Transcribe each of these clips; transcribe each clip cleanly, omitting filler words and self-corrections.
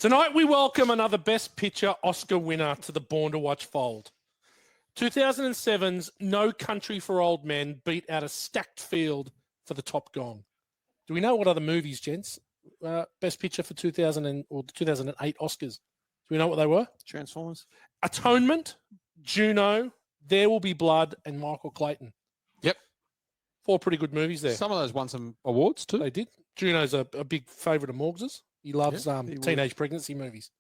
Tonight we welcome another Best Picture Oscar winner to the Born to Watch fold. 2007's No Country for Old Men beat out a stacked field for the top gong. Do we know what other movies, gents? Best Picture for 2008 Oscars. Do we know what they were? Transformers. Atonement, Juno, There Will Be Blood, and Michael Clayton. Yep. 4 pretty good movies there. Some of those won some awards too. They did. Juno's a big favourite of Morgs's. He loves he teenage pregnancy movies.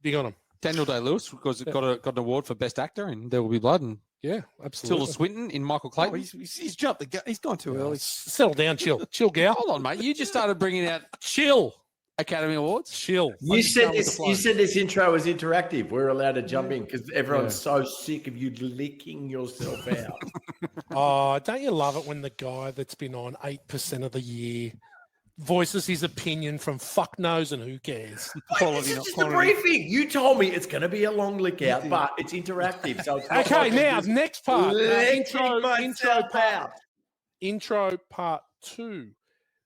Big on him. Daniel Day-Lewis got an award for Best Actor in There Will Be Blood, and Yeah, absolutely. Tilda Swinton in Michael Clayton. He's jumped the gun. He's gone too early. Settle down, chill. Chill, gal. Hold on, mate. You just started bringing out Chill. Academy Awards. Chill. You said this intro was interactive. We're allowed to jump in because everyone's so sick of you licking yourself out. Oh, don't you love it when the guy that's been on 8% of the year voices his opinion from fuck knows and who cares? This is just a briefing. You told me it's going to be a long lick out, but it's interactive. So it's not Okay, like now just next part. out. Intro part 2.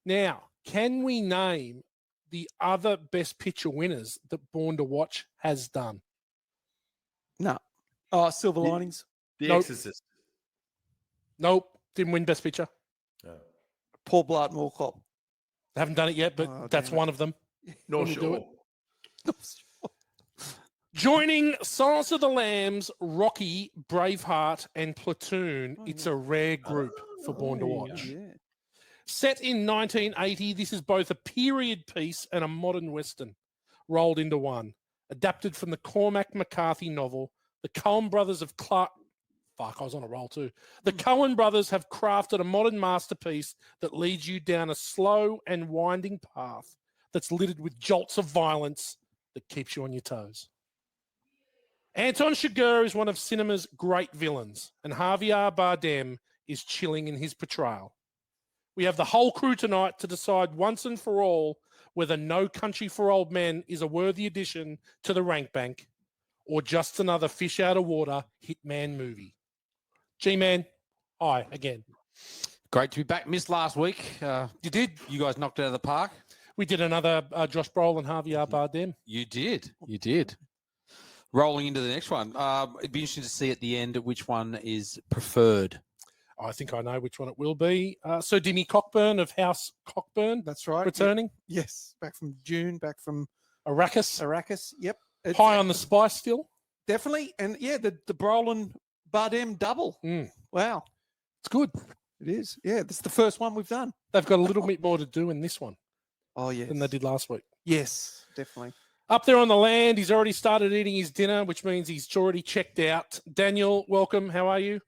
Now, can we name the other Best Picture winners that Born to Watch has done? No. Oh, Silver Linings. The Nope. Exorcist. Nope, didn't win Best Picture. No. Paul Blart Mall Cop. They haven't done it yet, but Oh, that's damn it. one of them. Not Can we do sure. it? Joining Silence of the Lambs, Rocky, Braveheart, and Platoon, it's a rare group for Born to Watch. Yeah. Set in 1980, this is both a period piece and a modern Western rolled into one. Adapted from the Cormac McCarthy novel, the Coen Brothers of Clark. Fuck, I was on a roll too. The Coen Brothers have crafted a modern masterpiece that leads you down a slow and winding path that's littered with jolts of violence that keeps you on your toes. Anton Chigurh is one of cinema's great villains, and Javier Bardem is chilling in his portrayal. We have the whole crew tonight to decide once and for all whether No Country for Old Men is a worthy addition to the rank bank or just another fish out of water hitman movie. G-Man, hi again. Great to be back. Missed last week. You did. You guys knocked it out of the park. We did another Josh Brolin, Javier Bardem. You did. You did. Rolling into the next one. It'd be interesting to see at the end which one is preferred. I think I know which one it will be. Sir Dimmy Cockburn of House Cockburn. That's right. Returning. Yes. Back from June, back from Arrakis. Yep. High on the spice still. Definitely. And yeah, the Brolin Bardem double. Wow. It's good. It is. Yeah. This is the first one we've done. They've got a little bit more to do in this one Oh, yes. than they did last week. Yes, definitely. Up there on the land, he's already started eating his dinner, which means he's already checked out. Daniel, welcome. How are you?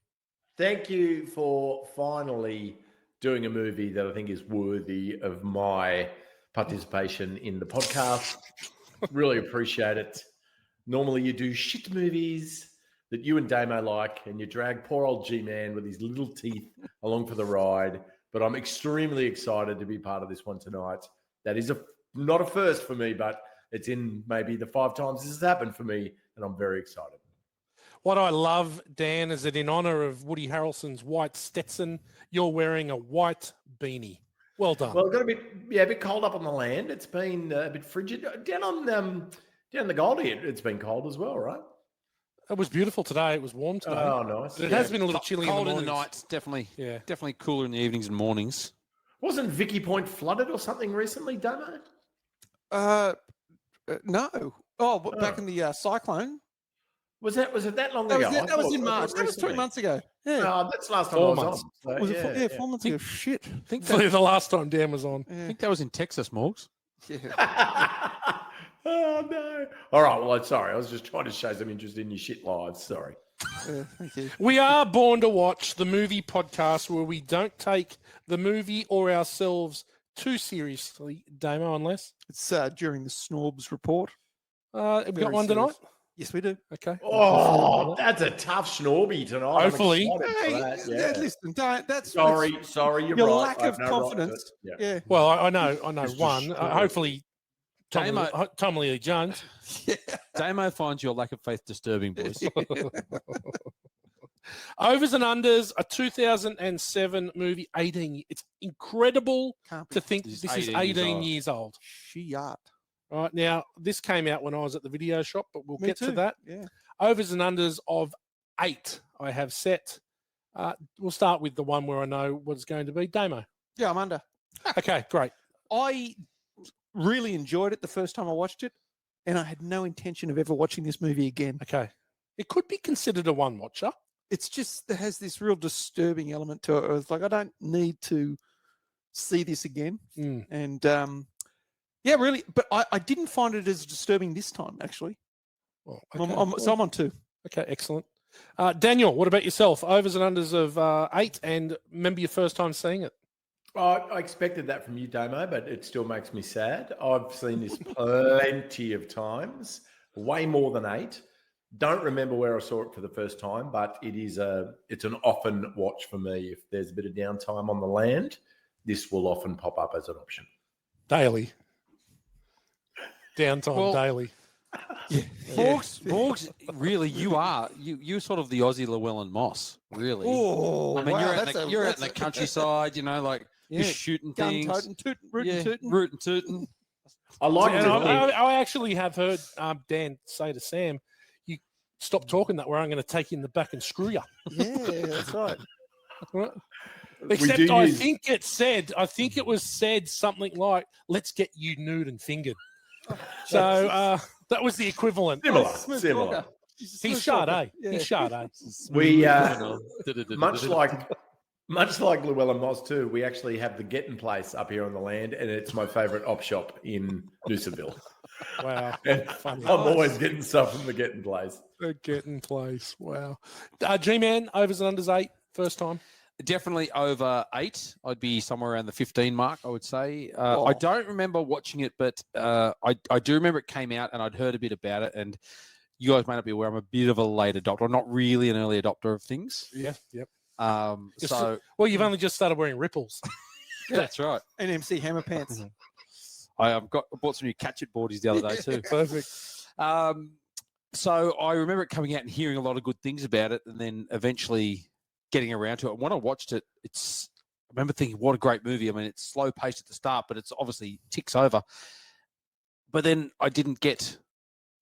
Thank you for finally doing a movie that I think is worthy of my participation in the podcast. Really appreciate it. Normally you do shit movies that you and Damo like, and you drag poor old G-Man with his little teeth along for the ride. But I'm extremely excited to be part of this one tonight. That is not a first for me, but it's in maybe the 5 times this has happened for me, and I'm very excited. What I love, Dan, is that in honor of Woody Harrelson's white Stetson, you're wearing a white beanie. Well done. Well, it got a bit cold up on the land. It's been a bit frigid down the Goldie. It's been cold as well, right? It was beautiful today. It was warm today. Oh, nice. But it has been a little chilly Cold in the in the mornings. nights, definitely. Yeah. Definitely cooler in the evenings and mornings. Wasn't Vicky Point flooded or something recently, Damo? No. Oh, but back in the cyclone. Was it that long ago? That was in I March. thought That was 3 recently. months ago. Yeah. No, that's the last time 4 I was months. on. So, Was it 4 months ago? Shit. I think So the last time Dan was on. I think that was in Texas, Morgs. Yeah. Oh, no. All right. Well, I'm sorry. I was just trying to show some interest in your shit lives. Sorry. Thank you. We are Born to Watch, the movie podcast where we don't take the movie or ourselves too seriously, Damo, unless. It's during the Snorbs report. We've got Very one serious. tonight. Yes, we do. Okay. Oh, that's a tough Snorbie tonight. Hopefully. I'm excited for that, yeah. Listen, that's Sorry, you're your right. lack I have of no right to confidence. it. Yeah. Yeah. Well, I know Just one. destroy it. Hopefully, Damo. Tom Lee Jones. Damo finds your lack of faith disturbing, boys. Overs and Unders, a 2007 movie, 18. It's incredible Can't be. to think This this is is 18 years 18 old. years old. She yacht. All right, now this came out when I was at the video shop, but we'll Me get too. to that. Yeah. Overs and unders of 8 I have set. We'll start with the one where I know what it's going to be. Damo. Yeah, I'm under. Okay, great. I really enjoyed it the first time I watched it, and I had no intention of ever watching this movie again. Okay. It could be considered a one-watcher. It's just, it has this real disturbing element to it. It's like, I don't need to see this again. Mm. And yeah, really, but I didn't find it as disturbing this time, actually. Well, So I'm on 2. Okay, excellent. Daniel, what about yourself? Overs and unders of 8, and remember your first time seeing it? I expected that from you, Damo, but it still makes me sad. I've seen this plenty of times, way more than 8. Don't remember where I saw it for the first time, but it's an often watch for me. If there's a bit of downtime on the land, this will often pop up as an option. Daily. Downtime daily. Borgs, really, you're sort of the Aussie Llewellyn Moss, really. Oh, I mean, wow, you're out in the countryside, like you're shooting things, rootin' tootin'. I like And it. I actually have heard Dan say to Sam, "You stop talking that way. I'm going to take you in the back and screw you." Yeah, that's right. Right? Except I think it was said something like, "Let's get you nude and fingered." So that was the equivalent. Similar. He's shard, eh? He's shard, eh? We much like Llewellyn Moss too. We actually have the Getting Place up here on the land, and it's my favourite op shop in Noosaville. Wow, I'm always getting stuff from the Getting Place. The Getting Place. Wow. G-Man, overs and unders 8, first time. Definitely over 8. I'd be somewhere around the 15 mark, I would say. I don't remember watching it, but I do remember it came out and I'd heard a bit about it. And you guys may not be aware, I'm a bit of a late adopter. I'm not really an early adopter of things. Yeah, yep. Well, you've only just started wearing ripples. That's right. And MC Hammer Pants. I bought some new catch-it boardies the other day too. Perfect. So I remember it coming out and hearing a lot of good things about it, and then eventually getting around to it. And when I watched it, I remember thinking, what a great movie. I mean, it's slow paced at the start, but it's obviously ticks over. But then I didn't get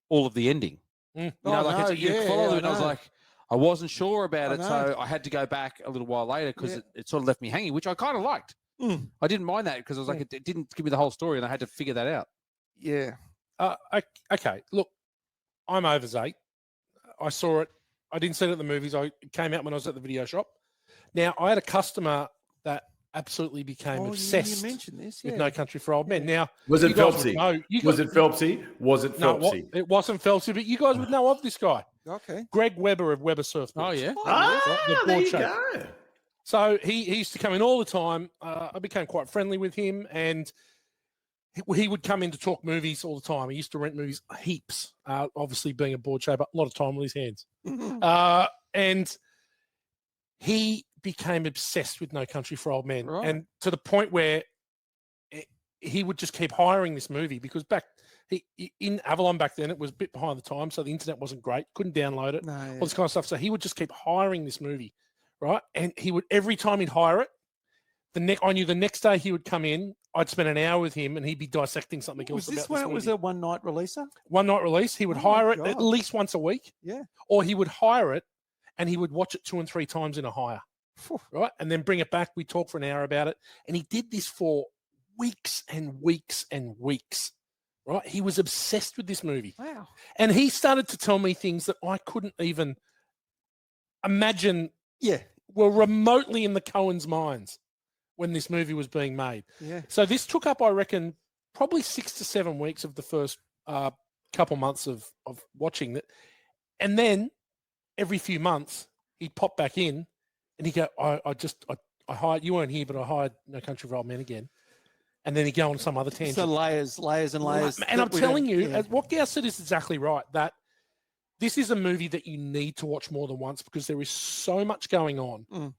all of the ending. You follow it. I was like, I wasn't sure about it, so I had to go back a little while later because it sort of left me hanging, which I kind of liked. I didn't mind that because I was like, it didn't give me the whole story, and I had to figure that out. Yeah. Okay. Look, I'm overs 8. I saw it. I didn't see it at the movies. It came out when I was at the video shop. Now, I had a customer that absolutely became obsessed with No Country for Old Men. Now, was it Phelpsy? Was it Phelpsy? No, it wasn't Phelpsy, but you guys would know of this guy. Okay. Greg Webber of Webber Surfboards. Oh, yeah. There you go. So he used to come in all the time. I became quite friendly with him, and he would come in to talk movies all the time. He used to rent movies heaps, obviously being a board shaper, a lot of time with his hands. And he became obsessed with No Country for Old Men, and to the point where he would just keep hiring this movie because in Avalon back then, it was a bit behind the time, so the internet wasn't great, couldn't download it, all this kind of stuff. So he would just keep hiring this movie, right? And he would, every time he'd hire it, I knew the next day he would come in, I'd spend an hour with him, and he'd be dissecting something else. Was this when it was a one-night releaser? One-night release. He would hire it at least once a week. Yeah. Or he would hire it, and he would watch it 2 and 3 times in a hire, right? And then bring it back. We'd talk for an hour about it. And he did this for weeks and weeks and weeks, right? He was obsessed with this movie. Wow. And he started to tell me things that I couldn't even imagine were remotely in the Coens' minds when this movie was being made. Yeah. So this took up, I reckon, probably 6 to 7 weeks of the first couple months of watching it. And then every few months, he'd pop back in and he'd go, I hired, you weren't here, but I hired No Country for Old Men again. And then he'd go on some other tangent. So layers and layers. And I'm telling you, what Gao said is exactly right, that this is a movie that you need to watch more than once because there is so much going on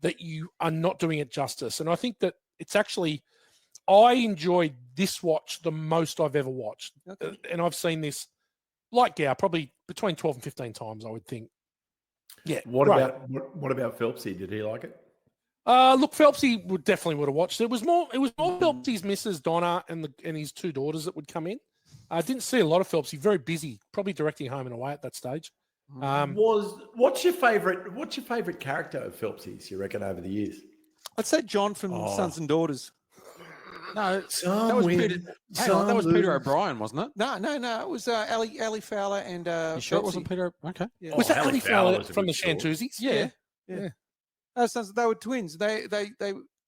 that you are not doing it justice. And I think that it's actually, I enjoyed this watch the most I've ever watched. Okay. And I've seen this, like Gao, probably between 12 and 15 times, I would think. Yeah. What about Phelpsy? Did he like it? Look, Phelpsy definitely would have watched it. It was more Phelpsy's Mrs. Donna and his 2 daughters that would come in. I didn't see a lot of Phelpsy. Very busy, probably directing Home and Away at that stage. What's your favorite character of Phelpsy's, you reckon, over the years? I'd say John from Sons and Daughters. No, that was Peter. Hang on, that was Peter O'Brien, wasn't it? No. It was Ali Fowler and You sure it wasn't Peter? Okay. Yeah. Was that Ally Ali Fowler Fowler was a from the good sort. Shantuzis? Yeah. Yeah. They were twins. They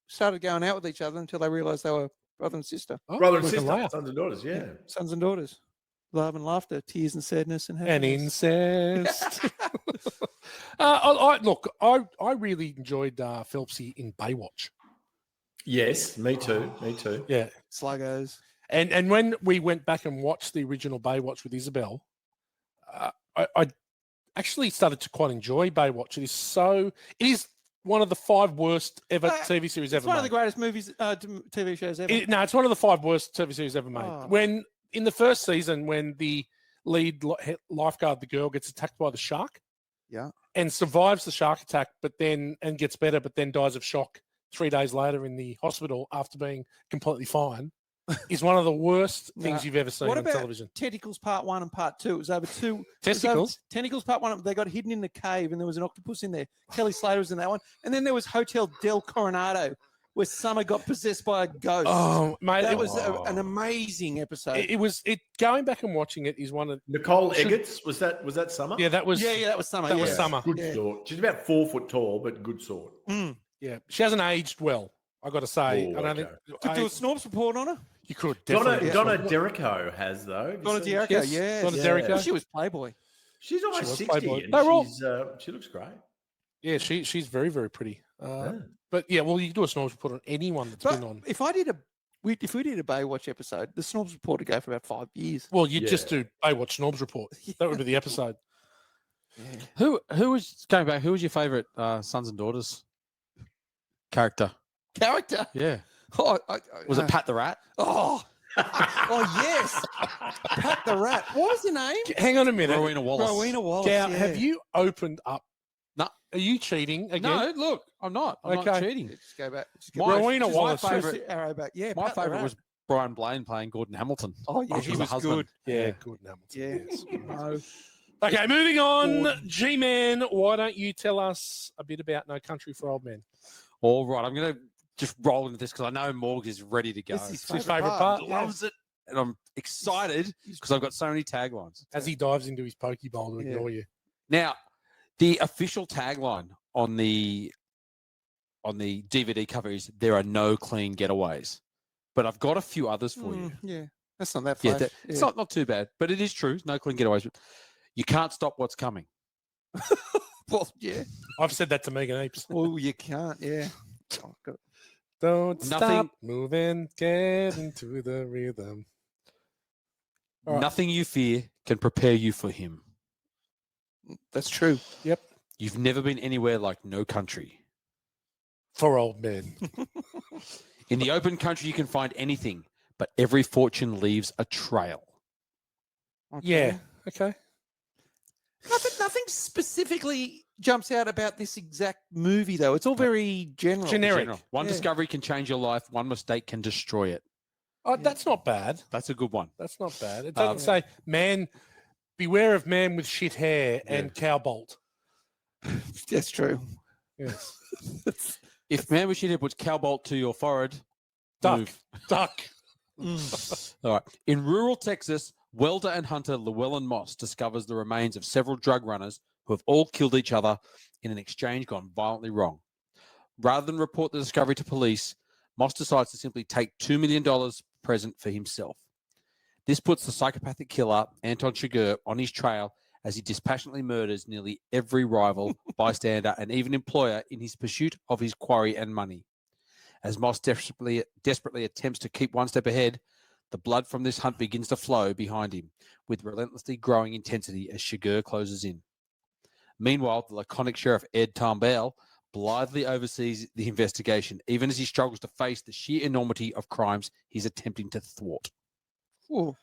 started going out with each other until they realised they were brother and sister. Oh, Brother and look at sister, that. sons and daughters, yeah. Sons and daughters. Love and laughter, tears and sadness and And happiness. incest. I really enjoyed Phelpsy in Baywatch. Yes, me too. Me too. Yeah. Sluggos. And when we went back and watched the original Baywatch with Isabel, I actually started to quite enjoy Baywatch. It is one of the 5 worst ever TV series ever It's one made. of the greatest movies, TV shows ever. It's one of the 5 worst TV series ever made. Oh. When in the first season, when the lead lifeguard, the girl, gets attacked by the shark, and survives the shark attack, and gets better, but then dies of shock 3 days later in the hospital after being completely fine, is one of the worst things you've ever seen What on about television. Tentacles Part 1 and Part 2? It was over 2. Testicles? Tentacles Part 1. They got hidden in the cave and there was an octopus in there. Kelly Slater was in that one. And then there was Hotel Del Coronado, where Summer got possessed by a ghost. Oh, mate, that it was an amazing episode. It was going back and watching it is one of Nicole Eggets, was that Summer? yeah, that was that was Summer. that was Summer. Good sort. She's about 4 foot tall, but good sort. Yeah, she hasn't aged well. I got to say, Oh, I don't okay. think Could do a Snorbs report on her. you could Donna definitely. Derrico has, though. Have you Donna seen- Derrico, Yes, yes. Donna Yeah. Derrico. She was Playboy. She's almost was 60, Playboy. and They were all- she looks great. Yeah, she's very very pretty. Yeah. But yeah, well, you can do a Snorbs report on anyone that's But been on. if we did a Baywatch episode, the Snorbs report would go for about 5 years. Well, you'd just Yeah. do Baywatch Snorbs report. That would be the episode. Who was going back? Who was your favourite Sons and Daughters character? Character. Yeah, Oh, was it Pat the Rat? Oh, yes. Pat the Rat. What was your name? Hang on a minute. Rowena Wallace. Rowena Wallace. Gow, yeah. have you opened up? No. Are you cheating again? No, look, I'm not. I'm not Okay. cheating. Just go back. Just My- Rowena my Wallace. favourite- Arrow back. Yeah, My Pat the favourite Rat. was Brian Blaine playing Gordon Hamilton. Oh, yeah, Which he was was a husband. good. Yeah, good. Hamilton. Yeah. Yes. No. Okay, moving on. Gordon. G-Man, why don't you tell us a bit about No Country for Old Men? All right, I'm going to just roll into this because I know Morg is ready to go. This is It's his favourite part. yeah. Loves it, and I'm excited because I've got so many taglines. As he dives into his Pokeball to Yeah. ignore you. Now, the official tagline on the DVD cover is "There are no clean getaways," but I've got a few others for you. Yeah, that's not that Yeah, flash. it's not too bad, but it is true. No clean getaways. But you can't stop what's coming. Well, yeah. I've said that to Megan Apes. Well, you can't. Yeah. Oh, God. Don't Nothing- stop moving, get into the rhythm. All right. Nothing you fear can prepare you for him. That's true. Yep. You've never been anywhere like No Country. For old men. In the open country, you can find anything, but every fortune leaves a trail. Okay. Yeah. Okay. Nothing specifically jumps out about this exact movie, though. It's all very general. Generic. General. One Yeah. discovery can change your life. One mistake can destroy it. Oh, that's not bad. That's a good one. That's not bad. It doesn't say, man, beware of man with shit hair and cowbolt. That's true. Yes. If man with shit head puts cowbolt to your forehead, Duck. move. Duck. All right. In rural Texas, welder and hunter Llewellyn Moss discovers the remains of several drug runners who have all killed each other in an exchange gone violently wrong. Rather than report the discovery to police, Moss decides to simply take $2 million present for himself. This puts the psychopathic killer, Anton Chigurh, on his trail as he dispassionately murders nearly every rival, bystander, and even employer in his pursuit of his quarry and money. As Moss desperately attempts to keep one step ahead, the blood from this hunt begins to flow behind him, with relentlessly growing intensity as Chigurh closes in. Meanwhile, the laconic sheriff Ed Tambell blithely oversees the investigation, even as he struggles to face the sheer enormity of crimes he's attempting to thwart. Ooh,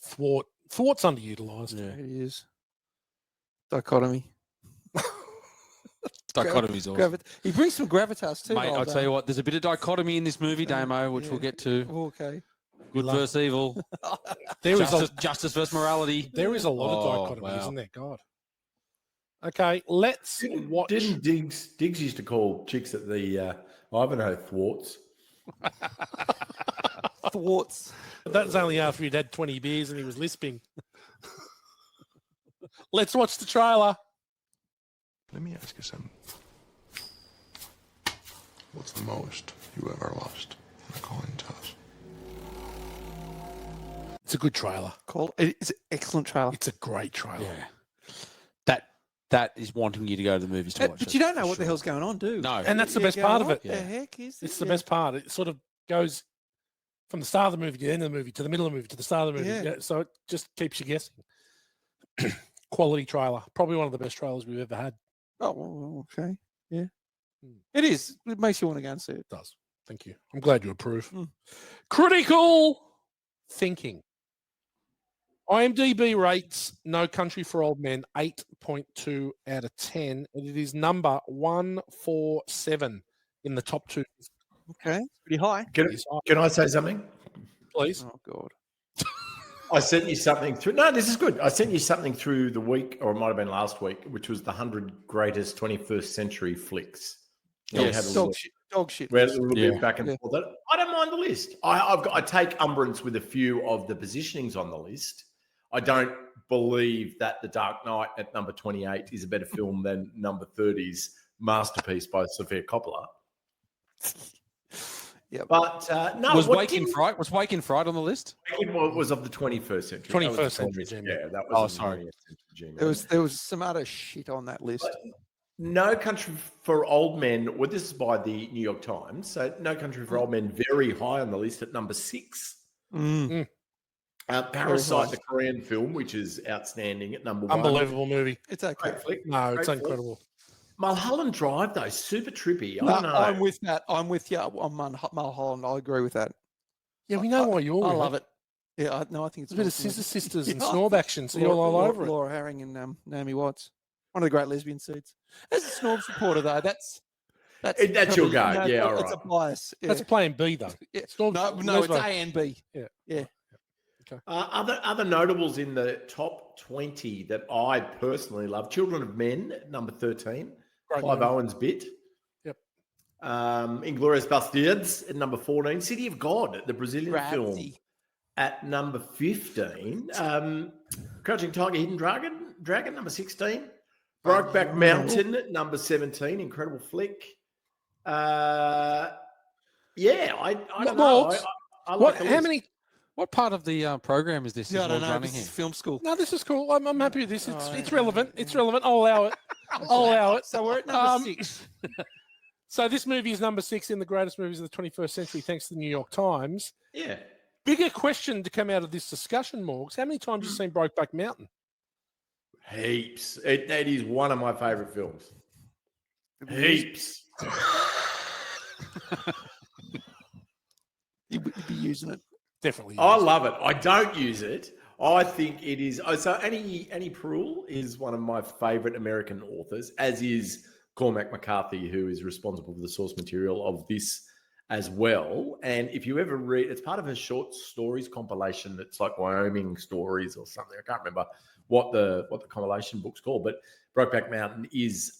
Thwart's underutilized. Yeah. it is. Dichotomy. Dichotomy's awesome. He brings some gravitas too. Mate, I'll tell you what, there's a bit of dichotomy in this movie, Damo, which we'll get to. Okay. Good versus evil. There is Justice versus morality. there is a lot of Oh, dichotomy, wow. isn't there? God. Okay, let's watch. Didn't Diggs used to call chicks at the Ivanhoe thwarts? Thwarts. That's only after he'd had 20 beers and he was lisping. Let's watch the trailer. Let me ask you something. What's the most you ever lost in a coin toss? It's a good trailer. It's an excellent trailer. It's a great trailer. Yeah. That is wanting you to go to the movies to watch. But it, you don't know for what the sure. hell's going on, do you? No. And that's the You best go, part of what it. the Yeah. heck is this? It's the best part. It sort of goes from the start of the movie to the end of the movie to the middle of the movie to the start of the movie. Yeah. Yeah, so it just keeps you guessing. Quality trailer. Probably one of the best trailers we've ever had. Oh, well, okay. Yeah. Hmm. It is. It makes you want to go and see it. It does. Thank you. I'm glad you approve. Mm. Critical thinking. IMDb rates No Country for Old Men 8.2 out of 10, and it is number 147 in the top 2. Okay. Pretty high. Can I say something? Please. Oh, God. I sent you something through. No, this is good. I sent you something through the week, or it might have been last week, which was the 100 greatest 21st century flicks. And we Yes. had a Dog little, shit. Dog shit. we had a little Yeah. bit back and Yeah. forth. I don't mind the list. I take umbrance with a few of the positionings on the list. I don't believe that The Dark Knight at number 28 is a better film than number 30's Masterpiece by Sofia Coppola. Yeah. But no, Was what Wake in didn't- Fright? Was Wake in Fright on the list? It was of the 21st century. 21st That was century, the Jim. Yeah, that was Oh, of the sorry. 20th century, Jim. There was some other shit on that list. No Country for Old Men. Well, this is by the New York Times. So No Country for Old Men very high on the list at number 6. Mm. Parasite, the Korean film, which is outstanding at number 1. Unbelievable movie. It's okay. Great flick. No, it's Great flick. incredible. Mulholland Drive, though, super trippy. I No, don't know. I'm with that. I'm with you on Mulholland. I agree with that. Yeah, we know why you're I with love it. Yeah, I think it's It's a bit of awesome. Scissor Sisters and Yeah. Snorb action, so you're all over it. Laura Harring and Naomi Watts. One of the great lesbian seeds. As a Snorbs reporter, though, that's That's your go. no, Yeah, all it's a right. bias. Yeah. That's playing B, though. Yeah. Snorbs- No, it's Lesbo. A and B. Yeah. Other notables in the top 20 that I personally love: Children of Men, at number 13. Great Clive movie. Owen's bit. Yep. Inglourious Basterds at number 14. City of God, the Brazilian film, Razzie. at number 15. Crouching Tiger, Hidden Dragon, number 16. Brokeback Mountain at number 17. Incredible flick. I don't know. Morgs, I like What? the How list. many? What part of the program is this? Yeah, I is don't Morgs know. running This here? is film school. No, this is cool. I'm happy with this. It's Oh, it's yeah. relevant. It's relevant. I'll allow it. I'll allow it. So we're at number Um, 6. So this movie is number 6 in the greatest movies of the 21st century, thanks to the New York Times. Yeah. Bigger question to come out of this discussion, Morgs. How many times have you seen Brokeback Mountain? Heaps. That is one of my favorite films. Heaps. You'd be using it. Definitely. I yes. love it. I don't use it. I think it is. So Annie Proulx is one of my favorite American authors, as is Cormac McCarthy, who is responsible for the source material of this as well. And if you ever read, it's part of her short stories compilation. It's like Wyoming Stories or something. I can't remember what the compilation book's called, but Brokeback Mountain is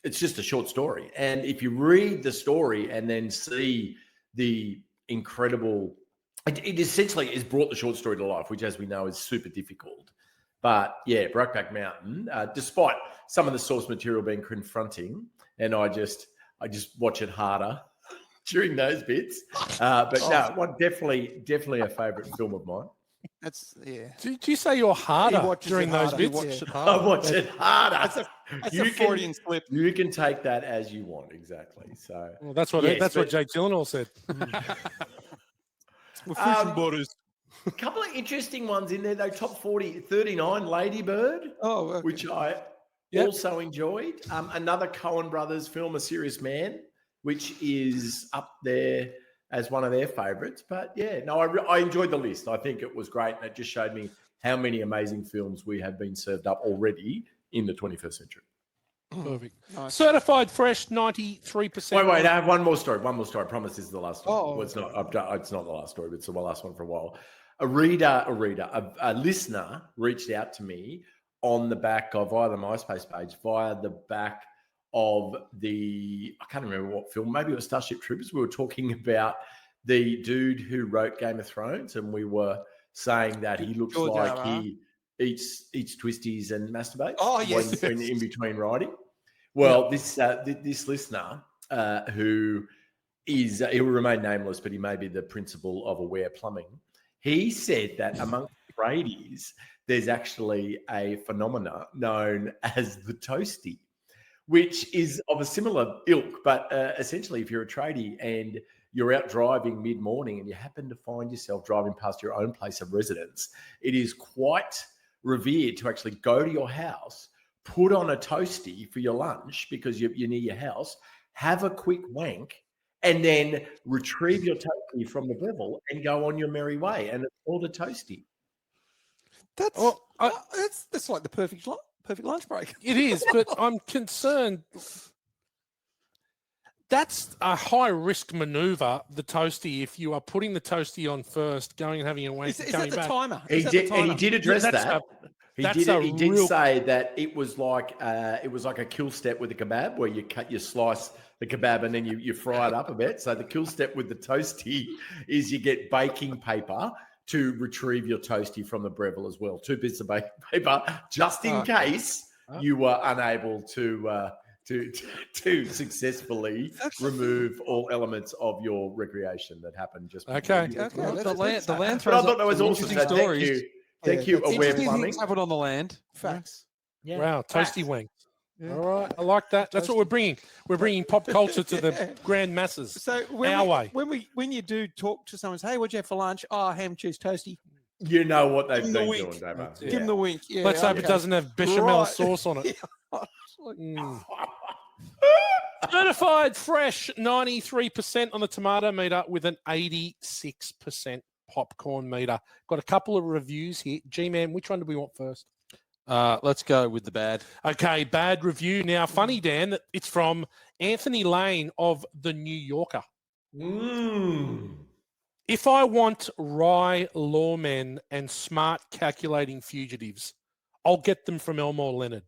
it's just a short story. And if you read the story and then see the incredible, it essentially has brought the short story to life, which, as we know, is super difficult. But yeah, Brokeback Mountain, despite some of the source material being confronting, and I just watch it harder during those bits. But no, definitely a favourite film of mine. That's Do you say you're harder He watches during it those harder. He bits? watches it I harder. watch it harder. That's You a can- Freudian slip. You can take that as you want, exactly. So Well, that's what Yes, that's what but- Jake Gyllenhaal said. We're borders. A couple of interesting ones in there, though. Top 40, 39, Lady Bird, Oh, okay. which I Yep. also enjoyed. Another Coen Brothers film, A Serious Man, which is up there as one of their favourites. But yeah, no, I enjoyed the list. I think it was great, and it just showed me how many amazing films we have been served up already in the 21st century. Perfect. Nice. Certified fresh, 93%. Wait, I have one more story. One more story. I promise this is the last story. Oh, Well, it's not. It's not the last story, but it's the last one for a while. A listener reached out to me on the back of via the MySpace page, via the back of I can't remember what film. Maybe it was Starship Troopers. We were talking about the dude who wrote Game of Thrones, and we were saying that he looks George like R.R. he eats twisties and masturbates. Oh, yes. in between writing. Well, this listener who is he will remain nameless, but he may be the principal of Aware Plumbing. He said that among tradies, there's actually a phenomena known as the toasty, which is of a similar ilk. But essentially, if you're a tradie and you're out driving mid-morning and you happen to find yourself driving past your own place of residence, it is quite revered to actually go to your house, put on a toasty for your lunch because you're near your house, have a quick wank, and then retrieve your toasty from the bevel and go on your merry way. And it's called a toasty. That's that's like the perfect lunch break. It is, but I'm concerned. That's a high risk maneuver, the toasty, if you are putting the toasty on first, going and having a wank, Is and that coming the back. timer? He did address That's that. He did say that it was like a kill step with a kebab, where you slice the kebab and then you fry it up a bit. So the kill step with the toasty is you get baking paper to retrieve your toasty from the Breville as well. 2 bits of baking paper, just in case you were unable to successfully remove all elements of your recreation that happened just before. Okay. Well, the land But I throws thought up that was some awesome. interesting So stories. Thank you, Aware Interesting Plumbing. things happen on the land. Facts. Yeah. Wow, toasty Facts. wank. Yeah. All right, I like that. That's what we're bringing. We're bringing pop culture to the grand masses. So when you do talk to someone, say, hey, what'd you have for lunch? Oh, ham, cheese, toasty. You know what they've Give 'em the been wink. doing, Damo. Give them the wink. Yeah, Let's hope it okay. doesn't have bechamel Right. sauce on it. Yeah. Mm. Certified fresh, 93% on the tomato meter with an 86% popcorn meter. Got a couple of reviews here. G-Man, which one do we want first? Let's go with the bad. Okay, bad review. Now, funny, Dan, that it's from Anthony Lane of The New Yorker. If I want wry lawmen and smart calculating fugitives, I'll get them from Elmore Leonard.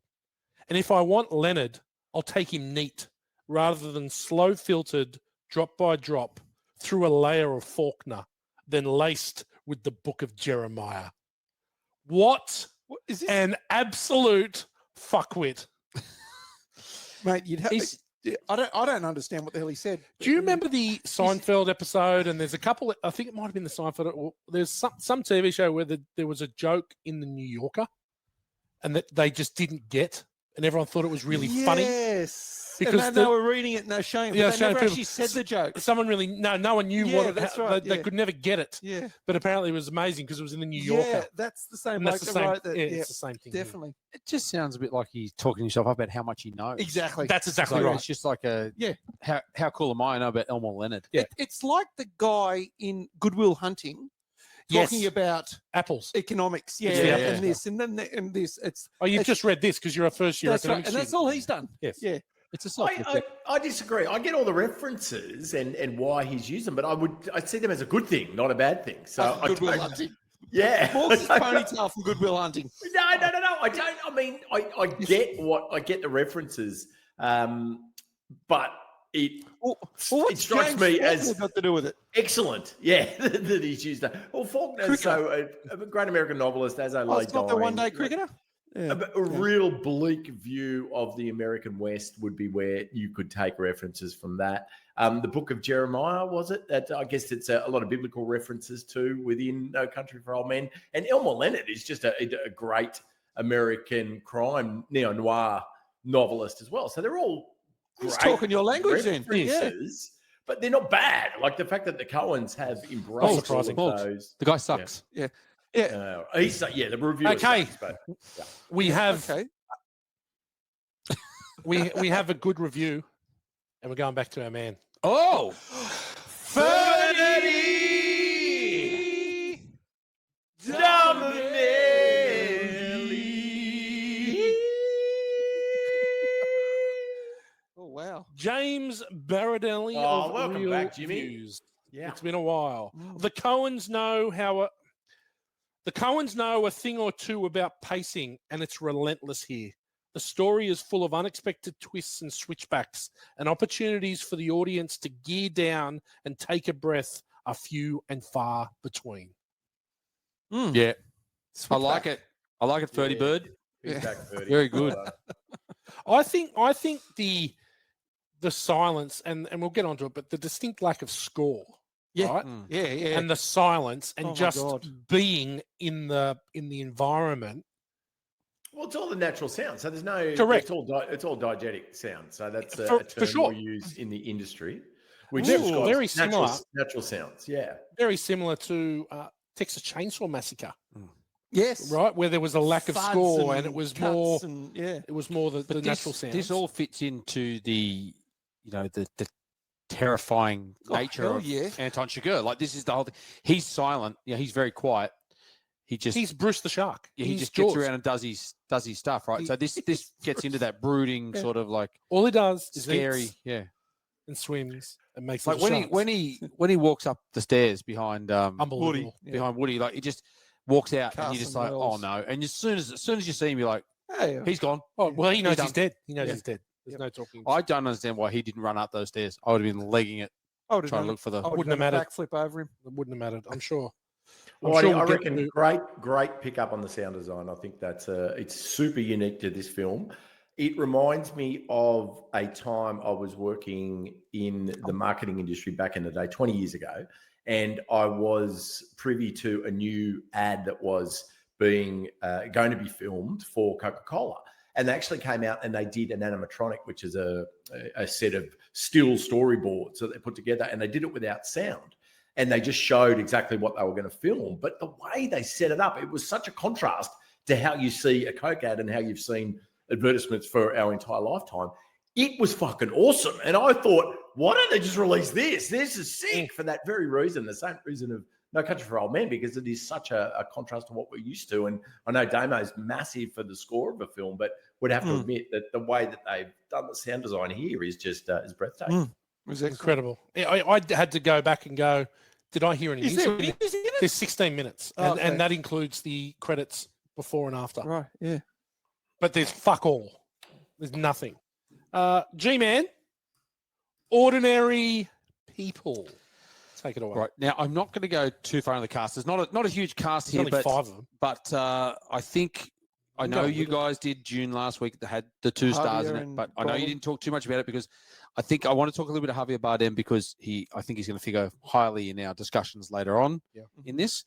And if I want Leonard, I'll take him neat rather than slow filtered drop by drop through a layer of Faulkner, then laced with the book of Jeremiah. What is this? an absolute fuckwit. Mate, I don't understand what the hell he said. Do you remember the Seinfeld episode? And there's a couple, I think it might have been the Seinfeld, or there's some TV show where there was a joke in the New Yorker and that they just didn't get, and everyone thought it was really funny. Yes. Because and they were reading it and they were showing it, but they never actually said the joke. Someone really, no one knew what it, that's right, they could never get it. Yeah. But apparently it was amazing because it was in the New Yorker. Yeah, that's the same And bloke that's the that same, wrote that. yeah, Yeah, it's the same thing. here. definitely. It just sounds a bit like he's talking himself up about how much he knows. Exactly. That's exactly So right. It's just like how cool am I know about Elmore Leonard? Yeah. It's like the guy in Good Will Hunting talking Yes. about Apples. economics. Yeah, Yeah. and this and then and this. It's Oh, you've just read this because you're a first year that's right, economics and that's student. all he's done. Yes. Yeah. It's a self I disagree. I get all the references and why he's used them, but I'd see them as a good thing, not a bad thing. So Good Will Hunting. yeah. Morgs' ponytail from Good Will Hunting. No. I don't. I mean, I get the references, but it What's strikes James me Faulkner as got to do with it. excellent. Yeah, that he's used that. Well, Faulkner's so a great American novelist, as I Oh, lay it's not the dying. one-day cricketer. Yeah. A real bleak view of the American West would be where you could take references from that. The Book of Jeremiah, was it? That I guess it's a lot of biblical references too within No Country for Old Men. And Elmore Leonard is just a great American crime neo-noir novelist as well. So they're all He's great talking your language then. Yeah. references, but they're not bad. Like the fact that the Coens have embraced all of surprising. those. The guy sucks. Yeah. The review. Okay. Sucks, but, yeah. We have Okay. we have a good review, and we're going back to our man. Oh, Fernie Dominelli. James Bardem Oh, of welcome Real back, Jimmy. Views. Yeah. It's been a while. Mm. The Coens know a thing or two about pacing, and it's relentless here. The story is full of unexpected twists and switchbacks, and opportunities for the audience to gear down and take a breath are few and far between. Mm. Yeah, I Switch like back. it. I like it, 30 Yeah. Bird. Feedback 30. Very good. I think the silence, and we'll get onto it, but the distinct lack of score, Yeah. right? Mm. Yeah, yeah. And the silence and Oh my just God. being in the environment. Well, it's all the natural sound. So there's no Correct. It's all diegetic sound. So that's a For term sure. we use in the industry, which Very- describes very natural, similar. natural sounds. Yeah. Very similar to Texas Chainsaw Massacre, Yes. right? Where there was a lack of Thuds score, and it was cuts more yeah. the But natural sounds. this all fits into the terrifying nature hell of yeah. Anton Chigurh. Like, this is the whole thing. He's silent. He's very quiet. He's Bruce the Shark. he He's just gets Jaws. around and does his stuff, right? He- So this gets into that brooding Yeah. sort of like All he does is scary, eats yeah. and swims and makes Like little when he walks up the stairs behind unbelievable. behind Woody, like he just walks out and Carson you're just like, Wells. oh no. And as soon as you see him, you're like, Hey, he's gone. Oh well, he knows done. he's dead. He knows Yeah. he's dead. There's no talking. I don't understand why he didn't run up those stairs. I would have been legging it, I would have trying to done look for the. I would Wouldn't have have done a backflip over him. It wouldn't have mattered. I'm sure. I'm Whitey, sure I we'll get reckon to- great pickup on the sound design. I think it's super unique to this film. It reminds me of a time I was working in the marketing industry back in the day, 20 years ago, and I was privy to a new ad that was being going to be filmed for Coca-Cola. And they actually came out and they did an animatronic, which is a set of still storyboards that they put together, and they did it without sound. And they just showed exactly what they were going to film. But the way they set it up, it was such a contrast to how you see a Coke ad and how you've seen advertisements for our entire lifetime. It was fucking awesome. And I thought, why don't they just release this? This is sick for that very reason, the same reason of No Country for Old Men, because it is such a contrast to what we're used to. And I know Damo is massive for the score of a film, but would have to admit that the way that they've done the sound design here is just is breathtaking. It was excellent. incredible. I had to go back and go. Did I hear any Is music? there music in it? There's 16 minutes, Oh, and, okay. and that includes the credits before and after. Right, yeah. But there's fuck all. There's nothing. G-Man, Ordinary People. Take it away. Right now, I'm not going to go too far in the cast. There's not a huge cast There's here, only but 5 of them. I think I I'm know going you with it. guys did June last week that had the 2 stars in Javier it, and but I know you Brolin. didn't talk too much about it because I think I want to talk a little bit of Javier Bardem because I think he's going to figure highly in our discussions later on in this.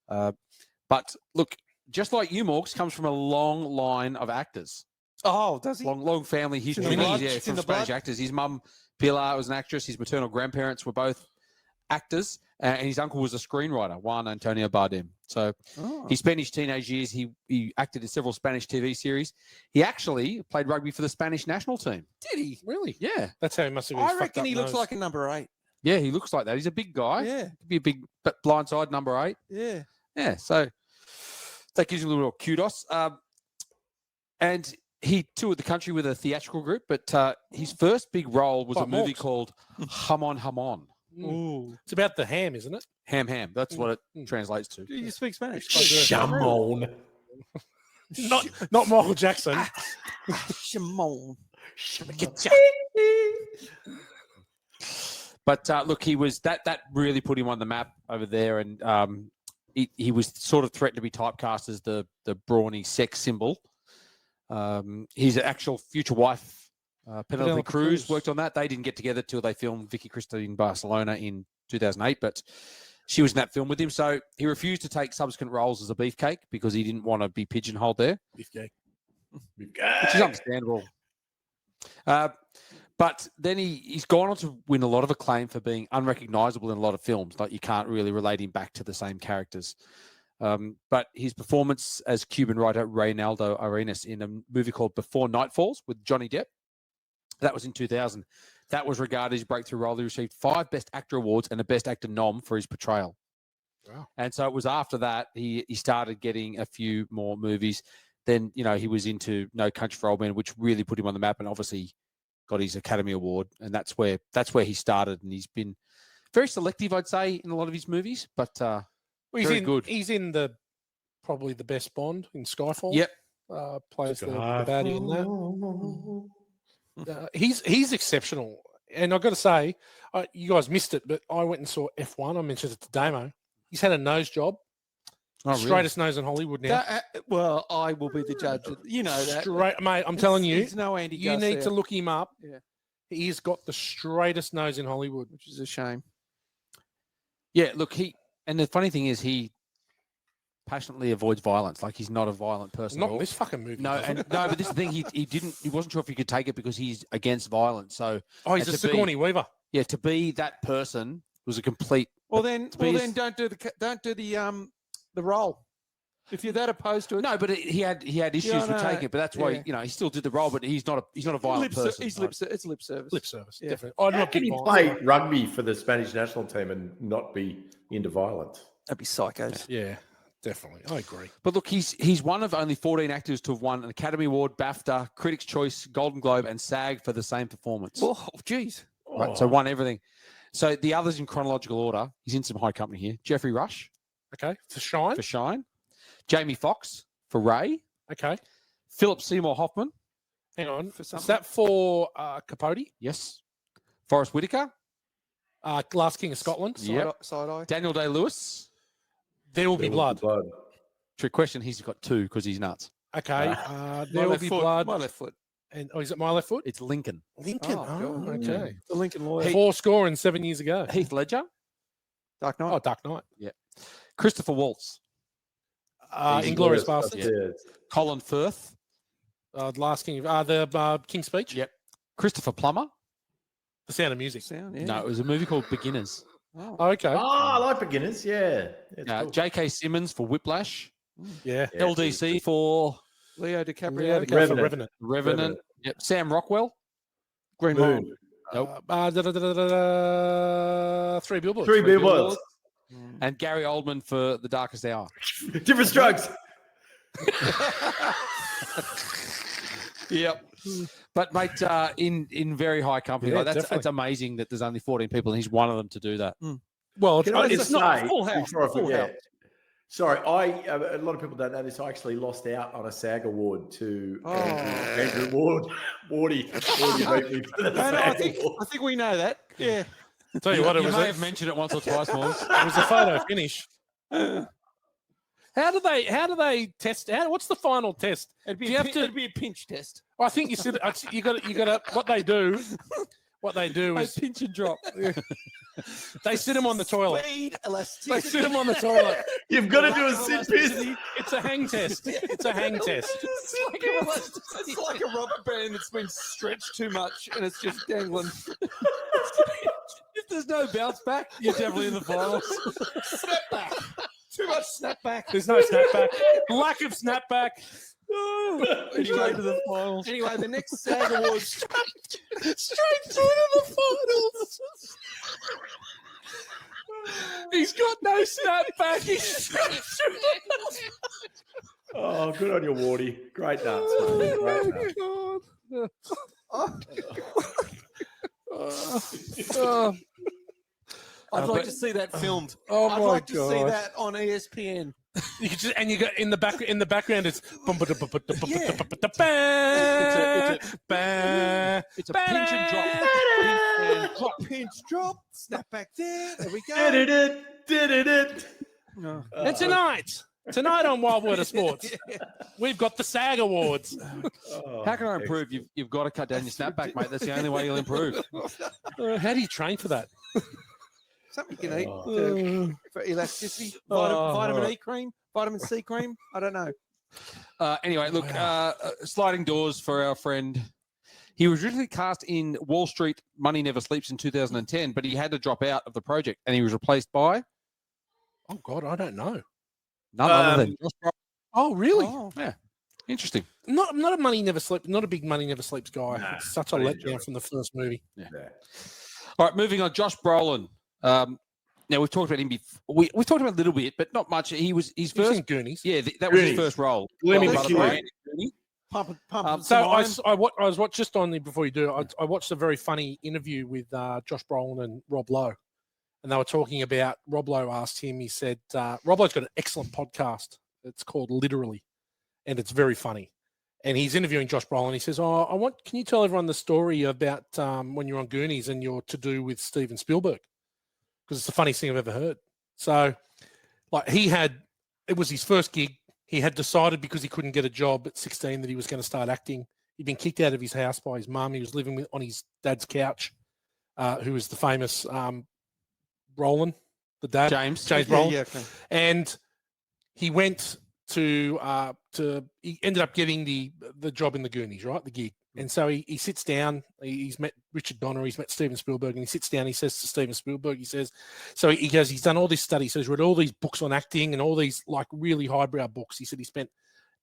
But look, just like you, Morgs, comes from a long line of actors. Oh, does he? Long family history. in the blood? Yeah, It's in from the Spanish blood? actors. His mum, Pilar, was an actress. His maternal grandparents were both actors. And his uncle was a screenwriter, Juan Antonio Bardem. So Oh. he spent his teenage years, he acted in several Spanish TV series. He actually played rugby for the Spanish national team. Did he? Really? Yeah. That's how he must have been. I reckon he looks like a number 8. Yeah, he looks like that. He's a big guy. Yeah, Could be a big blindside number 8. yeah. Yeah, so that gives you a little kudos. And he toured the country with a theatrical group, but his first big role was Quite a movie morphed. called Hum On Hum On. Ooh. It's about the ham, isn't it? Ham. That's what it Mm. translates to. Do you speak Spanish? Shamon. Not Michael Jackson. Shimon. But look, he was that really put him on the map over there, and he was sort of threatened to be typecast as the brawny sex symbol. His actual future wife, Penelope Cruz, Cruz. worked on that. They didn't get together till they filmed Vicky Cristina in Barcelona in 2008, but she was in that film with him. So he refused to take subsequent roles as a beefcake because he didn't want to be pigeonholed there, which is understandable. But then he's gone on to win a lot of acclaim for being unrecognizable in a lot of films. Like, you can't really relate him back to the same characters. But his performance as Cuban writer Reynaldo Arenas in a movie called Before Night Falls with Johnny Depp, that was in 2000. That was regarded as his breakthrough role. He received 5 Best Actor awards and a Best Actor nom for his portrayal. Wow. And so it was after that he started getting a few more movies. Then, he was into No Country for Old Men, which really put him on the map and obviously got his Academy Award, and that's where he started. And he's been very selective, I'd say, in a lot of his movies, but Well, very good. He's in probably the best Bond in Skyfall. Yep. Plays the baddie in that. He's exceptional, and I've got to say, you guys missed it, but I went and saw F1. I mentioned it to Damo. He's had a nose job. Oh, really? Straightest nose in Hollywood now. Well, I will be the judge. You know that. Straight, mate. I'm telling you, There's no Andy you need Garcia, to look him up. Yeah. He's got the straightest nose in Hollywood. which is a shame. Yeah, look, and the funny thing is he passionately avoids violence. Like, he's not a violent person Not at in all. this fucking movie. No, but this is the thing. He wasn't sure if he could take it because he's against violence. So he's a Sigourney Weaver. yeah, to be that person was a complete. Well, then his- don't do the role. If you're that opposed to it, No, but he had issues Yeah, I with know. taking it. But that's why he still did the role. But he's not a violent person. It's right? lip service. Lip service, Yeah. definitely. I'd How not can get you violent. play rugby for the Spanish national team and not be into violence? That'd be psychos. Yeah, definitely. I agree. But look, he's one of only 14 actors to have won an Academy Award, BAFTA, Critics' Choice, Golden Globe, and SAG for the same performance. Oh, geez. Right, so won everything. So the others in chronological order. He's in some high company here. Jeffrey Rush Okay, for Shine. for Shine, Jamie Foxx for Ray, Okay, Philip Seymour Hoffman, hang on. For Is something. that for Capote? yes, Forrest Whitaker, Last King of Scotland. Yep. Side eye. Daniel Day-Lewis. There will be blood. Trick question. He's got two because he's nuts. Okay, My there will left be foot, blood. My left foot. And is it my left foot? It's Lincoln. Lincoln. Oh, Oh, God. okay. The Lincoln lawyer. 4 score and 7 years ago. Heath Ledger, Dark Knight. Oh, Dark Knight. Christopher Waltz, Inglorious Bastards. Colin Firth, Last King. The King's Speech. Yep. Christopher Plummer. The Sound of Music. Sound, yeah. No, it was a movie called Beginners. Oh. Oh, okay. Oh, I like beginners. Yeah. It's cool. J.K. Simmons for Whiplash. Yeah. Yeah. LDC for Leo DiCaprio. Yeah, the guy for Revenant. Revenant. Revenant. Yep. Sam Rockwell. Green Moon. Mile. Nope. 3 Billboards. Three billboards. And Gary Oldman for The Darkest Hour. Different strokes. Yep. But mate, in very high company, Yeah, like, that's definitely. it's amazing that there's only 14 people, and he's one of them to do that. Well, Can I it's just not say, Full House. before I Full forget, House. sorry, a lot of people don't know this. I actually lost out on a SAG award to Andrew Wardy beat me for the No, I SAG award. think we know that. Yeah. tell you what, it You was may a, have mentioned it once or twice, Morgs. it was a photo finish. How do they test? What's the final test? It'd be, Do you have to- it'd be a pinch test. I think you said you got to. What they do is pinch and drop. they sit him on the toilet. Speed, They elasticity. sit him on the toilet. You've got to do a sit piss. It's a hang test. It's a hang test. It's like a rubber band that's been stretched too much and it's just dangling. If there's no bounce back, you're definitely in the finals. Snapback. Too much snapback. There's no snapback. Lack of snapback. Anyway, to the finals. Anyway, the next SAG Awards. Straight through to the finals. He's got no snapback. He's straight through. Oh, good on you, Wardy. Great nuts, mate. Great nuts. I'd like to see that filmed. Oh I'd my like to see God. that on ESPN. You could just, and you got in the background it's It's a pinch and drop. Pinch, drop, snapback there. There we go. Did it. and tonight on Wild World of Sports we've got the SAG Awards. How can I improve? You've got to cut down your snapback, mate. That's the only way you'll improve. How do you train for that? Something you can eat for elasticity. Vitamin E cream, vitamin C cream. I don't know. Anyway, look, sliding doors for our friend. He was originally cast in Wall Street, Money Never Sleeps in 2010, but he had to drop out of the project, and he was replaced by Oh God, I don't know. none other than Josh Brolin. Oh really? Oh. Yeah, interesting. Not a Money Never Sleeps. Not a big Money Never Sleeps guy. Nah, It's such a I didn't enjoy letdown it. from the first movie. Yeah. All right, moving on. Josh Brolin. Now we've talked about him before. We talked about a little bit, but not much. He was his He was first. in Goonies. Yeah, that was his Goonies. first role. Lemmy Well, McHugh. by the way, Pump So some iron. I was watched just on the before you do. I watched a very funny interview with Josh Brolin and Rob Lowe, and they were talking about. Rob Lowe asked him. He said, "Rob Lowe's got an excellent podcast. It's called Literally, and it's very funny." And he's interviewing Josh Brolin. He says, "Oh, can you tell everyone the story about when you're on Goonies and you're to do with Steven Spielberg? Because it's the funniest thing I've ever heard." So, like, it was his first gig. He had decided because he couldn't get a job at 16 that he was going to start acting. He'd been kicked out of his house by his mum. He was living on his dad's couch, who was the famous Brolin, the dad, James Brolin. Yeah, okay. And he went he ended up getting the job in the Goonies, right? The gig. And so he sits down, he's met Richard Donner, he's met Steven Spielberg, and he sits down, he says to Steven Spielberg, he says, he goes, he's done all this study, so he's read all these books on acting and all these like really highbrow books. He said he spent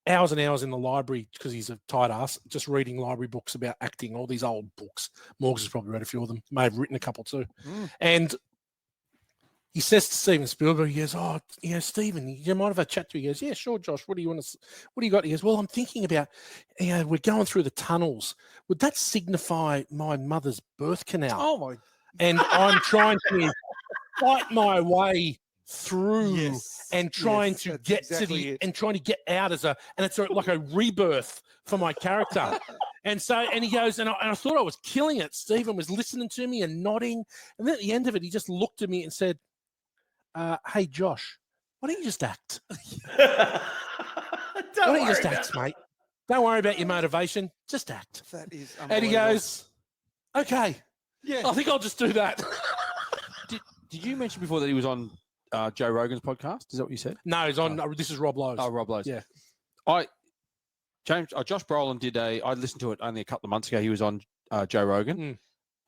hours and hours in the library because he's a tight ass, just reading library books about acting, all these old books. Morgs has probably read a few of them, may have written a couple too. And he says to Steven Spielberg, he goes, "Oh, Steven, you might have a chat to." He goes, "Yeah, sure, Josh. What do you got?" He goes, "Well, I'm thinking about, we're going through the tunnels. Would that signify my mother's birth canal?" Oh my! And I'm trying to fight my way through and trying to get trying to get out and it's like a rebirth for my character. And he goes, and I thought I was killing it. Stephen was listening to me and nodding. And then at the end of it, he just looked at me and said, "Hey, Josh, why don't you just act? Why don't you just act, mate? Don't worry about your motivation. Just act." That is and he goes, "Okay, yeah, I think I'll just do that." Did you mention before that he was on Joe Rogan's podcast? Is that what you said? No, he's on. This is Rob Lowe's. Oh, Rob Lowe's. Yeah. Josh Brolin did I listened to it only a couple of months ago. He was on Joe Rogan.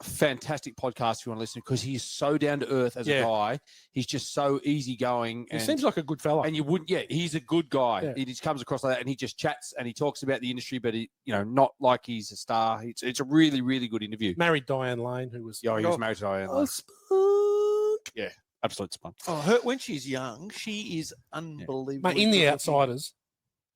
Fantastic podcast if you want to listen, because he's so down to earth as a guy. He's just so easygoing. He seems like a good fella. And you wouldn't, he's a good guy. Yeah. He just comes across like that, and he just chats and he talks about the industry, but he, not like he's a star. It's a really, really good interview. Married Diane Lane, who was he was married to Diane Lane. Yeah, absolute spunk. Oh, when she's young, she is unbelievable. Mate, in The Outsiders,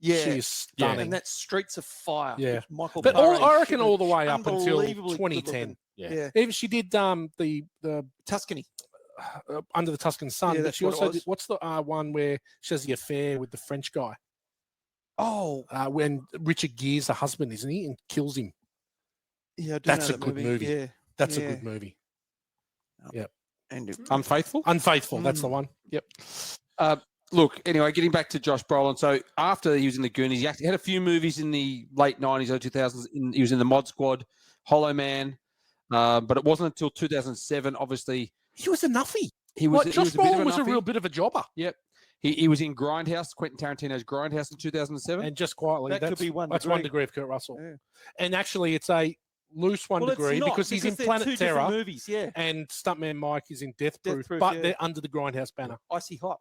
she is stunning. And that's Streets of Fire. Yeah, Michael. But Paré, I reckon all the way up until unbelievably 2010. Yeah. Even she did the Tuscany. Under the Tuscan Sun. Yeah, but that's she what it also was. did, what's the one where she has the affair with the French guy? Oh, when Richard Gere's the husband, isn't he, and kills him? Yeah, I do That's know a that good movie. Yeah, That's a good movie. Yep. And Unfaithful. That's the one. Yep. Look, anyway, getting back to Josh Brolin. So after he was in the Goonies, he had a few movies in the late 90s, early 2000s. He was in the Mod Squad, Hollow Man, but it wasn't until 2007, obviously. He was a nuffy. Josh Brolin was a real bit of a jobber. Yep. He was in Grindhouse, Quentin Tarantino's Grindhouse in 2007. And just quietly, That could be One That's Degree. 1 Degree of Kurt Russell. Yeah. And actually, it's a loose 1 degree because he's in they're Planet two Terror. different movies, yeah. And Stuntman Mike is in Death Proof, Proof, but yeah. they're under the Grindhouse banner. Icy Hot.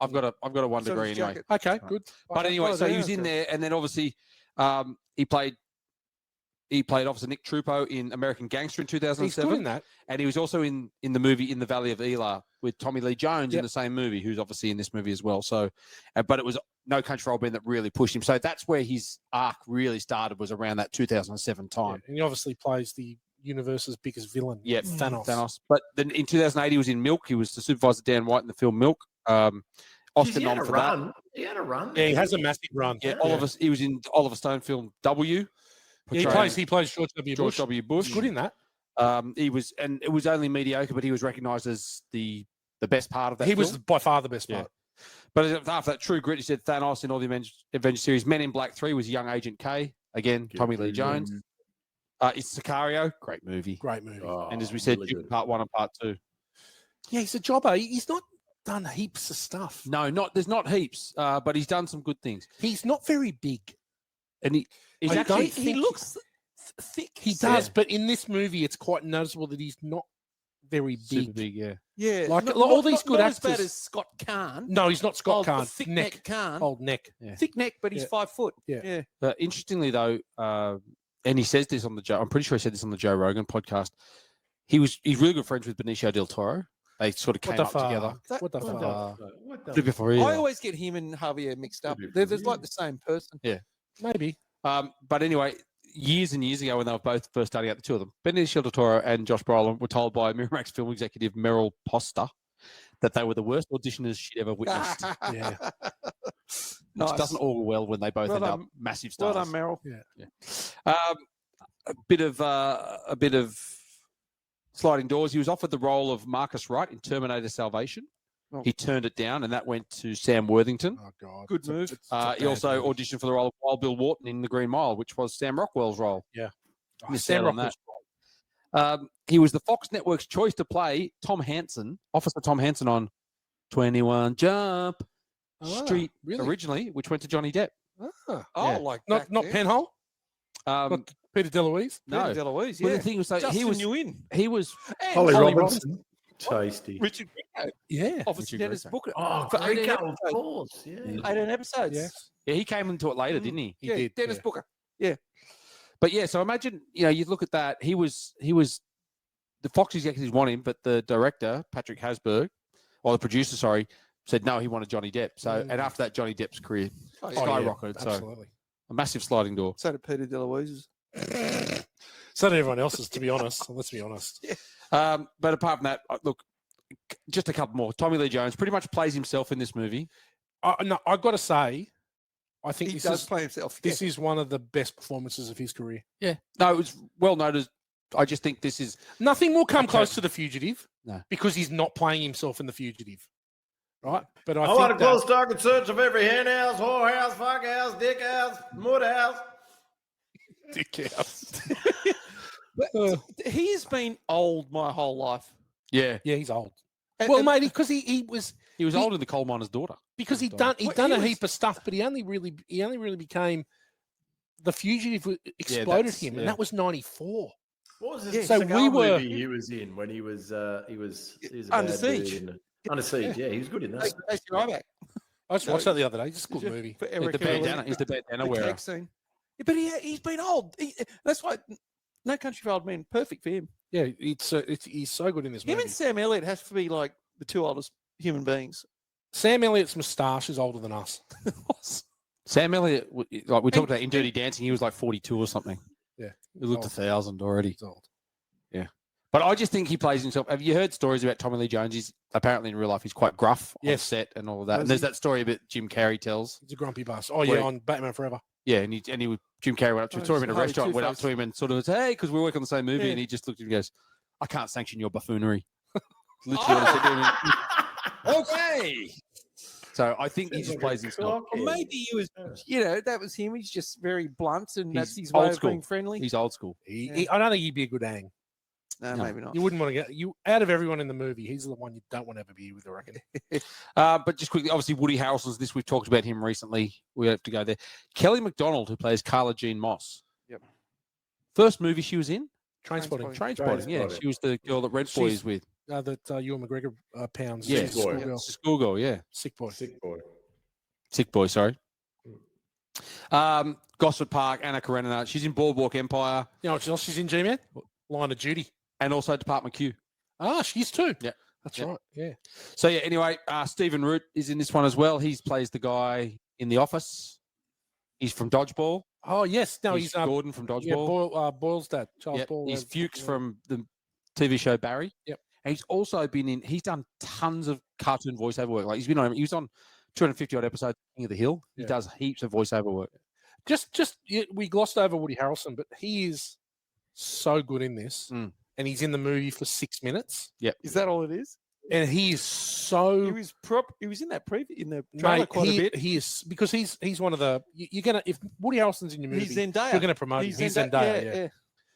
I've got a 1 So degree does anyway. Jacket. Okay, good. But anyway, so he was in there, and then obviously he played Officer Nick Trupo in American Gangster in 2007. He's good in that. And he was also in the movie In the Valley of Elah with Tommy Lee Jones in the same movie, who's obviously in this movie as well. So, but it was No Country for Old Men that really pushed him. So that's where his arc really started, was around that 2007 time. Yeah. And he obviously plays the universe's biggest villain, Yep, Thanos. But then in 2008, he was in Milk. He was the supervisor Dan White in the film Milk. Oscar nom for that. He had a run. Yeah, he has a massive run. Yeah, he was in Oliver Stone film W. Yeah, he plays George W. George Bush. W. Bush. He's good in that. He was, and it was only mediocre, but he was recognised as the best part of that. He film. was by far the best part. But after that, True Grit, he said Thanos in all the Avengers series. Men in Black 3 was Young Agent K. Again, Tommy Lee Jones. It's Sicario. Great movie. Great movie. And as we said, really part 1 and part 2. Yeah, he's a jobber. He's not done heaps of stuff. No, there's not heaps, but he's done some good things. He's not very big. And he looks thick. He does, but in this movie, it's quite noticeable that he's not very big. super big, yeah. Yeah, Like all these good not actors. as bad as Scott Kahn. No, he's not Scott Old Kahn. thick Neck. neck Kahn. Old neck. Yeah. Thick neck, but he's 5 foot. Yeah. Interestingly, though, and he says this on the Joe. I'm pretty sure he said this on the Joe Rogan podcast. He's really good friends with Benicio del Toro. They sort of came up together. What the fuck? Before I always get him and Javier mixed up. They're like the same person. Yeah. Maybe. But anyway, years and years ago when they were both first starting out, the two of them, Benicio del Toro and Josh Brolin, were told by Miramax film executive Meryl Poster that they were the worst auditioners she'd ever witnessed. Yeah. Which doesn't all well when they both Well end up done. massive Well stars. done, Meryl. A bit of sliding doors. He was offered the role of Marcus Wright in Terminator Salvation. Oh. He turned it down, and that went to Sam Worthington. Oh God. Good move. He also auditioned for the role of Wild Bill Wharton in The Green Mile, which was Sam Rockwell's role. Yeah. Missed Sam out on Rockwell's that. He was the Fox Network's choice to play Tom Hansen, Officer Tom Hansen on 21 Jump Street really? originally, which went to Johnny Depp. Ah. Oh, Yeah. like Not back not then. Penhole. Um, Not Peter DeLuise. no. Peter DeLuise, Well, yeah. the thing was, so Justin he was Nguyen. he was And Holly Holly Robinson. Tasty. Richard Grieco. Yeah. Officer Richard Dennis Grieco. Booker. Oh, For 18 Rico, of episodes. course. Yeah. 18 episodes. Yes. yeah, he came into it later, didn't he? He Yeah, did. Dennis yeah. Booker. But yeah, so imagine, you look at that. He was the Fox executives want him, but the director, Patrick Hasberg, or the producer, sorry, said no, he wanted Johnny Depp. So, and after that, Johnny Depp's career Oh, yeah. skyrocketed. So Absolutely. a massive sliding door. So did Peter DeLuise's. So did everyone else's, to be honest. Let's be honest. But apart from that, look, just a couple more. Tommy Lee Jones pretty much plays himself in this movie. No, I've got to say, I think He this does is play himself. this is one of the best performances of his career. Yeah. No, it was well noted. I just think this is Nothing will come Okay. close to The Fugitive. No. Because he's not playing himself in The Fugitive. Right? But I I want a think close dog in search of every hen house, whore house, fuck house, dick house, mud house. Dick house. He has been old my whole life. yeah. Yeah, he's old. And- Well, and- mate, because he was He was He- older than the coal miner's daughter. because he'd Well, done he a was- heap of stuff, but he only really became The Fugitive exploded that's- him, yeah. and that was 94. What was Yeah, this so cigar we were- movie he was in when he was a Under bad Siege. dude in- Under Siege, yeah, he was good in that. Stacey Ryback. I just No, watched that the other day. It's a good Yeah, movie. For Yeah, Eric the Early. bandana. He's the bandana The wearer. cake scene. Yeah, but he's been old. That's why No Country for Old Men, perfect for him. Yeah, he's so good in this Him movie. and Sam Elliott has to be like the two oldest human beings. Sam Elliott's moustache is older than us. Sam Elliott, like we talked about in Dirty Dancing, he was like 42 or something. Yeah, He looked old. 1,000 already. He's old. But I just think he plays himself. Have you heard stories about Tommy Lee Jones? He's apparently in real life, he's quite gruff on Yes. set and all of that. Was And there's he? that story that Jim Carrey tells. He's a grumpy bastard. Oh, yeah, Wait. on Batman Forever. Yeah, and Jim Carrey went up to him, Oh, saw him in a Harley restaurant, went up Two-Face. to him and sort of said, hey, because we work on the same movie. Yeah. And he just looked at him and goes, I can't sanction your buffoonery. Literally what he said to him. Okay. So I think he Sounds just like a plays himself. Or cockhead. maybe he was, that was him. He's just very blunt and that's He's his way old of school. being friendly. He's old school. I don't think he'd be a good Ang. No, No. maybe not. You wouldn't want to get you out of everyone in the movie. He's the one you don't want to ever be with, I reckon. But just quickly, obviously, Woody Harrelson's this. We've talked about him recently. We have to go there. Kelly MacDonald, who plays Carla Jean Moss. Yep. First movie she was in? Trainspotting. Trainspotting. Yeah, Trainspotting. she was the girl that Red Boy She's- is with. That Ewan McGregor pounds. Yeah. Sick boy. Schoolgirl. Schoolgirl, yeah. Sick boy. Sick boy. Sick Boy, sorry. Gosford Park, Anna Karenina. She's in Boardwalk Empire You know what else she's in, G-Man? Line of Duty. and also Department Q. Ah, she's too. Yeah. That's Yeah. right. Yeah. So, yeah, anyway, Stephen Root is in this one as well. He plays the guy in The Office. He's from Dodgeball. Oh, yes. No, he's Gordon from Dodgeball. yeah, Boyle's dad. Charles Yep. Boyle. He's Fuchs from the TV show Barry. Yep. And he's also he's done tons of cartoon voiceover work. Like he was on 250 odd episodes of King of the Hill. He Yeah. does heaps of voiceover work. We glossed over Woody Harrelson, but he is so good in this. Mm. And he's in the movie for 6 minutes. Is that all it is? And he is so He was in that preview in the trailer mate, quite a bit. he is because he's one of the you're gonna if Woody Harrelson's in your movie, He's Zendaya. you're gonna promote him. He's Zendaya, yeah.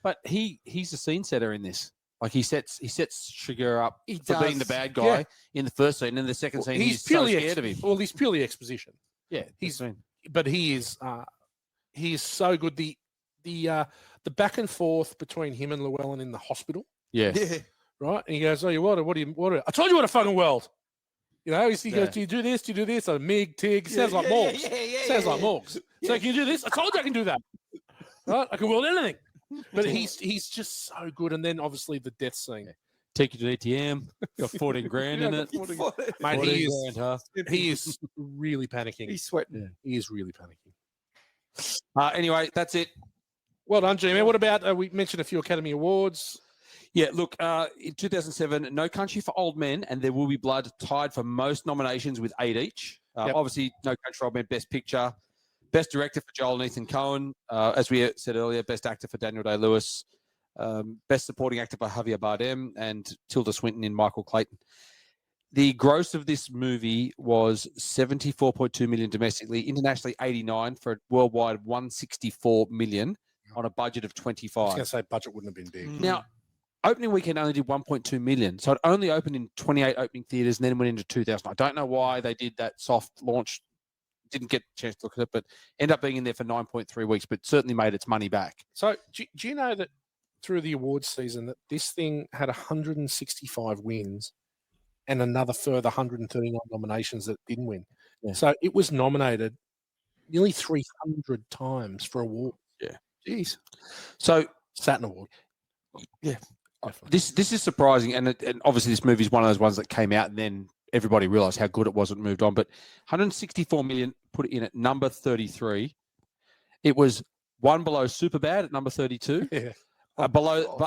But he's a scene setter in this. Like he sets Chigurh up He for being the does. bad guy Yeah. in the first scene. And in the second Well, scene, he's so purely scared of him. Well, he's purely exposition. Yeah, he's- that's what I mean. But he is so good. The back and forth between him and Llewellyn in the hospital, Yeah. Yeah. right? And he goes, "Oh, you what? I told you what a fucking world." You know, he Yeah. goes, "Do you do this? Do you do this?" A Mig, Tig, sounds like Morgs. Sounds like Morgs. So can you do this? I told you I can do that. Right? I can weld anything. But he's just so good. And then obviously the death scene. Take you to the ATM. Got 14 grand in it. Mate, 14 he is grand, huh? he is really panicking. He's sweating. He is really panicking. Anyway, that's it. Well done, G-Man. What about, we mentioned a few Academy Awards. Yeah, look, in 2007, No Country for Old Men and There Will Be Blood tied for most nominations with 8 each. Yep. Obviously, No Country for Old Men, Best Picture. Best Director for Joel and Ethan Coen. As we said earlier, Best Actor for Daniel Day-Lewis. Best Supporting Actor for Javier Bardem and Tilda Swinton in Michael Clayton. The gross of this movie was 74.2 million domestically, internationally 89 for a worldwide 164 million on a budget of I was 25. going to say budget wouldn't have been big. Now, opening weekend only did 1.2 million, so it only opened in 28 opening theaters and then went into 2,000. I don't know why they did that soft launch. Didn't get a chance to look at it, but ended up being in there for 9.3 weeks, but certainly made its money back. So do you know that through the awards season that this thing had 165 wins and another further 139 nominations that didn't win? Yeah. So it was nominated nearly 300 times for awards. Yeah. Jeez. So Saturn Award. Yeah. Definitely. This is surprising, and obviously this movie is one of those ones that came out and then everybody realised how good it was and moved on. But 164 million put it in at number 33. It was one below Superbad at number 32. Yeah. But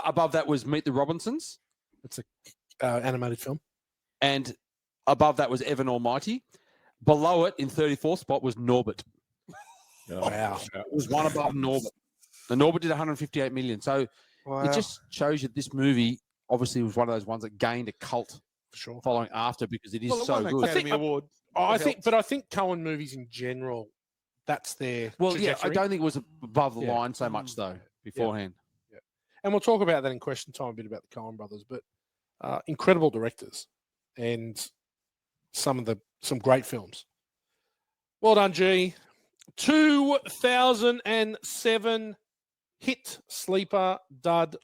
above that was Meet the Robinsons. It's a animated film. And above that was Evan Almighty. Below it, in 34th spot, was Norbit. Wow. It was one above Norbit. And Norbit did 158 million. So it just shows you this movie obviously was one of those ones that gained a cult For sure. following after because it is Well, it so won an good. Academy Award. I It think, helps. but I think Coen movies in general, that's their Well, yeah, I trajectory. don't think it was above the Yeah. line so much though beforehand. And we'll talk about that in question time a bit about the Coen brothers, but incredible directors and some great films. Well done, G. 2007 hit sleeper dud.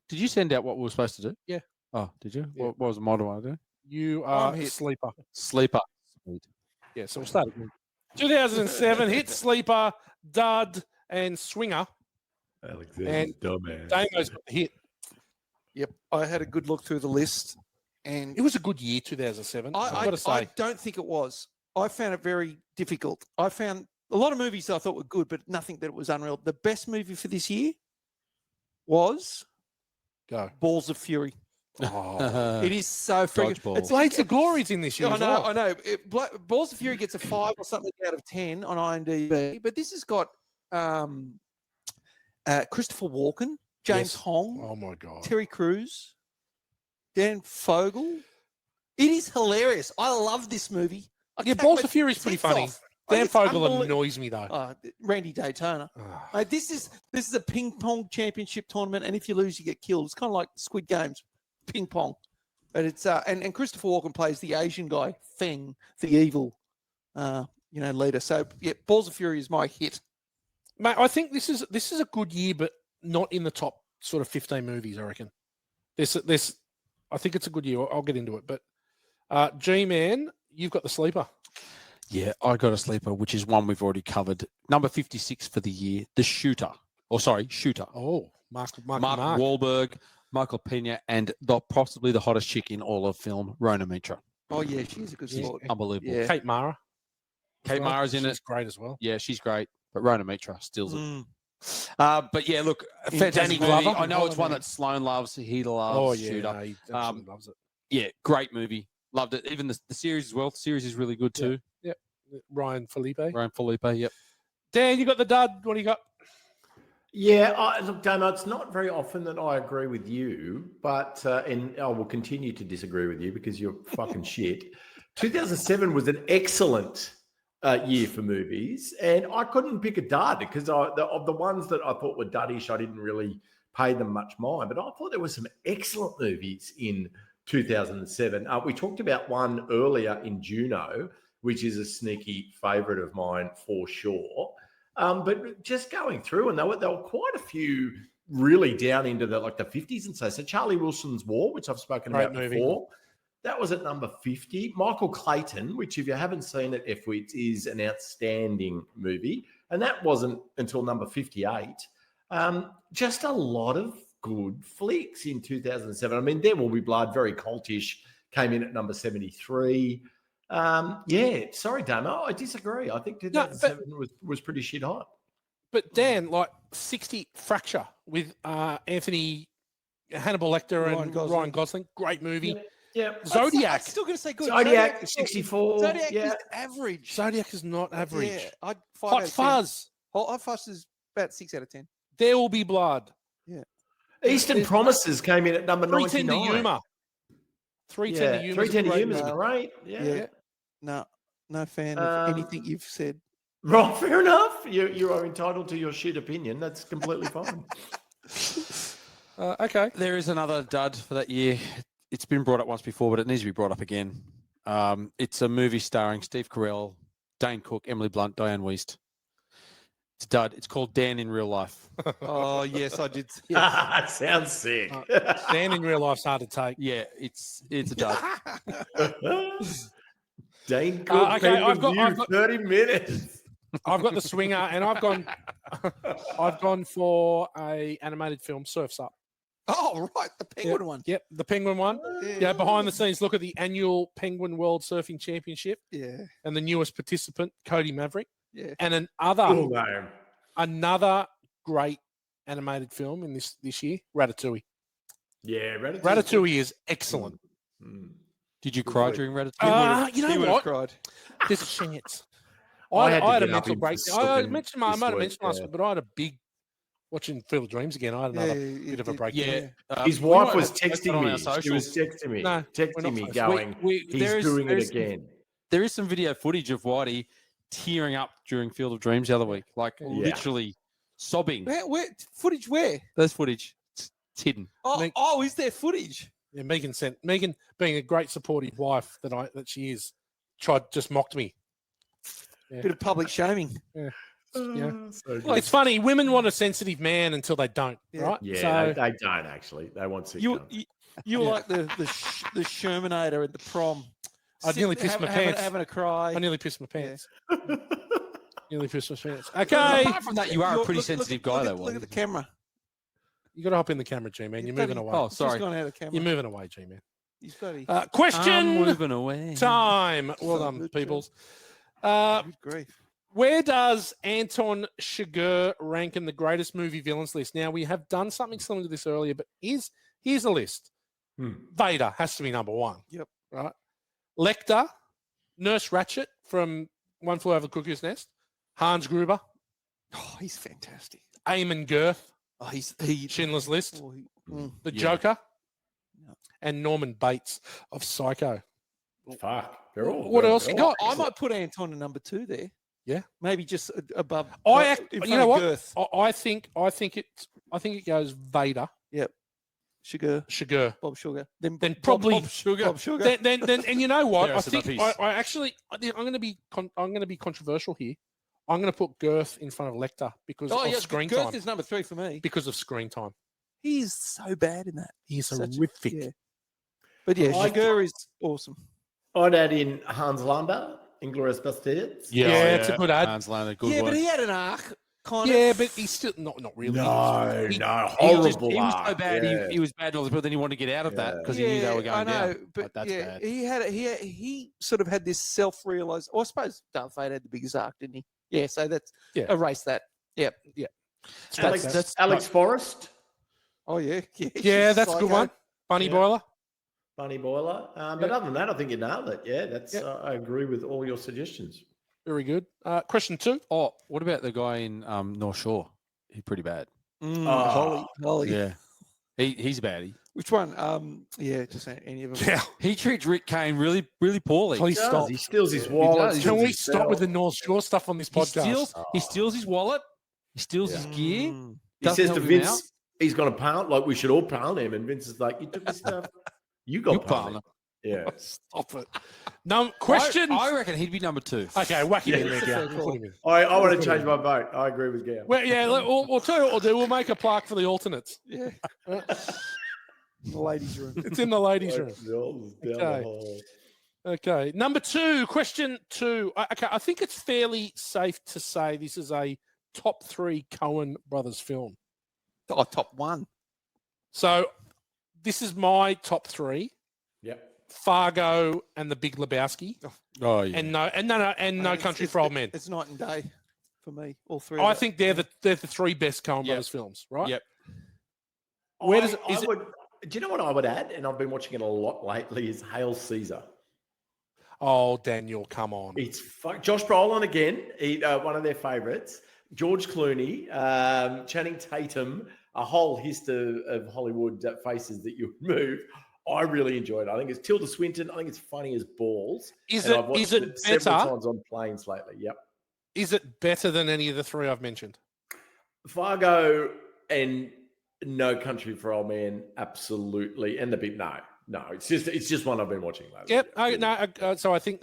Did you send out what we were supposed to do? Yeah. Oh, did you? Yeah. What was the model I do? You are hit. sleeper. Sleeper. Sweet. Yeah, so we'll start again. 2007 hit sleeper dud and swinger. Alexander's dumbass. Damo's got the hit. Yep, I had a good look through the list, and It was a good year, 2007. I've got to say. I don't think it was. I found it very difficult. I found a lot of movies that I thought were good, but nothing that was unreal. The best movie for this year was Go. Balls of Fury. Oh. It is so freaking. Dodgeball. It's Blades of Glory's in this year. I as know, well. I know. Balls of Fury gets a 5 or something out of 10 on IMDb, but this has got Christopher Walken, James Yes. Hong, Oh my God. Terry Crews, Dan Fogel. It is hilarious. I love this movie. I Yeah, can't Balls wait- of Fury is pretty tits funny. off. Dan It's Fogel unbelie- annoys me though. Randy Daytona. Ah. This is a ping pong championship tournament, and if you lose, you get killed. It's kind of like Squid Games, ping pong. But it's and Christopher Walken plays the Asian guy, Feng, the evil, leader. So yeah, Balls of Fury is my hit. Mate, I think this is a good year, but not in the top sort of 15 movies. I reckon. I think it's a good year. I'll get into it, but G-Man, you've got the sleeper. Yeah, I got a sleeper, which is one we've already covered. Number 56 for the year, The Shooter. Shooter. Oh, Mark Wahlberg, Michael Pena, and possibly the hottest chick in all of film, Rona Mitra. Oh yeah, she's a good Yeah. sport. Unbelievable. Yeah. Kate Mara. Kate Mara's in She's it. great as well. Yeah, she's great. But Rona Mitra steals it. Mm. But yeah, look, a In fantastic Danny movie. Glover? I know it's one Man. that Sloan loves. He loves Oh yeah, Shooter. no, he absolutely loves it. Yeah, great movie. Loved it. Even the series as well. The series is really good too. Ryan Felipe. Ryan Felipe, yep. Dan, you got the dud. What do you got? Yeah, look, Damo, it's not very often that I agree with you, but and I will continue to disagree with you because you're fucking shit. 2007 was an excellent year for movies, and I couldn't pick a dud because of the ones that I thought were duddish, I didn't really pay them much mind, but I thought there were some excellent movies in 2007. We talked about one earlier in Juno, which is a sneaky favourite of mine for sure. But just going through, and there were quite a few really down into the 50s and so. So Charlie Wilson's War, which I've spoken Great about movie. before, that was at number 50. Michael Clayton, which if you haven't seen it, F-Wits, is an outstanding movie. And that wasn't until number 58. Just a lot of good flicks in 2007. I mean, There Will Be Blood, very cultish, came in at number 73. Sorry, Damo, I disagree. I think 2007 was pretty shit hot. But Dan, like 60 Fracture with Anthony Hannibal Lecter and Ryan Gosling. Great movie. Yeah. Zodiac. I'm still going to say good. Zodiac, is- 64. Zodiac yeah. is average. Zodiac is not average. Yeah, I'd 5 out Hot of 10. Fuzz. Hot Fuzz is about 6 out of 10. There Will Be Blood. Eastern Promises came in at number 310 to 99. Yuma. 310 to Yeah, Yuma. 310 to Yuma is great. Yeah. No fan of anything you've said. Right, fair enough. You are entitled to your shit opinion. That's completely fine. Okay. There is another dud for that year. It's been brought up once before, but it needs to be brought up again. It's a movie starring Steve Carell, Dane Cook, Emily Blunt, Diane Wiest. It's a dud. It's called Dan in Real Life. Oh, yes, I did. That sounds sick. Dan in Real Life's hard to take. Yeah, it's a dud. Dane Cook, okay, I've got 30 minutes. I've got the swinger, and I've gone for a animated film, Surf's Up. Oh, right, the penguin one. Yep, the Penguin one. Yeah, behind the scenes, look at the annual Penguin World Surfing Championship Yeah, and the newest participant, Cody Maverick, yeah. and Cool name. another great animated film in this year, Ratatouille. Yeah, Ratatouille is excellent. Did you cry during Ratatouille? You know He would have what? cried. There's a chance. I had to I had a get up mental into breakdown. I something mentioned I this might have week, mentioned last yeah. week, but I had a big watching Field of Dreams again. I had another Yeah, bit of a it- breakdown. Yeah. His We wife might was have to post that texting on me. our She was socials. texting me, No, we're not texting me, posting. going, "He's doing it again." There is some video footage of Whitey tearing up during Field of Dreams the other week, like literally sobbing. Where footage? Where? There's footage. It's hidden. Oh, is there footage? Yeah, Megan being a great supportive wife that she is, just mocked me. Yeah. Bit of public shaming. Yeah. So Well, it's funny. Women want a sensitive man until they don't, Yeah. right? yeah, So, they don't actually. They want sick. You cunts. you were like the Shermanator at the prom. I nearly pissed my pants. Having a cry. I nearly pissed my pants. Nearly pissed my pants. But Okay. apart from that, you are a pretty sensitive guy, though. Look at the camera. You got to hop in the camera, G-Man. You're moving away. Oh, He's just sorry. gone out of camera. You're moving away, G-Man. He's bloody. I'm Question moving away. time. Well So done, good, peoples. Good grief. Where does Anton Chigurh rank in the greatest movie villains list? Now, we have done something similar to this earlier, but here's a list. Vader has to be number one. Yep. Right. Lecter, Nurse Ratched from One Flew Over the Cuckoo's Nest, Hans Gruber, Oh, he's fantastic. Eamon Girth, Oh, he. Schindler's List, Oh, The Yeah. Joker, Yeah. and Norman Bates of Psycho. Fuck. They're all What good. else you They're all got? I excellent. might put Anton at number 2 there. Yeah. Maybe just above. I in front you know of what? Girth. I think it goes Vader, Sugar. Chigurh, Bob Sugar. Then probably Bob Sugar. Bob Sugar. then and you know what? There I is another think piece. I'm going to be controversial here. I'm going to put Girth in front of Lecter because Oh, of yeah. screen Girth time. is number 3 for me. Because of screen time, He is so bad in that. he's Such a- horrific. Yeah. But yeah, I- Sugar is awesome. I'd add in Hans Landa, Inglourious Basterds. Yeah, it's a good ad. Hans Landa, good Yeah, one. but he had an arc. Kind Yeah, of. but he's still not really. No, He- no, He was horrible. so art, bad. yeah. He was bad to all the people. Then he wanted to get out of that Yeah. because he knew they were going I know, down. but that's yeah, bad. he sort of had this self-realized. I suppose Darth Vader had the biggest arc, didn't he? Yeah, so that's erase that. Yep. Alex Forrest, Oh yeah, Yeah, that's a good one. Bunny Yeah. Boiler. Bunny Boiler. But other than that, I think you nailed it. Yeah, that's. Yeah. I agree with all your suggestions. Very good. Question 2. Oh, what about the guy in North Shore? He's pretty bad. Holly. Yeah, he's bad. Which one? Yeah, just any of them. Yeah. He treats Rick Kane really, really poorly. Please stop. He steals his He wallet. does. Can we steals his stop with the belt. North Shore stuff on this podcast? He steals his wallet. He steals his gear. He doesn't says to help him out. Vince, he's going to pound. Like we should all pound him. And Vince is like, "You took his stuff. You got You pounded." pound him. Yeah. Stop it. No question. I reckon he'd be number 2. Okay, whack him in Yeah, there, that's a Gal. fair call. Put him in. I want to change my vote. I agree with Gail. Well, yeah, we'll tell you what we'll do. We'll make a plaque for the alternates. Yeah. The ladies' room. It's in the ladies' room. Okay. Okay. Number 2, question 2. Okay, I think it's fairly safe to say this is a top 3 Coen Brothers film. Oh, top 1. So this is my top 3. Yep. Fargo and The Big Lebowski, Oh yeah. and No Country for Old Men. It's night and day. for me. All three. I of think they're the three best Coen Yep. Brothers films, right? Yep. Where does I would, do you know what I would add? And I've been watching it a lot lately. Is Hail Caesar? Oh, Daniel, come on. It's Josh Brolin again. One of their favourites. George Clooney, Channing Tatum. A whole host of Hollywood faces that you move. I really enjoyed it. I think it's Tilda Swinton. I think it's funny as balls. I've watched it several times on planes lately. Yep. Is it better than any of the three I've mentioned? Fargo and No Country for Old Men, absolutely. And the bit, no. It's just one I've been watching lately. Yep. So I think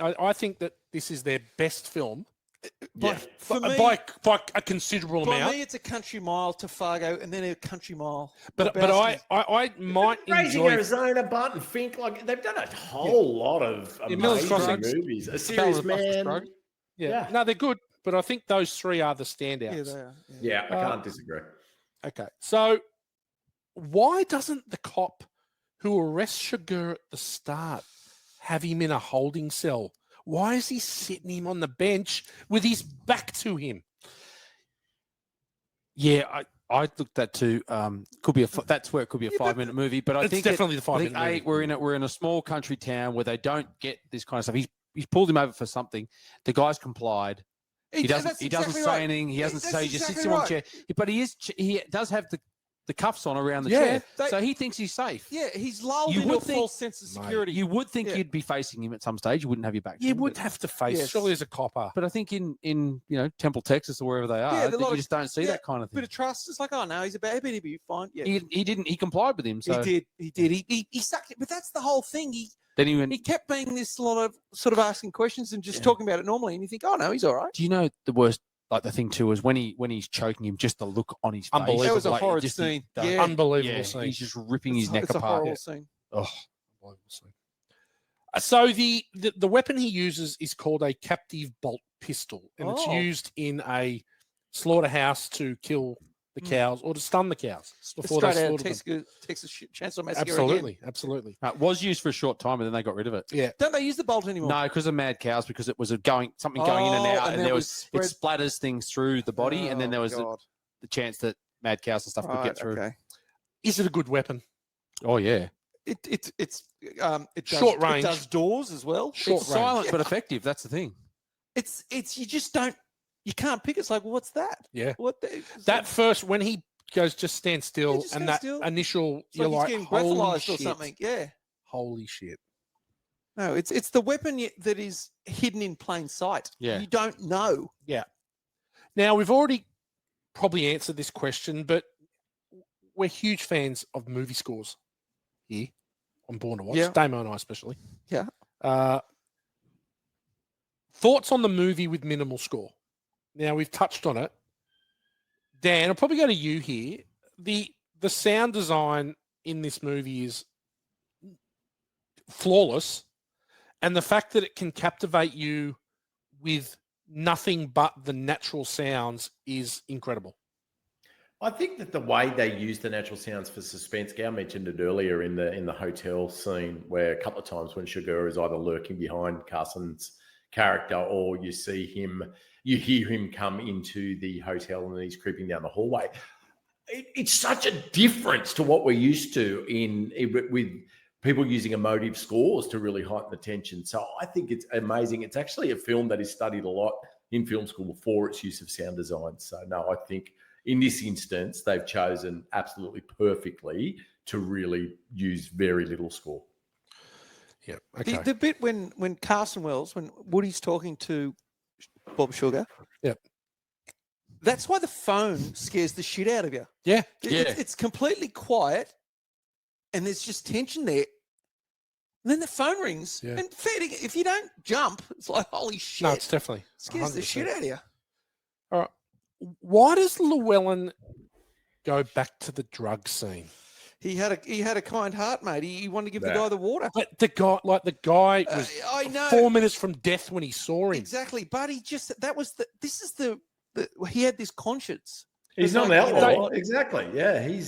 that this is their best film Yeah. For me, by a considerable for amount. me, it's a Country Mile to Fargo, and then a Country Mile. But Lebowski. I might Raising enjoy. Arizona, Barton Fink, like they've done a whole lot of Miller's amazing Crossing. movies. A Serious Man. Yeah. No, they're good, but I think those three are the standouts. Yeah, they are. Yeah, I can't disagree. Okay. So why doesn't the cop who arrests Chigurh at the start have him in a holding cell? Why is he sitting him on the bench with his back to him? Yeah, I looked at too. Could be that's where it could be a 5-minute movie, but I It's think definitely the I think 5-minute movie. we're in a small country town where they don't get this kind of stuff. He's pulled him over for something. The guy's complied. He doesn't say anything. He doesn't say. He just sits him on the chair. But he does have the cuffs on around the chair, so he thinks he's safe. Yeah, he's lulled into a false sense of security. You would think you'd be facing him at some stage. You wouldn't have your back. to You him, would but- have to face. Yes. Surely as a copper. But I think in Temple, Texas, or wherever they are, a lot you of- just don't see yeah, that kind of thing. bit of trust. It's like, oh no, he's a bad, he'll be fine. Yeah, He didn't. He complied with him. So he did. He sucked it. But that's the whole thing. then he went. He kept being this lot of sort of asking questions and just talking about it normally, and you think, oh no, he's all right. Do you know the worst? Like the thing too is when he's choking him, just the look on his face. Unbelievable. That was a like, horrid just scene. the- Yeah. Unbelievable yeah, scene. he's just ripping his neck It's a apart. horrible scene. Oh, Unbelievable scene. So the weapon he uses is called a captive bolt pistol, and it's Oh. used in a slaughterhouse to kill the cows or to stun the cows before they Straight out of slaughter them. Texas Chainsaw Massacre. Absolutely. it was used for a short time, and then they got rid of it. Yeah. Don't they use the bolt anymore? No, because of mad cows, because it was something going in and out, and then there it was was it splatters things through the body, and then there was God. the chance that mad cows and stuff could get through. Okay. Is it a good weapon? Oh yeah, It does, Short range. It does doors as well. Short it's range. silent but effective. That's the thing. It's you just don't. You can't pick. It's like, well, what's that? Yeah. What the, That first when he goes just stand still, just and stand that still. initial It's you're like like, he's getting holy breathalyzed shit. or something. Yeah. Holy shit. No, it's the weapon that is hidden in plain sight. Yeah. You don't know. Now we've already probably answered this question, but we're huge fans of movie scores here on Born to Watch. Yeah. Damo and I especially. Yeah. Thoughts on the movie with minimal score? Now we've touched on it. Dan, I'll probably go to you here. The sound design in this movie is flawless, and the fact that it can captivate you with nothing but the natural sounds is incredible. I think that the way they use the natural sounds for suspense, Gal mentioned it earlier in the hotel scene, where a couple of times when Chigurh is either lurking behind Carson's character or you hear him come into the hotel and he's creeping down the hallway. It's such a difference to what we're used to with people using emotive scores to really heighten the tension. So I think it's amazing. It's actually a film that is studied a lot in film school for its use of sound design. So no, I think in this instance, they've chosen absolutely perfectly to really use very little score. Yeah. Okay. The bit when Carson Wells, when Woody's talking to Bob Sugar. Yep. That's why the phone scares the shit out of you. Yeah. It's completely quiet and there's just tension there. And then the phone rings. Yeah. And if you don't jump, it's like, holy shit. No, it's definitely scares the 100%. shit out of you. All right. Why does Llewellyn go back to the drug scene? He had a kind heart, mate. He wanted to give the guy the water. But the guy was I know 4 minutes from death when he saw him. exactly, but he had this conscience. He's not an outlaw. Exactly. Yeah. He's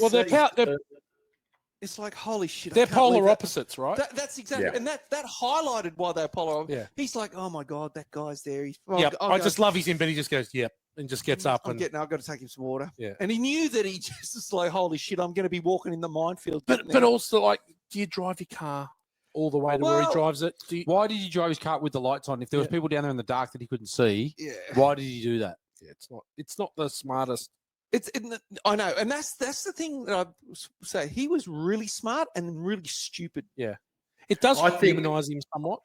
It's like, holy shit. I They're can't believe polar that. opposites, right? That's exactly, Yeah. and that highlighted why they're polar. Yeah. He's like, oh my god, that guy's there. He's I just love his in, but he just goes, "Yep." and just gets up and. I've got to take him some water. Yeah. And he knew that he just was like, holy shit, I'm going to be walking in the minefield. But also, like, do you drive your car all the way to where he drives it? Why did he drive his car with the lights on? If there was people down there in the dark that he couldn't see, why did he do that? Yeah, it's not the smartest. I know, and that's the thing that I say. He was really smart and really stupid. Yeah, it does humanize him somewhat.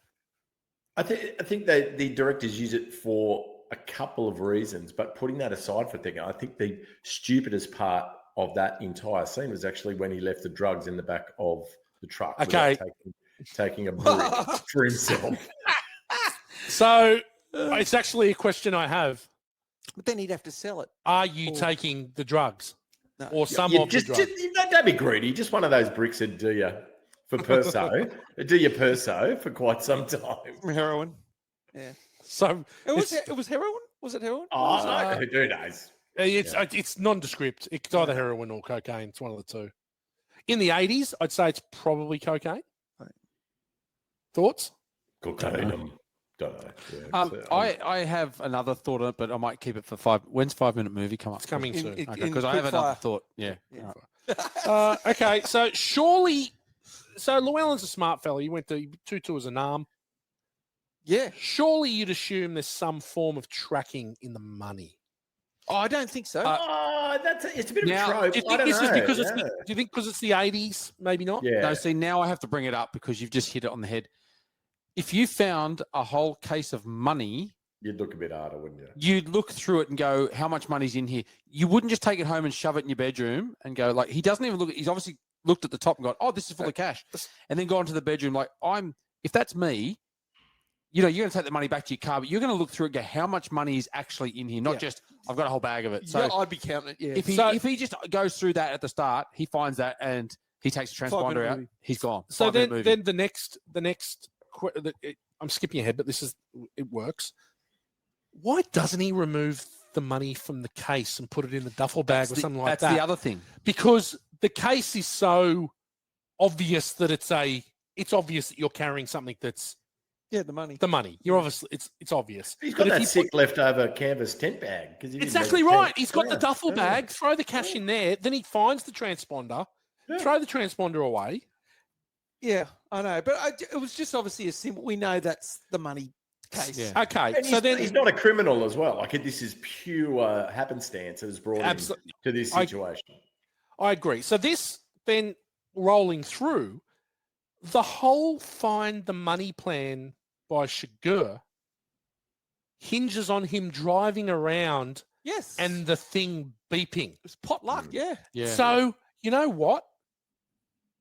I think that the directors use it for a couple of reasons, but putting that aside for a second, I think the stupidest part of that entire scene was actually when he left the drugs in the back of the truck. Okay, taking a brick for himself. So it's actually a question I have. But then he'd have to sell it. Are you taking the drugs? No. Or some of the drugs? Don't be greedy. Just one of those bricks would do you for perso. Do your perso for quite some time. Heroin. Yeah. So it was heroin? Was it heroin? Oh, who knows? It's nondescript. It's either heroin or cocaine. It's one of the two. In the 80s, I'd say it's probably cocaine. Right. Thoughts? Cocaine. Don't know. I have another thought on it, but I might keep it for 5. When's 5-minute movie come up? It's coming soon. Because I have another thought. Yeah. Okay, so surely, Llewellyn's a smart fella. He went to 2 tours of NAM. Yeah. Surely you'd assume there's some form of tracking in the money. Oh, I don't think so. It's a bit of a trope. Do you think this is because do you think because it's the 80s? Maybe not. Yeah. No, see, now I have to bring it up because you've just hit it on the head. If you found a whole case of money, you'd look a bit harder, wouldn't you? You'd look through it and go, how much money's in here? You wouldn't just take it home and shove it in your bedroom and go, like, he doesn't even look. He's obviously looked at the top and gone, oh, this is full of cash. And then go into the bedroom like, if that's me, you're going to take the money back to your car, but you're going to look through it and go, how much money is actually in here? Not just, I've got a whole bag of it. So I'd be counting it, yeah. If he just goes through that at the start, he finds that and he takes a transponder out, he's gone. So then the next, I'm skipping ahead, but it works. Why doesn't he remove the money from the case and put it in the duffel bag or something like that? That's the other thing. Because the case is so obvious that it's obvious that you're carrying something that's the money. The money. You're obviously it's obvious. He's got that sick leftover canvas tent bag. Exactly right. He's got the duffel bag. Throw the cash in there. Then he finds the transponder. Throw the transponder away. Yeah, I know, but it was just obviously a simple. We know that's the money case. Yeah. Okay, and so then he's not a criminal as well. Like this is pure happenstance that has brought him to this situation. I agree. So this then rolling through the whole find the money plan by Chigurh hinges on him driving around. Yes, and the thing beeping. It's potluck. Yeah. So you know what?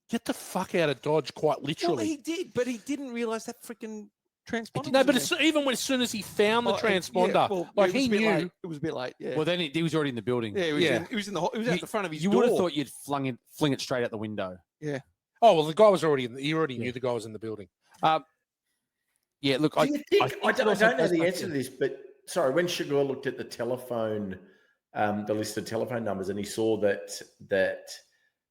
Get the fuck out of Dodge, quite literally. Well, he did, but he didn't realize that freaking transponder. No, but as soon as he found the transponder, he knew it was a bit late. Yeah. Well, then he was already in the building. Yeah, he was at the front of his door. You would have thought you'd fling it straight out the window. Yeah. Oh well, the guy was already he already knew the guy was in the building. Yeah. Look, I don't know the answer to this, but sorry, when Chigurh looked at the telephone, the list of telephone numbers, and he saw that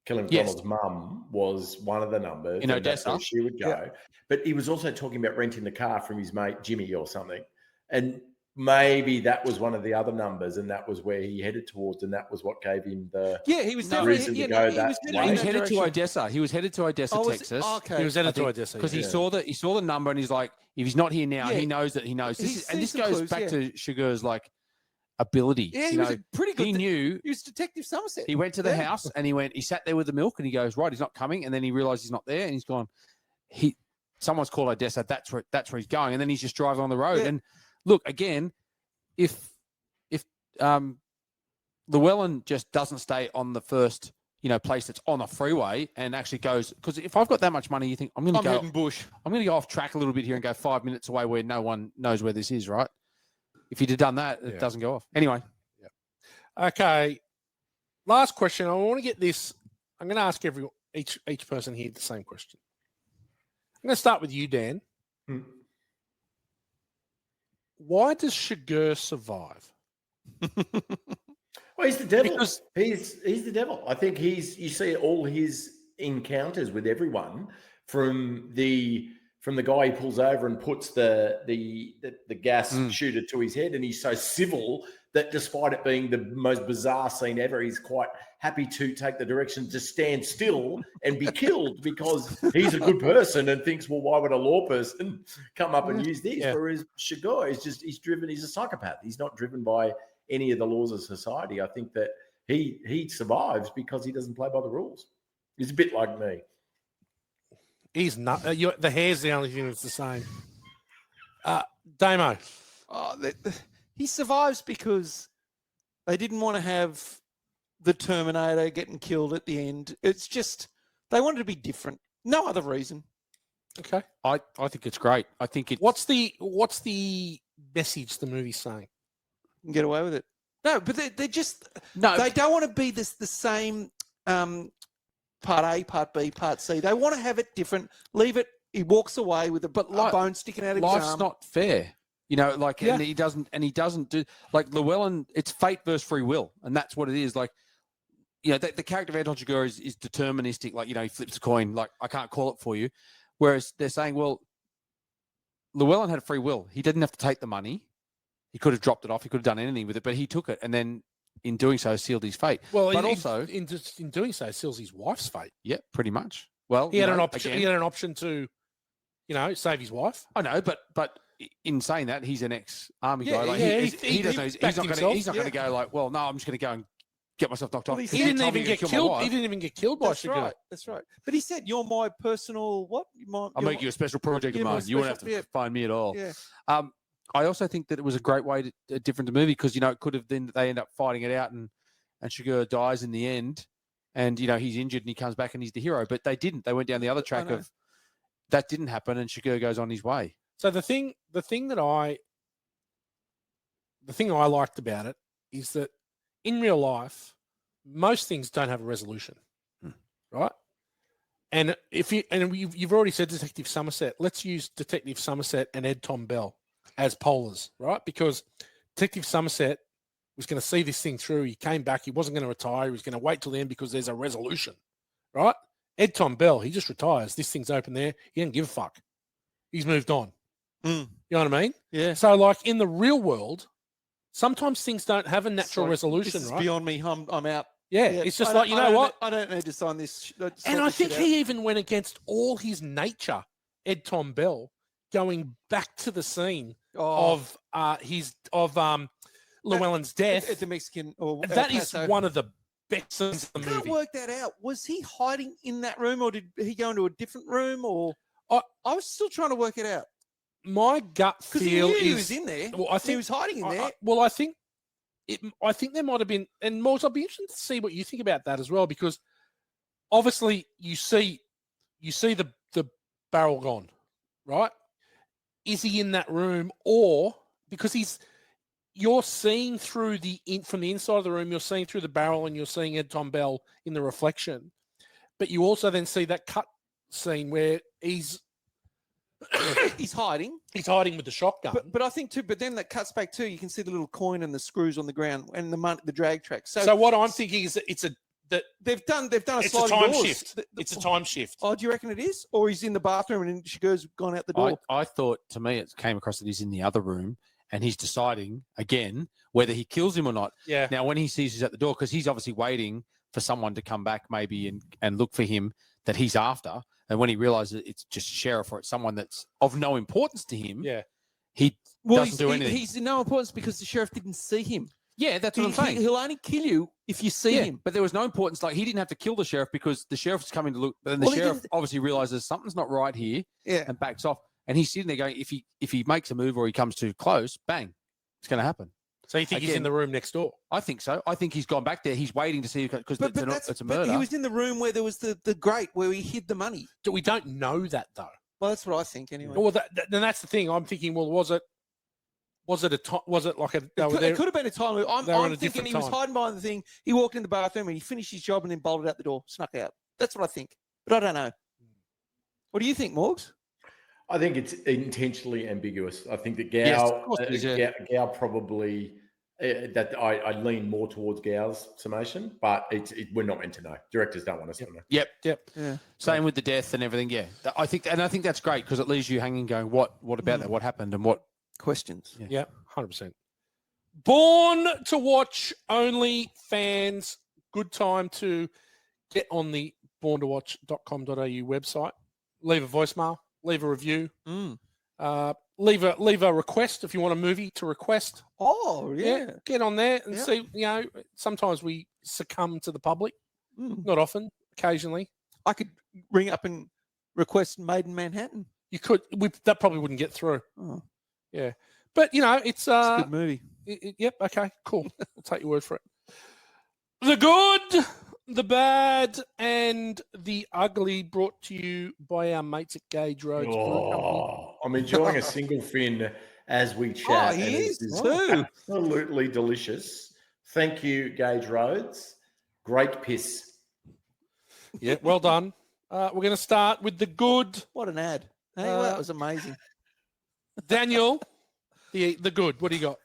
Kelly McDonald's mum was one of the numbers in Odessa. She would go, but he was also talking about renting the car from his mate Jimmy or something, and maybe that was one of the other numbers, and that was where he headed towards, and that was what gave him the he was reason to go that way. He was headed to Odessa. He was headed to Odessa, Texas. He was headed to Odessa because he saw the number, and he's like, if he's not here now, he knows that he knows. This goes back to Chigurh's ability. Yeah, he was pretty good. He knew. He was Detective Somerset. He went to the house and he sat there with the milk and he goes, right, he's not coming. And then he realized he's not there and he's gone, someone's called Odessa. That's where he's going. And then he's just driving on the road. Yeah. And look, again, if Llewellyn just doesn't stay on the first, place that's on the freeway and actually goes, because if I've got that much money, you think I'm going to go off track a little bit here and go 5 minutes away where no one knows where this is, right? If he'd have done that, it doesn't go off. Anyway. Yeah. Okay. Last question. I want to get this. I'm going to ask each person here the same question. I'm going to start with you, Dan. Why does Chigurh survive? Well, he's the devil. Because he's the devil. I think you see all his encounters with everyone from the guy he pulls over and puts the gas shooter to his head, and he's so civil that despite it being the most bizarre scene ever, he's quite happy to take the direction to stand still and be killed because he's a good person and thinks, well, why would a law person come up and use this? Yeah. Whereas Chigurh is just, he's a psychopath. He's not driven by any of the laws of society. I think that he survives because he doesn't play by the rules. He's a bit like me. He's not. The hair's the only thing that's the same. Damo. Oh, he survives because they didn't want to have the Terminator getting killed at the end. It's just they wanted to be different. No other reason. Okay. I think it's great. I think it. What's the message the movie's saying? You can get away with it. No, but they're just No. They don't want to be the same part A, part B, part C. They want to have it different. Leave it. He walks away with a bone sticking out of his Life's arm. not fair. You know, like, Yeah. and he doesn't do, like, Llewellyn, it's fate versus free will. And that's what it is. Like, you know, the character of Anton Chigurh is deterministic. Like, you know, he flips a coin, like, I can't call it for you. Whereas they're saying, well, Llewellyn had free will. He didn't have to take the money. He could have dropped it off. He could have done anything with it, but he took it. And then in doing so, sealed his fate. Well, but also in doing so, seals his wife's fate. yeah, pretty much. Well, He had you an know, option. again, He had an option to, save his wife. I know, but in saying that, he's an ex-army guy. Like, yeah, he doesn't. He's backed not himself, going to go like, well, no, I'm just going to go and get myself knocked off. Well, He Yeah, didn't even get killed. He didn't even get killed by That's Chigurh. right. That's right. But he said, "You're my personal what? I'll make you a special project of Yeah, my mine. You won't have to special- yeah. find me at all." Yeah. I also think that it was a great way to different the movie because, you know, it could have then they end up fighting it out and Chigurh dies in the end and, you know, he's injured and he comes back and he's the hero. But they didn't. They went down the other track know. of that didn't happen and Chigurh goes on his way. So the thing I liked about it is that in real life, most things don't have a resolution, right? And you've already said Detective Somerset. Let's use Detective Somerset and Ed Tom Bell as polars, right? Because Detective Somerset was going to see this thing through. He came back. He wasn't going to retire. He was going to wait till the end because there's a resolution, right? Ed Tom Bell, he just retires. This thing's open there. He doesn't give a fuck. He's moved on. You know what I mean? Yeah. So, like in the real world, sometimes things don't have a natural resolution, This is right? beyond me. I'm out. Yeah, it's just I like, you don't- know what? I don't need to sign this. And I think he even went against all his nature, Ed Tom Bell, going back to the scene of Llewellyn's death. at the Mexican. Or That is Paso. one of the best scenes of I the can't movie. work that out. Was he hiding in that room, or did he go into a different room? Or I was still trying to work it out My gut because he feel knew is he was in there. Well, I he think was hiding in there. I think there might have been, and Morgs, I'll be interested to see what you think about that as well, because obviously you see the barrel gone, right? Is he in that room, or because you're seeing through from the inside of the room, you're seeing through the barrel, and you're seeing Ed Tom Bell in the reflection, but you also then see that cut scene where he's hiding. He's hiding with the shotgun. But I think too. But then that cuts back too. You can see the little coin and the screws on the ground and the drag track. So what I'm thinking is that they've done a it's a sliding time doors. shift. It's a time shift. Oh, do you reckon it is? Or he's in the bathroom and Chigurh's gone out the door? I thought, to me, it came across that he's in the other room and he's deciding again whether he kills him or not. Yeah. Now, when he sees he's at the door, because he's obviously waiting for someone to come back maybe and look for him that he's after. And when he realizes it's just a sheriff or it's someone that's of no importance to him, Yeah. he doesn't do anything. He's in no importance because the sheriff didn't see him. Yeah, that's what I'm saying. He'll only kill you if you see him. But there was no importance. Like, he didn't have to kill the sheriff because the sheriff's coming to look. But then the Well, he sheriff didn't- obviously realizes something's not right here Yeah. and backs off. And he's sitting there going, if he makes a move or he comes too close, bang, it's going to happen. So you think he's in Again, the room next door? I think so. I think he's gone back there. He's waiting to see because it's a murder. But he was in the room where there was the grate where he hid the money. We don't know that though. Well, that's what I think anyway. Well, then that's the thing. I'm thinking. Well, was it like a? They were It there, could have been a time. they were I'm at a thinking different he was time. hiding behind the thing. He walked in the bathroom and he finished his job and then bolted out the door, snuck out. That's what I think. But I don't know. What do you think, Morgs? I think it's intentionally ambiguous. I think that Yes, Gao, of course it is, yeah. Gao probably that I lean more towards Gao's summation, but we're not meant to know. Directors don't want us to know. Yep. Yeah. Same with the death and everything. Yeah, I think that's great because it leaves you hanging, going, what about that? What happened and what Questions. Yeah. Yeah, 100%. Born to watch only fans. Good time to get on the borntowatch.com.au website. Leave a voicemail. Leave a review. Leave a request if you want a movie to request. Oh, yeah. Get on there and Yeah. see. Sometimes we succumb to the public. Not often. Occasionally. I could ring up and request Made in Manhattan. You could. That probably wouldn't get through. Oh. Yeah. But, it's a good movie. Yep. Okay, cool. I'll take your word for it. The good, the bad, and the ugly brought to you by our mates at Gage Roads Brew Company. Oh, I'm enjoying a single fin as we chat. Oh, he and is it too. Absolutely delicious. Thank you, Gage Roads. Great piss. Yeah, well done. We're going to start with the good. What an ad. Hey, that was amazing. Daniel, the good. What do you got?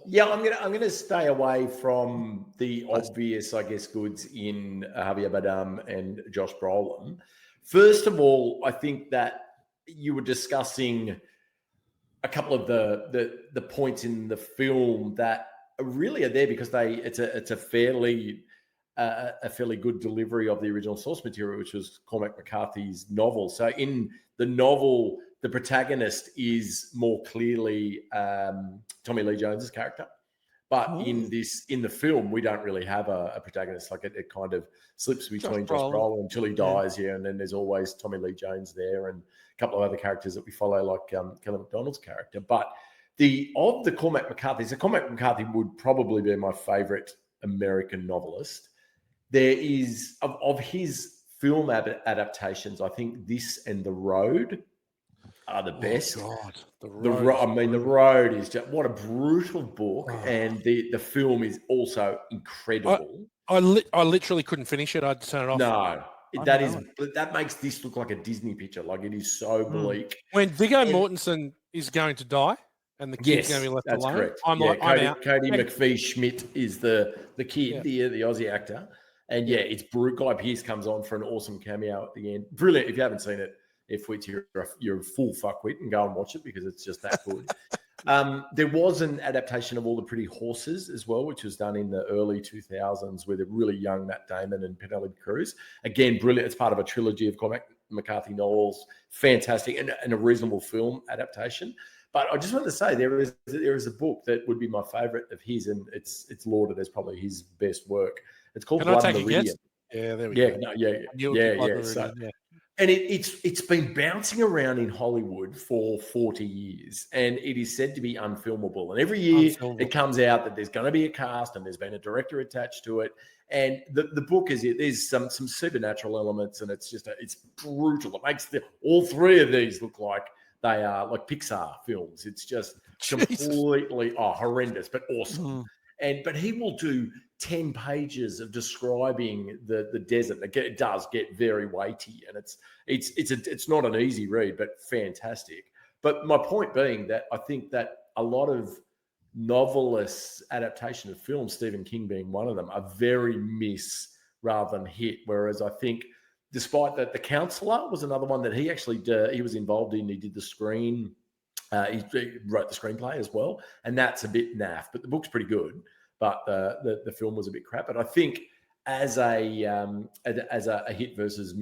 Yeah, I'm gonna stay away from the obvious, I guess, goods in Javier Bardem and Josh Brolin. First of all, I think that you were discussing a couple of the points in the film that really are there because it's a fairly good delivery of the original source material, which was Cormac McCarthy's novel. So in the novel, the protagonist is more clearly Tommy Lee Jones's character, but in the film, we don't really have a protagonist. Like it kind of slips between Josh Brolin until he dies, and then there's always Tommy Lee Jones there and a couple of other characters that we follow, like Kelly MacDonald's character. But of the Cormac McCarthy, so Cormac McCarthy would probably be my favorite American novelist. There is of his film adaptations, I think this and The Road are the best. Oh God, The Road is just what a brutal book, and the film is also incredible. I literally couldn't finish it. I'd turn it off. No, that makes this look like a Disney picture. Like it is so bleak. When Viggo Mortensen is going to die and the kid's going to be left that's alone, correct. I'm out. Cody McPhee Schmidt is the kid, the Aussie actor, and it's brutal. Guy Pearce comes on for an awesome cameo at the end. Brilliant. If you haven't seen it, you're a full fuckwit and go and watch it because it's just that good. There was an adaptation of All the Pretty Horses as well, which was done in the early 2000s with a really young Matt Damon and Penelope Cruz. Again, brilliant. It's part of a trilogy of Cormac McCarthy novels. Fantastic and a reasonable film adaptation. But I just wanted to say there is a book that would be my favorite of his, and it's lauded as probably his best work. It's called Blood Meridian. Yeah, there we go. Yeah. And it's been bouncing around in Hollywood for 40 years, and it is said to be unfilmable. And every year it comes out that there's going to be a cast and there's been a director attached to it. And the book there's some supernatural elements, and it's brutal. It makes all three of these look like they are like Pixar films. It's just completely horrendous, but awesome. But he will do 10 pages of describing the desert. It does get very weighty, and it's not an easy read, but fantastic. But my point being that I think that a lot of novelists' adaptation of film, Stephen King being one of them, are very miss rather than hit. Whereas I think, despite that, The Counselor was another one that he actually he was involved in. He did the screen. He wrote the screenplay as well, and that's a bit naff. But the book's pretty good. But the film was a bit crap. But I think as a hit versus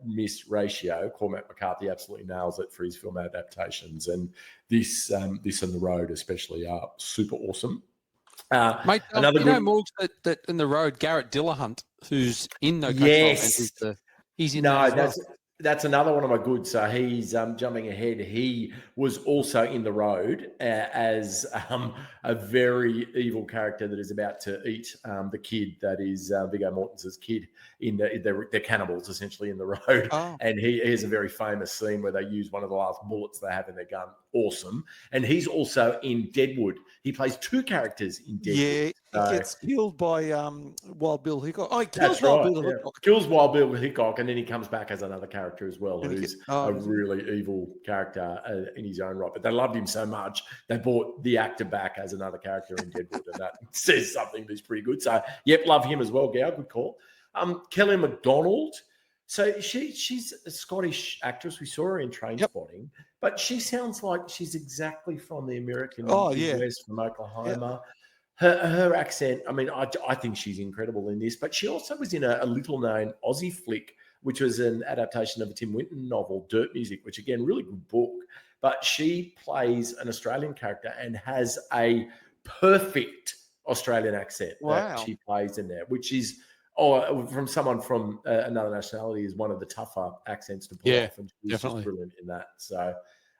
miss ratio, Cormac McCarthy absolutely nails it for his film adaptations, and this and The Road especially are super awesome. Mate, Morgs, that in The Road, Garrett Dillahunt, who's in No Country for he's in there as well. That's another one of my goods. So he's jumping ahead. He was also in The Road as a very evil character that is about to eat the kid that is Viggo Mortensen's kid. They're cannibals essentially in The Road. Oh. And he has a very famous scene where they use one of the last bullets they have in their gun. Awesome. And he's also in Deadwood. He plays two characters in Deadwood. Yeah, he gets killed by Wild Bill Hickok. Oh, he kills Wild Bill Hickok. Kills Wild Bill Hickok, and then he comes back as another character as well, who's a really evil character in his own right. But they loved him so much, they brought the actor back as another character in Deadwood, and that says something that's pretty good. So, love him as well, Gow. Good call. Kelly MacDonald, So she's a Scottish actress. We saw her in Trainspotting, but she sounds like she's exactly from the American Midwest, from Oklahoma. Her accent, I mean, I think she's incredible in this, but she also was in a little-known Aussie flick, which was an adaptation of a Tim Winton novel, Dirt Music, which, again, really good book. But she plays an Australian character and has a perfect Australian accent that she plays in there, which is from someone from another nationality is one of the tougher accents to pull off, and she's just brilliant in that. So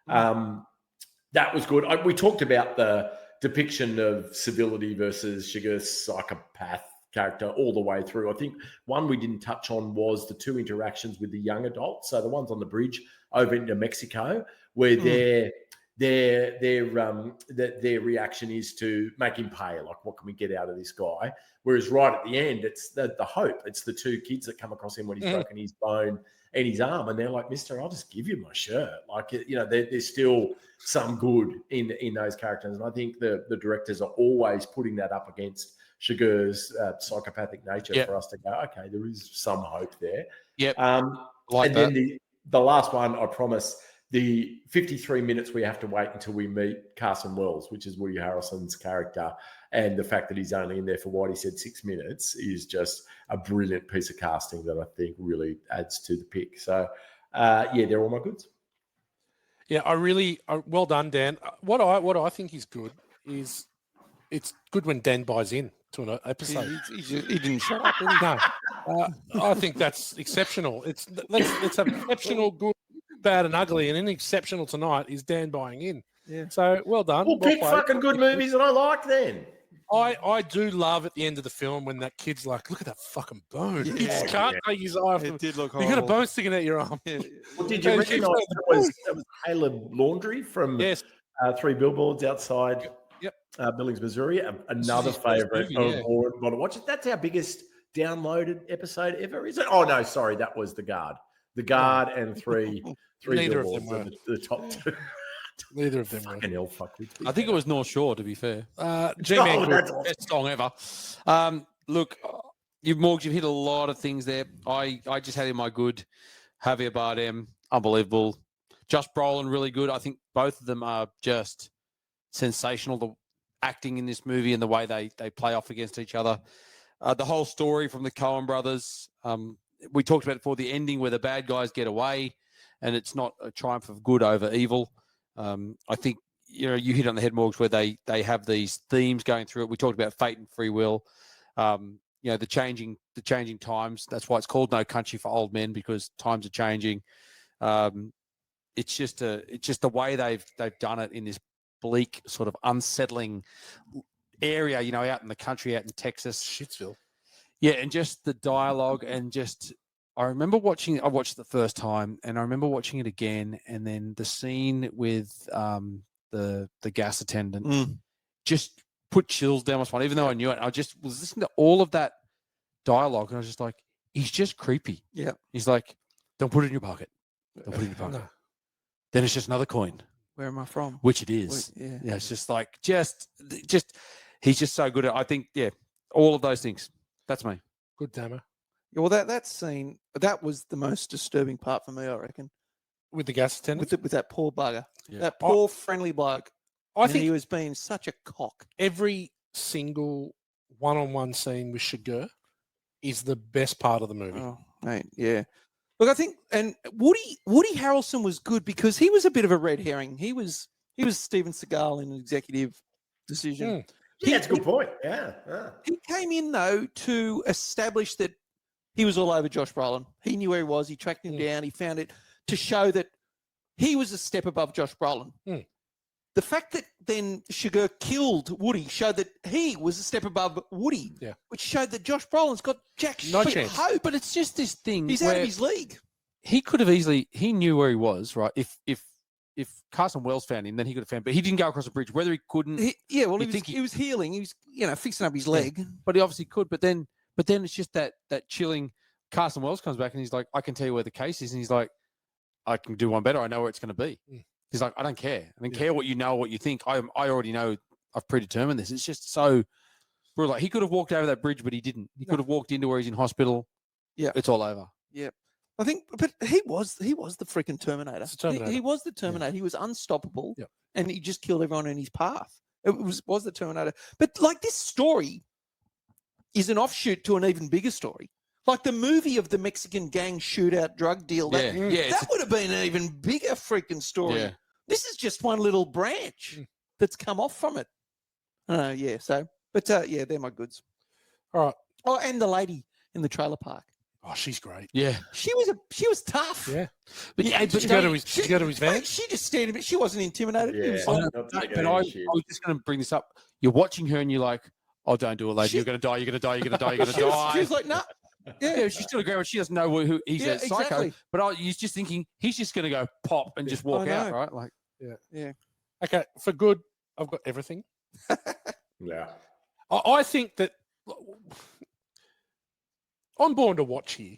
that was good. We talked about the depiction of civility versus Chigurh's psychopath character all the way through. I think one we didn't touch on was the two interactions with the young adults. So the ones on the bridge over into Mexico, where their reaction is to make him pay. Like, what can we get out of this guy? Whereas right at the end, it's the hope. It's the two kids that come across him when he's broken his bone and his arm, and they're like, "Mister, I'll just give you my shirt." Like, you know, there's still some good in those characters, and I think the directors are always putting that up against Chigurh's psychopathic nature for us to go, okay, there is some hope there. Then the last one, I promise. The 53 minutes we have to wait until we meet Carson Wells, which is Woody Harrelson's character, and the fact that he's only in there for what he said 6 minutes is just a brilliant piece of casting that I think really adds to the pick. So, they're all my goods. Yeah, well done, Dan. What I think is good is it's good when Dan buys in to an episode. He didn't shut up. Did he? No, I think that's exceptional. Let's have exceptional, good, bad, and ugly, and exceptional tonight is Dan buying in. Yeah. So well done. Well, pick fucking good movies that I like then. I do love at the end of the film when that kid's like, look at that fucking bone. He just can't take his eye off. It did look You horrible. got a bone sticking out your arm. Yeah. Well, did you recognise that was Caleb Laundrie from Three Billboards Outside Billings, Missouri? Another favourite of Modern Watch. That's our biggest downloaded episode ever, is it? Oh, no, sorry. That was The Guard. The Guard and three Neither of Billboards them are the top two. Neither of them were. Fucking hell, fuck. I think it was North Shore, to be fair. G-Man Group. Best song ever. Look, you've hit a lot of things there. I just had in my good Javier Bardem, unbelievable. Josh Brolin, really good. I think both of them are just sensational. The acting in this movie and the way they play off against each other. The whole story from the Coen Brothers. We talked about it before, the ending where the bad guys get away and it's not a triumph of good over evil. I think, you hit on the head, Morgs, where they have these themes going through it. We talked about fate and free will. The changing times. That's why it's called No Country for Old Men, because times are changing. It's just the way they've done it in this bleak, sort of unsettling area, out in the country, out in Texas, Shitsville. Yeah, and just the dialogue and just. I remember watching. I watched it the first time, and I remember watching it again, and then the scene with the gas attendant just put chills down my spine. Even though I knew it, I just was listening to all of that dialogue, and I was just like, "He's just creepy." Yeah, he's like, "Don't put it in your pocket. Don't put it in your pocket." No. Then it's just another coin. Where am I from? Which it is. Yeah, it's just like just he's just so good at. I think all of those things. That's me. Good, Damo. Yeah, well, that scene, that was the most disturbing part for me, I reckon. With the gas attendant? With that poor bugger. Yeah. That poor friendly bloke. I think he was being such a cock. Every single one-on-one scene with Chigurh is the best part of the movie. Oh, mate, yeah. Look, I think, and Woody Harrelson was good because he was a bit of a red herring. He was Steven Seagal in an executive decision. Yeah, that's a good point. Yeah. He came in, though, to establish that he was all over Josh Brolin. He knew where he was. He tracked him down. He found it to show that he was a step above Josh Brolin. The fact that then Chigurh killed Woody showed that he was a step above Woody, which showed that Josh Brolin's got jack shit hope. But it's just this thing. He's out of his league. He could have easily. He knew where he was, right? If Carson Wells found him, then he could have found. But he didn't go across a bridge. Whether he couldn't, he was healing. He was fixing up his leg. But he obviously could. But then it's just that chilling. Carson Wells comes back and he's like, I can tell you where the case is. And he's like, I can do one better. I know where it's going to be. He's like, I don't care. I don't care what you know, what you think. I already know. I've predetermined this. It's just so brutal. Like, he could have walked over that bridge, but he didn't. He could have walked into where he's in hospital. Yeah. It's all over. Yeah. I think, but he was the freaking Terminator. It's a Terminator. He was the Terminator. He was unstoppable, Yep. and he just killed everyone in his path. It was the Terminator. But like this story is an offshoot to an even bigger story. Like the movie of the Mexican gang shootout drug deal. That, that would have been an even bigger freaking story. Yeah. This is just one little branch that's come off from it. Yeah. So, but yeah, they're my goods. All right. Oh, and the lady in the trailer park. Oh, she's great. Yeah. She was tough. Yeah. But, Yeah, but Did you go to his van? Mate, she just standing, but she wasn't intimidated. It Yeah. was I like, know, Not but taking I any was shit. just going to bring this up. You're watching her and you're like, oh, don't do it, lady. She- You're going to die. You're going to die. You're going to die. You're going to she die. was like, no. Yeah, she's still a ground. She doesn't know who he's Yeah, a psycho. exactly. But he's just thinking he's just going to go pop and just walk I out, know. right? Like, Okay, for good, I've got everything. Yeah. I think that on Born to Watch here,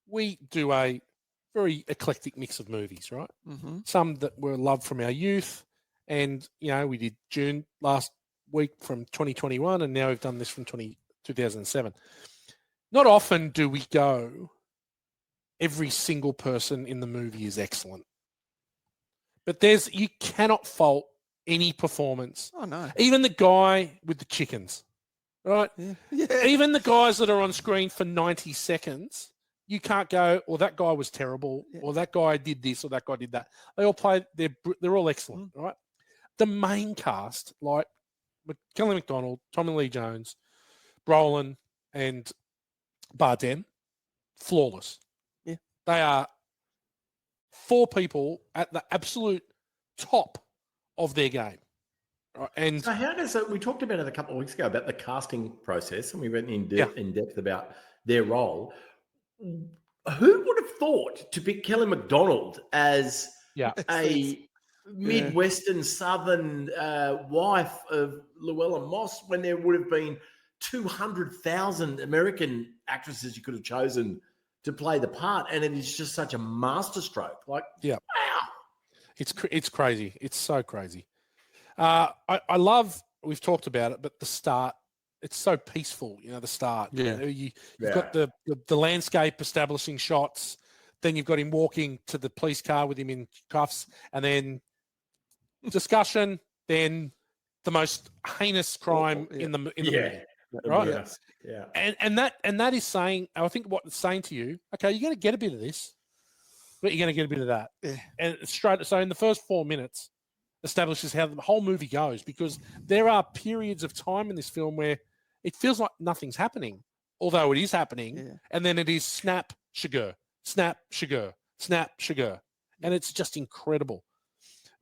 we do a very eclectic mix of movies, right? Mm-hmm. Some that were loved from our youth, and we did June last week from 2021, and now we've done this from 2007. Not often do we go, every single person in the movie is excellent. But you cannot fault any performance. Oh no. Even the guy with the chickens, right? Yeah. Even the guys that are on screen for 90 seconds, you can't go, or that guy was terrible, or that guy did this, or that guy did that. They all play, they're all excellent, right? The main cast, like Kelly MacDonald, Tommy Lee Jones, Brolin, and Bardem, flawless. Yeah. They are 4 people at the absolute top of their game. Right? And So how does we talked about it a couple of weeks ago about the casting process, and we went in depth about their role. Who would have thought to pick Kelly MacDonald as a Midwestern Southern wife of Llewellyn Moss when there would have been 200,000 American actresses you could have chosen to play the part, and it is just such a masterstroke. Like, wow. It's crazy. It's so crazy. I love, we've talked about it, but the start, it's so peaceful, the start. Yeah. You've got the landscape establishing shots, then you've got him walking to the police car with him in cuffs, and then discussion, then the most heinous crime in the movie. Right? Yeah. And that is saying, I think what it's saying to you, okay, you're going to get a bit of this, but you're going to get a bit of that. Yeah. And so in the first 4 minutes, establishes how the whole movie goes, because there are periods of time in this film where it feels like nothing's happening, although it is happening. And then it is snap, Chigurh, snap, Chigurh, snap, Chigurh. And it's just incredible.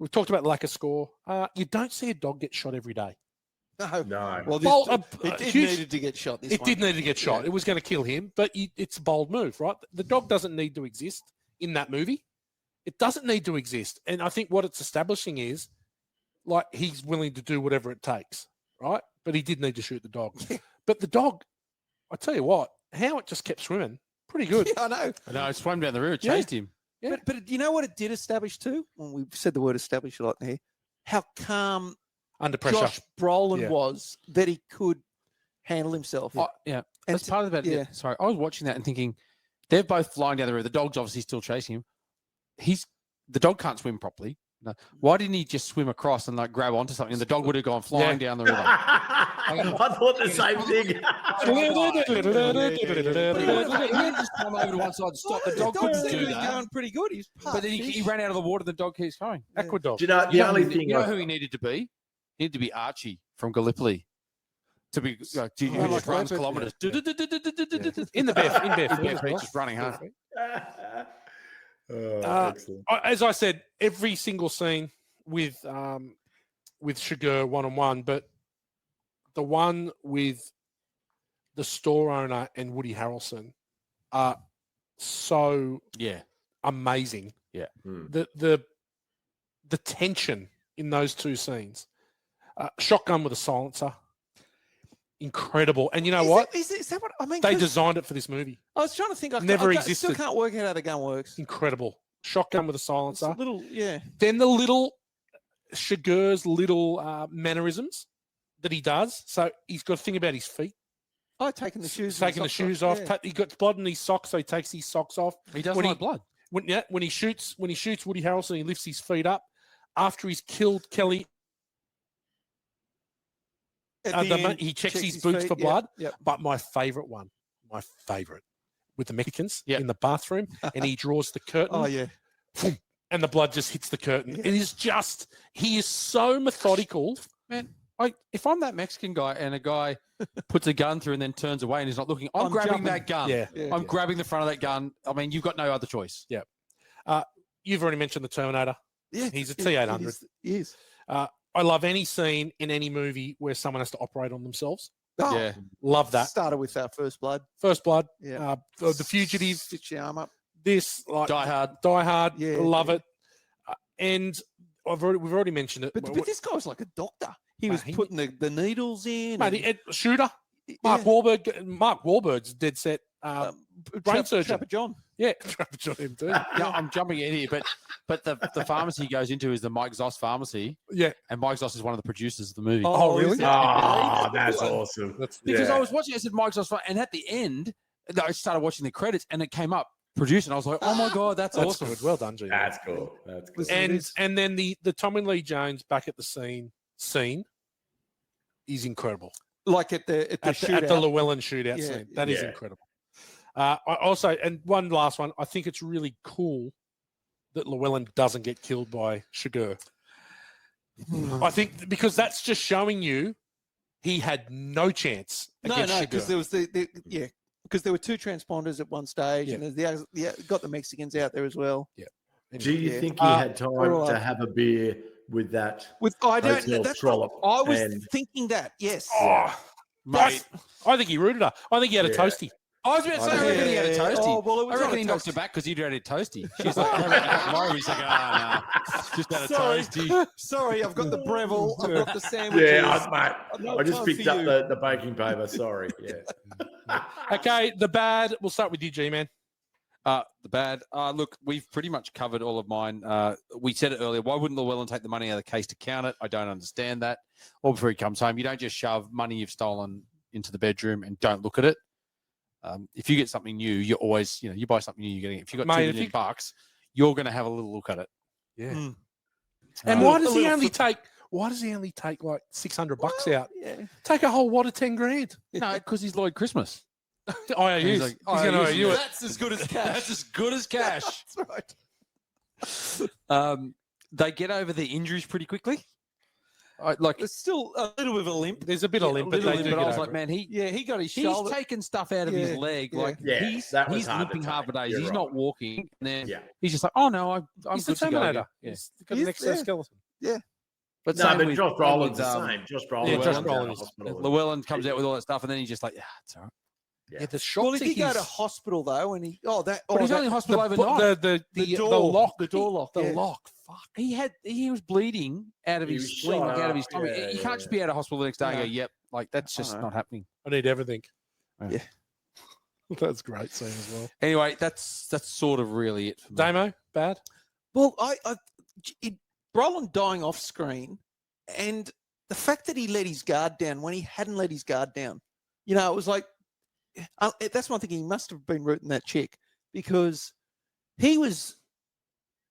We've talked about lack of score. You don't see a dog get shot every day. No. Well, it needed to get shot. It did need to get shot. It was going to kill him, but it's a bold move, right? The dog doesn't need to exist in that movie. It doesn't need to exist. And I think what it's establishing is, like, he's willing to do whatever it takes, right? But he did need to shoot the dog. But the dog, I tell you what, how it just kept swimming, pretty good. Yeah, I know. I know, it swam down the river, chased him. Yeah. But you know what it did establish too? Well, we've said the word establish a lot here. How calm Under pressure. Josh Brolin was, that he could handle himself. Yeah. And That's part of it. yeah. Sorry, I was watching that and thinking, they're both flying down the river. The dog's obviously still chasing him. The dog can't swim properly. No. Why didn't he just swim across and like grab onto something, and the dog would have gone flying down the river? I thought the same thing. He just come over to one side and stop. The dog couldn't do He's that. going pretty good. He's But then he ran out of the water. The dog keeps going. Aquadog. Do you know the only thing? You know who he needed to be? He needed to be Archie from Gallipoli. To be like, he like just runs Leopard. kilometers. In the bare Yeah, he's just running hard. Excellent. As I said, every single scene with Chigurh one-on-one, but the one with the store owner and Woody Harrelson are so amazing. Yeah. The tension in those two scenes. Shotgun with a silencer. Incredible. And you know what? Is that what I mean? They designed it for this movie. I was trying to think. I Never still existed. can't work out how the gun works. Incredible. Shotgun with a It's silencer. a little, Then the little Chigurh's little mannerisms that he does. So he's got to think about his feet. Oh, taking the shoes. taking the shoes off. Yeah. He got blood in his socks, so he takes his socks off. He doesn't When like blood. When he shoots Woody Harrelson, he lifts his feet up after he's killed Kelly. At the end, He checks his boots feet. for blood. Yep. But my favorite, with the Mexicans in the bathroom, and he draws the curtain. Oh yeah. And the blood just hits the curtain. Yeah. It is just, he is so methodical. Man, if I'm that Mexican guy and a guy puts a gun through and then turns away and he's not looking, I'm grabbing jumping. that gun. Yeah. I'm grabbing the front of that gun. I mean, you've got no other choice. Yeah. You've already mentioned the Terminator. Yeah. He's a T-800. He is. I love any scene in any movie where someone has to operate on themselves. Oh, Yeah. Love that. Started with First Blood. First Blood. Yeah. The Fugitive. Stitch your arm up. This, like Die Hard. Die Hard. Yeah. Love it. And we've already mentioned it. But this guy was like a doctor. He was Mate, putting the needles in. Mate, Shooter. yeah. Mark Wahlberg's dead set. Brain surgeon. Trapper John. Yeah, Trapper John him too. Yeah, I'm jumping in here, but the pharmacy he goes into is the Mike Zoss pharmacy, Yeah. and Mike Zoss is one of the producers of the movie. Oh, really? is it? Oh, that's awesome. Because I was watching, I said Mike Zoss, and at the end, I started watching the credits, and it came up produced, and I was like, oh my god, that's That's awesome. good. Well done, G. That's cool. That's cool. And then the Tommy Lee Jones back at the scene is incredible. Like at the shootout. At the Llewellyn shootout Yeah, scene. That is yeah. incredible. I also, and one last one, I think it's really cool that Llewellyn doesn't get killed by Chigurh. I think because that's just showing you he had no chance against Chigurh. because there was because there were two transponders at one stage, Yeah. and there's got the Mexicans out there as well. Do you Yeah. think he had time all to right. have a beer with that? I don't. Hotel That's trollop I was and- thinking that. Yes. Oh, Mate, I think he rooted her. I think he had a Yeah. toasty. I was about to say, I reckon he had a Yeah. toasty. Oh, well, it was I not reckon a he knocked toasty. her back because he'd had a toasty. She's like, I reckon he got tomorrow. He's like, no, just had a Sorry. toasty. Sorry, I've got the Breville. I've got the sandwiches. Yeah, no I just time picked for up you. the baking paper. Sorry. Yeah. Okay, the bad. We'll start with you, G-Man. The bad. Look, we've pretty much covered all of mine. We said it earlier. Why wouldn't Llewellyn take the money out of the case to count it? I don't understand that. Or before he comes home, you don't just shove money you've stolen into the bedroom and don't look at it. If you get something new, you're always, you buy something new, you're getting it. If you've got Mate, $2 million, you're going to have a little look at it. Yeah. Mm. And Um, why does a he little only foot- take? Why does he only take like $600 out? Yeah. Take a whole wad of 10 grand. No, because he's Lloyd Christmas. IOUs. He's like, He's going to IOUs, IOU it. That's as good as cash. That's as good as cash. That's right. They get over the injuries pretty quickly. There's still a little bit of a limp. There's a bit of limp, but Little they bit, do but get I was over like, it. man, He got his he's shoulder. taking stuff out of his Yeah, leg. yeah. Like Yeah, he's that was hard to limping half a take. day. You're He's right. not walking. And then Yeah. he's just like, oh no, I'm He's the good to go Terminator. again. Yeah. He's got He's- an exoskeleton. But No, same but with- Josh same Brolin's with, the same. Josh Brolin. Yeah, Josh went Brolin down to is- hospital. Llewellyn comes out with all that stuff, and then he's just like, yeah, it's all right. Yeah, the shock Well, if to you go to his- hospital though, and But he's only in hospital the, overnight. the door lock. the door lock. The yeah. lock. Fuck. He was bleeding out of He his was spleen, shot like out of up. his stomach. Yeah, you yeah, can't just be out of hospital the next day and No. go, yep, like that's just know. not happening. I need everything. Yeah. That's a great scene as well. Anyway, that's sort of really it for me. Damo, bad? Well, Brolin dying off screen, and the fact that he let his guard down when he hadn't let his guard down, it was like that's one thing. He must have been rooting that chick because he was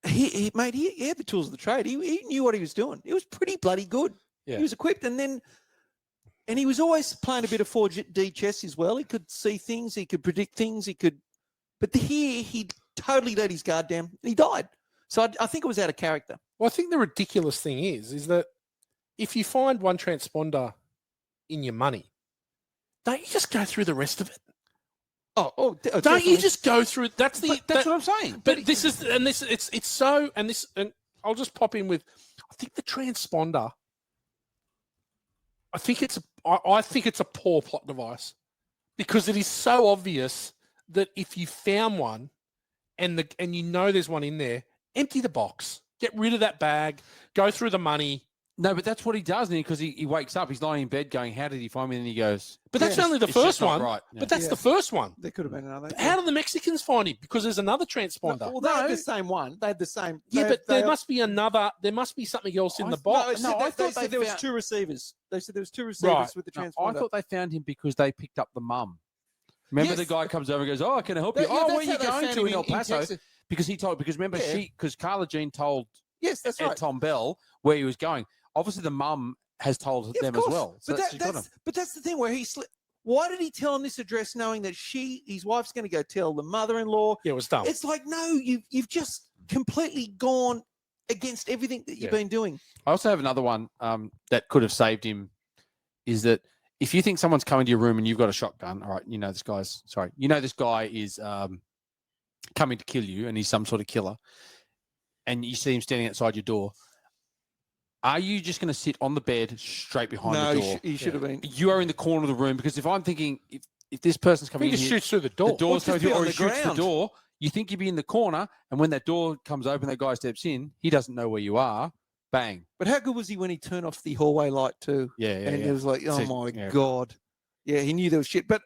he had the tools of the trade. He knew what he was doing. He was pretty bloody good. Yeah. He was equipped, and he was always playing a bit of 4D chess as well. He could see things, he could predict things, but here he totally let his guard down and he died. So I think it was out of character. Well, I think the ridiculous thing is that if you find one transponder in your money, don't you just go through the rest of it? Don't Don't you just go through? That's That's what I'm saying. But this is, and this, it's so, and this, and I'll just pop in with, I think the transponder, I think it's a poor plot device because it is so obvious that if you found one and there's one in there, empty the box, get rid of that bag, go through the money, No, but that's what he does, because he wakes up, he's lying in bed going, how did he find me? And he goes, But that's only the "It's just first not one. right." Yeah. But that's Yeah. the first one. There could have been another. But how do the Mexicans find him? Because there's another transponder. Well, they had the same one. They had the same. Yeah, they- but they- there must be another. There must be something else in the No, box. I thought they they said there was found- 2 receivers. They said there was 2 receivers Right. with the No, transponder. I thought they found him because they picked up the mum. Remember the Yes. guy comes over and goes, "Oh, can I help you? Yeah, Oh, where that's are you how they going found to him in El Paso?" Texas. Because remember Yeah. because Carla Jean told Yes, that's Ed right. Tom Bell where he was going. Obviously, the mum has told Yeah, them of as course. well. So But she's got him. that's the thing where he slipped. Why did he tell him this address knowing that his wife's going to go tell the mother-in-law? Yeah, it was dumb. It's like, no, you've just completely gone against everything that you've been doing. I also have another one that could have saved him. Is that if you think someone's coming to your room and you've got a shotgun, all right, this guy is coming to kill you and he's some sort of killer, and you see him standing outside your door, are you just going to sit on the bed straight behind No, the door? he should have been. You are in the corner of the room, because if I'm thinking if this person's coming He in just here, shoots through the the door. door's Well, coming just be through, on or he the shoots the ground. door, you think you'd be in the corner, and when that door comes open, that guy steps in, he doesn't know where you are. Bang. But how good was he when he turned off the hallway light too? Yeah, And it was like, oh So, my yeah. God. Yeah, he knew there was shit. But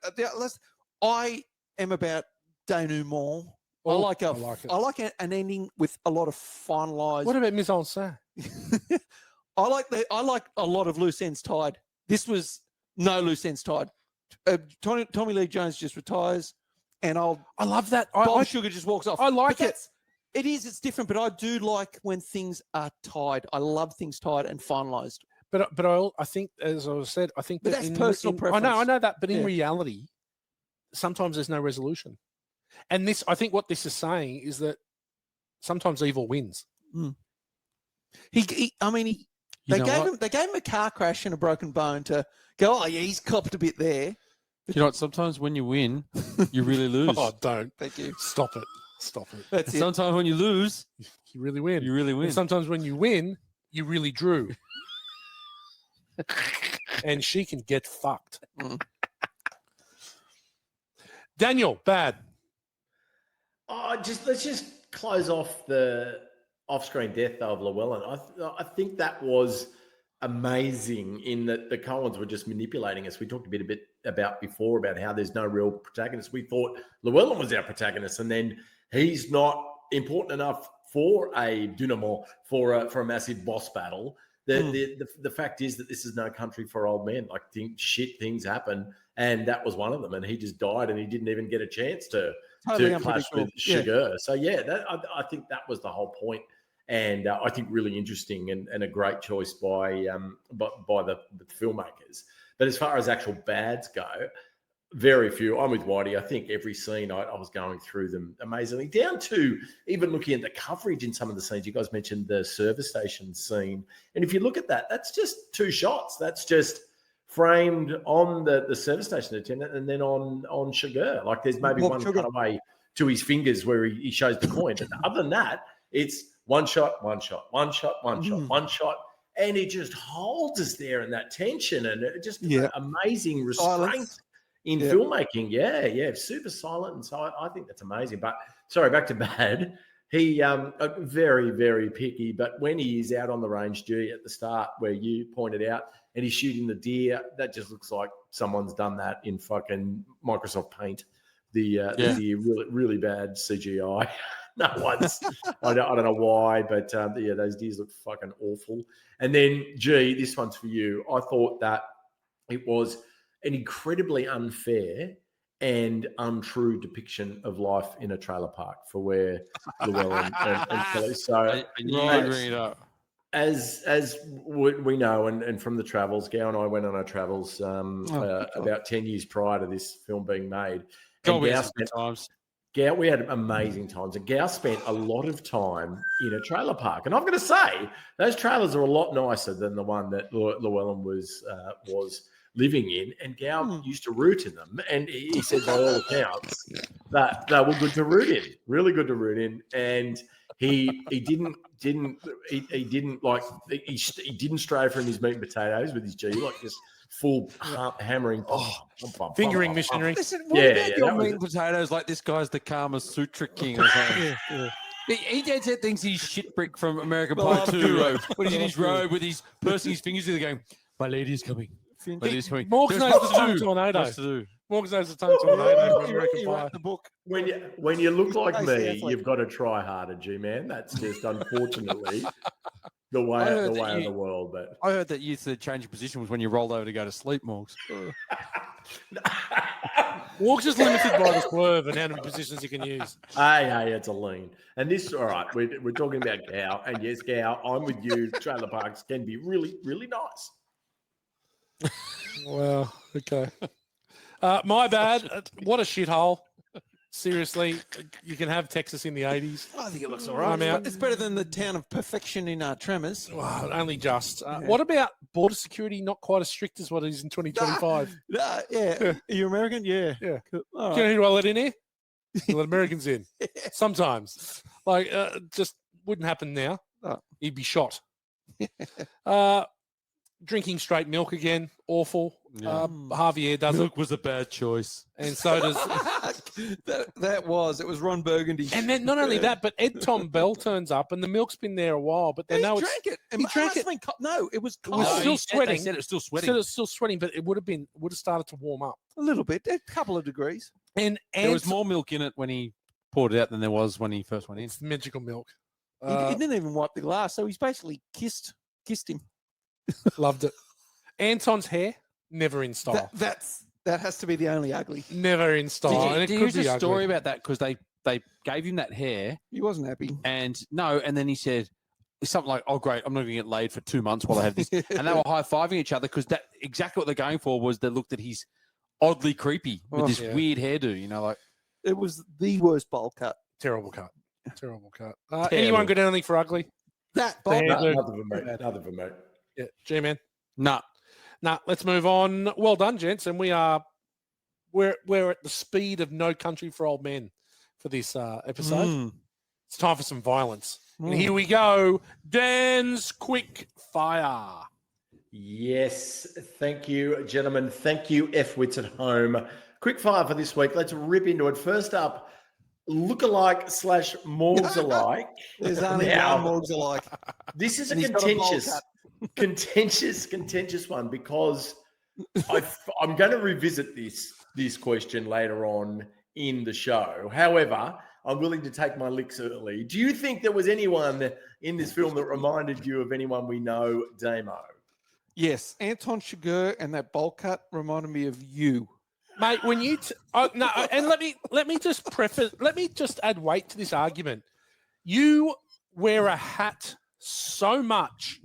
I am about denouement. I like I like it. I like an ending with a lot of finalized. What about mise en scène? I like a lot of loose ends tied. This was no loose ends tied. Tommy Lee Jones just retires, and I love that. Bob Sugar just walks off. I like But it. It's different, but I do like when things are tied. I love things tied and finalized. But I think, as I said, I think But that that's personal I preference. know that. But in Yeah. reality, sometimes there's no resolution. And I think what this is saying is that sometimes evil wins. They You know gave what? him a car crash and a broken bone to go. Oh yeah, he's copped a bit there. You know what? Sometimes when you win, you really lose. Oh, don't. Thank you. Stop it. That's it. Sometimes when you lose, You really win. you really And win. sometimes when you win, you really drew. And she can get fucked. Mm. Daniel, bad. Let's just close off the off-screen death though of Llewellyn. I think that was amazing in that the Coens were just manipulating us. We talked a bit about before about how there's no real protagonist. We thought Llewellyn was our protagonist, and then he's not important enough for a denouement, for a massive boss battle. The fact is that this is no country for old men. Like shit things happen, and that was one of them. And he just died, and he didn't even get a chance to Totally clash with unpredictable. Chigurh. So I think that was the whole point, and I think really interesting and a great choice by the filmmakers. But as far as actual bads go, very few. I'm with Whitey. I think every scene I was going through them amazingly, down to even looking at the coverage in some of the scenes. You guys mentioned the service station scene, and if you look at that, that's just 2 shots. That's just framed on the service station attendant and then on Chigurh. Like there's maybe one cutaway to his fingers where he shows the coin. But other than that, it's one shot, one shot, one shot, one shot, one shot. And it just holds us there in that tension and it just amazing restraint in filmmaking. Yeah, super silent. And so I think that's amazing. But sorry, back to bad. He very, very picky, but when he is out on the range, G, at the start where you pointed out, and he's shooting the deer, that just looks like someone's done that in fucking Microsoft Paint. The deer, really, really bad CGI. No one's, I don't know why, but those deers look fucking awful. And then, G, this one's for you. I thought that it was an incredibly unfair and untrue depiction of life in a trailer park for where Llewellyn and Kelly. So, I knew you'd bring it up. As we know, and from the travels, Gow and I went on our travels about 10 years prior to this film being made. And Gow, we had amazing times. And Gow spent a lot of time in a trailer park. And I've got to say, those trailers are a lot nicer than the one that Llewellyn was living in, and Gow used to root in them. And he said, by all accounts, that they were good to root in, really good to root in. And he didn't stray from his meat and potatoes with his G, like just full hammering, Fingering missionary. Listen, what about your meat and potatoes? Like this guy's the Kama Sutra king or something. He dead set thinks he's shit brick from American The Pie love 2 guru. when he's in The his love guru. robe with his pursing his fingers together going, my lady's coming. My lady's coming. Morgs There's knows much the to tongue do. tornado. Much to do. Morgs knows the tongue tornado from American He Pie. wrote the book. When you look like Nice me, athlete. you've got to try harder, G-man. That's just unfortunately the way I heard of that the world. But I heard that you said changing position was when you rolled over to go to sleep, Morgs. Morgs is limited by the swerve and how many positions he can use. hey, it's a lean. And this, all right, we're talking about Gow, and yes, Gow, I'm with you. Trailer parks can be really, really nice. Well, okay. My bad. What a shithole. Seriously, you can have Texas in the 80s. I think it looks all right. right. I'm out. It's better than the town of perfection in Tremors. Wow, only just. What about border security? Not quite as strict as what it is in 2025. Yeah. Are you American? Yeah. Yeah. Cool. All Do you right. know who I let in here? I let Americans in. Sometimes. Like, just wouldn't happen now. Oh. He'd be shot. Drinking straight milk again. Awful. Yeah. Javier does Milk was a bad choice. it. And so does... It was Ron Burgundy. And then not only that, but Ed Tom Bell turns up and the milk's been there a while, but they he know it's... drank it. he drank it. No, it was was cold. still They sweating. said it was still sweating. Said it's still sweating, but it would have started to warm up. A little bit, a couple of degrees. And There was more milk in it when he poured it out than there was when he first went in. It's magical milk. He didn't even wipe the glass, so he's basically kissed him. Loved it. Anton's hair, never in style. That has to be the only ugly. Never in style. and it Did you could hear be a story ugly. about that? Because they gave him that hair He wasn't happy. and then he said something like, oh, great, I'm not going to get laid for 2 months while I have this. And they were high-fiving each other because that exactly what they're going for was they looked at he's oddly creepy with Oh, this yeah. weird hairdo, you know, like. It was the worst bowl cut. Terrible cut. Terrible cut. Terrible. Anyone got anything for ugly? That bowl Yeah, cut. dude. Another for me. Yeah, G-Man. Nah. Nah, let's move on. Well done, gents. And we're at the speed of No Country for Old Men for this episode. Mm. It's time for some violence. And Mm. here we go. Dan's quick fire. Yes, thank you, gentlemen. Thank you, F-wits at home. Quick fire for this week. Let's rip into it. First up, lookalike / Morgs alike. There's only Now, one Morgs alike. This is a And he's got a bowl contentious one because I'm going to revisit this question later on in the show. However, I'm willing to take my licks early. Do you think there was anyone in this film that reminded you of anyone we know, Damo? Yes, Anton Chigurh and that bowl cut reminded me of you. Mate, when you no, and let me just add weight to this argument. You wear a hat so much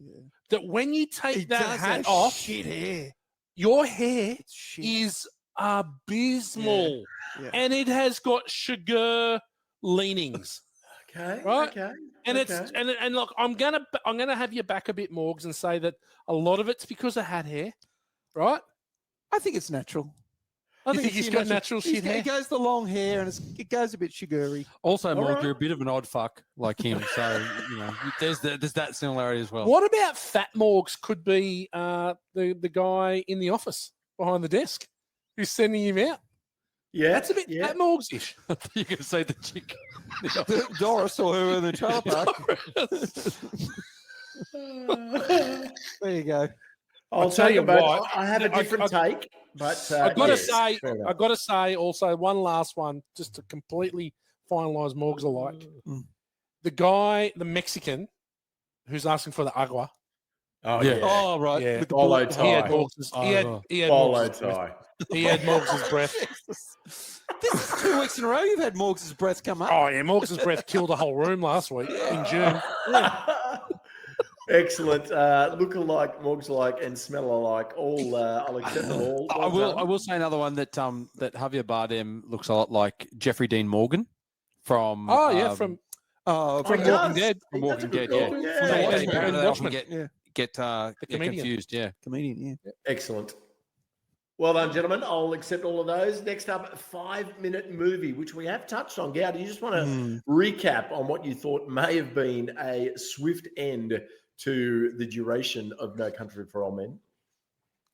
that when you take that hat off, shit hair. your hair It's shit. is abysmal, Yeah. and it has got Chigurh leanings. Okay. Right? Okay. And okay. it's and look, I'm gonna have you back a bit, Morgs, and say that a lot of it's because of hat hair, right? I think it's natural. I think it's he's your got natural shit hair. It goes the long hair and it goes a bit Chigurh-y. Also, All Morg, right. you're a bit of an odd fuck like him. So, you know, there's that similarity as well. What about Fat Morgs could be the guy in the office behind the desk who's sending him out? Yeah. That's a bit Fat Morgs-ish. You're going to say the chick. Doris or who in the trailer park. There you go. I'll tell take you it back. what, I have a different take, but I gotta yes, say, fair enough. I gotta say also one last one just to completely finalise Morgs alike. Mm. The guy, the Mexican, who's asking for the agua. Oh Yeah. yeah. Oh, right. Yeah. With the Bolo bullet. tie. He had Morgs's, he had Bolo Morgs's breath. tie. He had Morgs's breath. This is 2 weeks in a row you've had Morgs' breath come up. Oh yeah, Morgs's breath killed the whole room last week in June. Excellent. Look-alike, Morgs-alike, and smell-alike. All I'll accept them all. I will say another one that that Javier Bardem looks a lot like Jeffrey Dean Morgan from Oh yeah, from From he Walking does. Dead. from That's a Walking good Dead, call. yeah. Yeah. Yeah, They- yeah, they yeah. often Watchmen. get comedian. confused, yeah. comedian, yeah. Excellent. Well done, gentlemen. I'll accept all of those. Next up, 5-minute movie, which we have touched on. Gow, do you just want to recap on what you thought may have been a swift end to the duration of No Country for Old Men?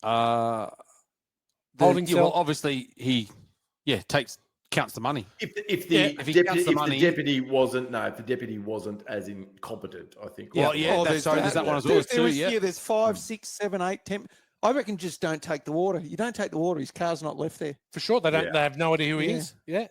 Holding well, cell. obviously he takes counts the money. If he counts the money- the deputy wasn't as incompetent, I think. Well, yeah, there's that one as well too. Yeah. There's 5, 6, 7, 8, 10. I reckon just don't take the water. You don't take the water, his car's not left there. For sure. They don't. Yeah. They have no idea who he Yeah. is. Yeah.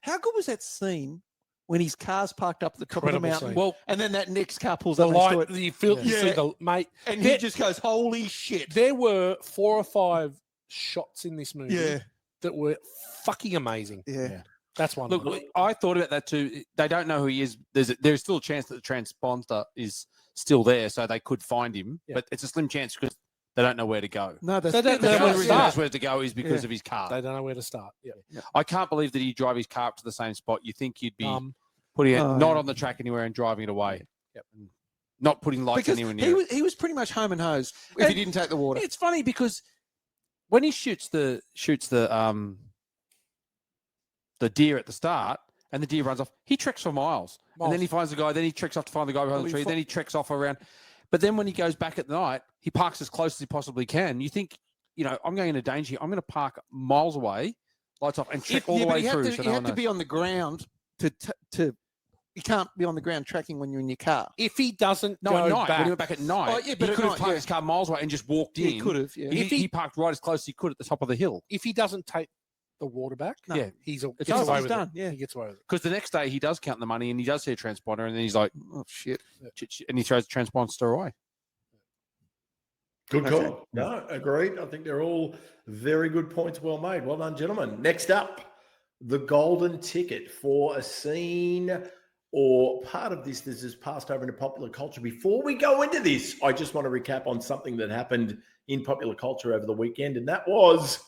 How good was that scene when his car's parked up at the top of the Incredible mountain? scene. Well, And then that next car pulls The up next to light, it. you feel, you Yeah. see the mate. And There- he just goes, holy shit. There were 4 or 5 shots in this movie Yeah. that were fucking amazing. Yeah. That's one. look, of them. I thought about that too. They don't know who he is. There's still a chance that the transponder is still there, so they could find him. Yeah. But it's a slim chance because they don't know where to go. No, that's They don't The know only where to reason he start. knows where to go is because Yeah. of his car. They don't know where to start. Yeah. I can't believe that he drive his car up to the same spot. You think you'd be putting it Oh, not yeah. on the track anywhere and driving it away. Yep. Not putting lights because anywhere near. he was pretty much home and hosed if And he didn't take the water. It's funny because when he shoots the deer at the start and the deer runs off, he treks for miles. And then he finds the guy, then he treks off to find the guy behind the tree, then he treks off around. But then when he goes back at night, he parks as close as he possibly can. You think, I'm going into danger here. I'm going to park miles away, lights off, and trek all the but way you through. Have to, so you no have one to be on the ground to. You can't be on the ground tracking when you're in your car. If he doesn't No, at go night. back, When he went back at night, Oh, yeah, but he at could have night, parked yeah. his car miles away and just walked in. He could have, yeah. He parked right as close as he could at the top of the hill. if he doesn't take the water back, No. Yeah. he's It's gets over. away He's with done, it. yeah. He gets away with it. Because the next day he does count the money and he does see a transponder and then he's like, Oh, shit. and he throws the transponder away. Good That's call. No, agreed. I think they're all very good points. Well made. Well done, gentlemen. Next up, the golden ticket for a scene or part of this that has passed over into popular culture. Before we go into this, I just want to recap on something that happened in popular culture over the weekend, and that was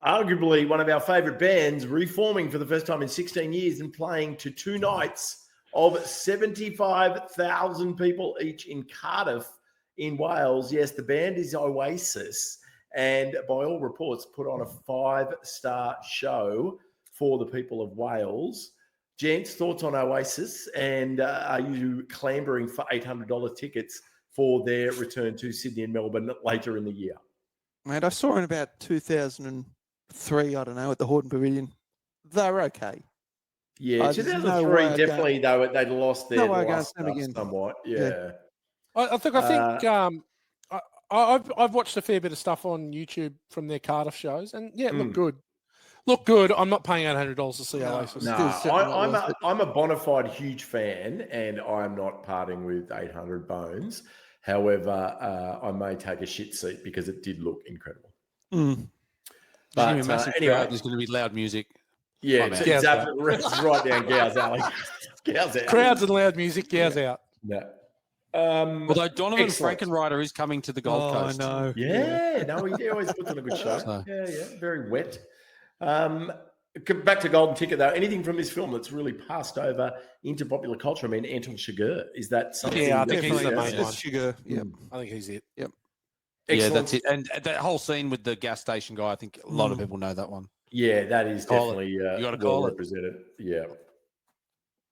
arguably one of our favorite bands reforming for the first time in 16 years and playing to 2 nights of 75,000 people each in Cardiff in Wales. Yes, the band is Oasis, and by all reports put on a 5-star show for the people of Wales. Gents, thoughts on Oasis, and are you clambering for $800 tickets for their return to Sydney and Melbourne later in the year? Mate, I saw in about 2003, I don't know, at the Horton Pavilion. They were okay. Yeah, there's no 2003 way I'd go- definitely, though, they'd lost their No way I'd go and luster see them again. somewhat. Yeah. Yeah. I think I've watched a fair bit of stuff on YouTube from their Cardiff shows, and yeah, it looked good. Look good. I'm not paying $800 to see Oasis. No, I'm a bona fide huge fan, and I'm not parting with 800 bones. However, I may take a shit seat because it did look incredible. Mm. But There's gonna be a massive anyway, crowd. There's going to be loud music. yeah, I'm out. it's right down Gow's alley. Gow's alley. Crowds and loud music. Gow's out. No. Although Donovan excellent. Frankenrider is coming to the Gold Coast. I know. Yeah, no, he always puts on a good show. So- Yeah, very wet. Back to Golden Ticket, though. Anything from this film that's really passed over into popular culture? I mean, Anton Chigurh, is that something? Yeah, I that think he's the main It's one. Sugar. Yeah. I think he's it. Yeah, Excellent. that's it. And that whole scene with the gas station guy, I think a lot of people know that one. Yeah, that is Call it. definitely You gotta well call it. represented. Yeah.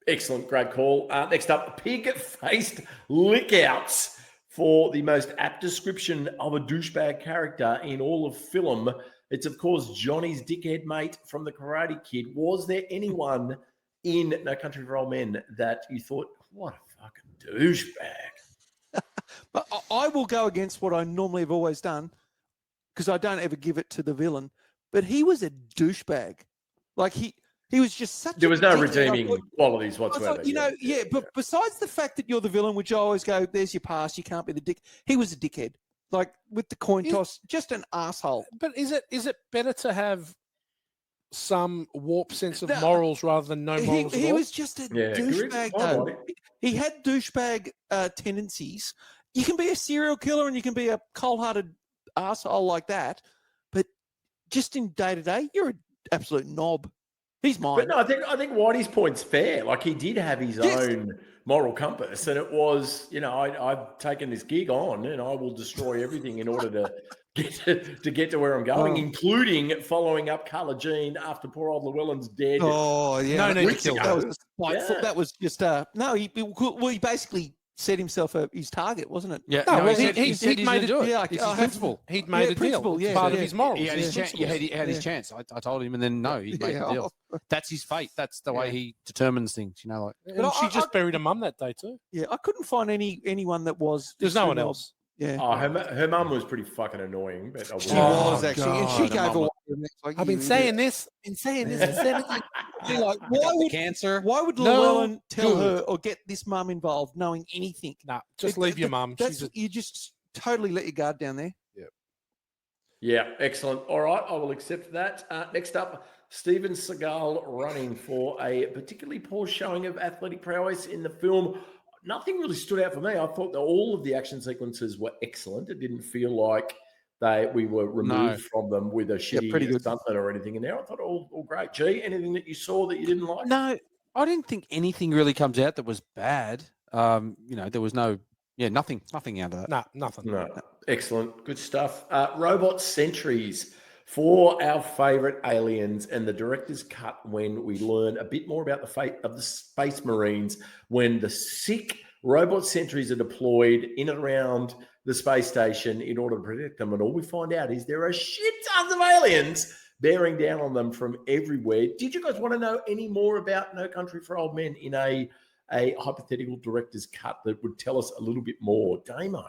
Excellent. Great call. Next up, pig-faced lickouts for the most apt description of a douchebag character in all of film. It's, of course, Johnny's dickhead mate from The Karate Kid. Was there anyone in No Country for Old Men that you thought, what a fucking douchebag? But I will go against what I normally have always done because I don't ever give it to the villain. But he was a douchebag. Like he was just such. There was a no dickhead. I redeeming thought- qualities I whatsoever. thought, but besides the fact that you're the villain, which I always go, there's your past, you can't be the dick. He was a dickhead. Like with the coin toss, just an asshole. But is it better to have some warped sense of No, morals rather than no morals at He all? was just a Yeah, douchebag, I though. like it. He had douchebag tendencies. You can be a serial killer and you can be a cold-hearted asshole like that, but just in day-to-day, you're an absolute knob. He's mine. But no, I think Whitey's point's fair. Like he did have his Yes. own moral compass, and it was, I've taken this gig on, and I will destroy everything in order to get to where I'm going, including following up Carla Jean after poor old Llewellyn's dead. Oh yeah, No need to weeks kill ago. her. That was spiteful. Yeah. That was just no. He basically set himself his target, wasn't it? Yeah, No, well, he said he's he'd going made to do it. yeah, It's I his have- principle. He'd made a principle, deal. It's yeah, part yeah. of his morals. He had his his chance. He had his Yeah. chance. I told him, and then no, he made the deal. That's his fate. That's the way Yeah. he determines things. You know, like And she just buried her mum that day too. Yeah, I couldn't find anyone that was. There's no one extremely else. Yeah. Oh, her mum was pretty fucking annoying, but I She Oh, was actually, and she God, her gave mum away. was- Like, I've been you saying idiot. this, been saying this for 7 years. You're like, I why got the would cancer. why would No Llewellyn tell good. her or get this mum involved, knowing anything? Nah, just leave your mum. That's She's a, you just totally let your guard down there. Yeah, excellent. All right, I will accept that. Next up, Steven Seagal running for a particularly poor showing of athletic prowess in the film. Nothing really stood out for me. I thought that all of the action sequences were excellent. It didn't feel like we were removed from them with a shitty pretty good. stuntman or anything in there. I thought all great. Gee, anything that you saw that you didn't like? No, I didn't think anything really comes out that was bad. There was nothing out of that. nah, nothing. No, excellent, good stuff. Robot sentries for our favourite aliens, and the director's cut when we learn a bit more about the fate of the Space Marines when the sick robot sentries are deployed in and around the space station in order to protect them, and all we find out is there are shit tons of aliens bearing down on them from everywhere. Did you guys want to know any more about No Country for Old Men in a hypothetical director's cut that would tell us a little bit more? Damo.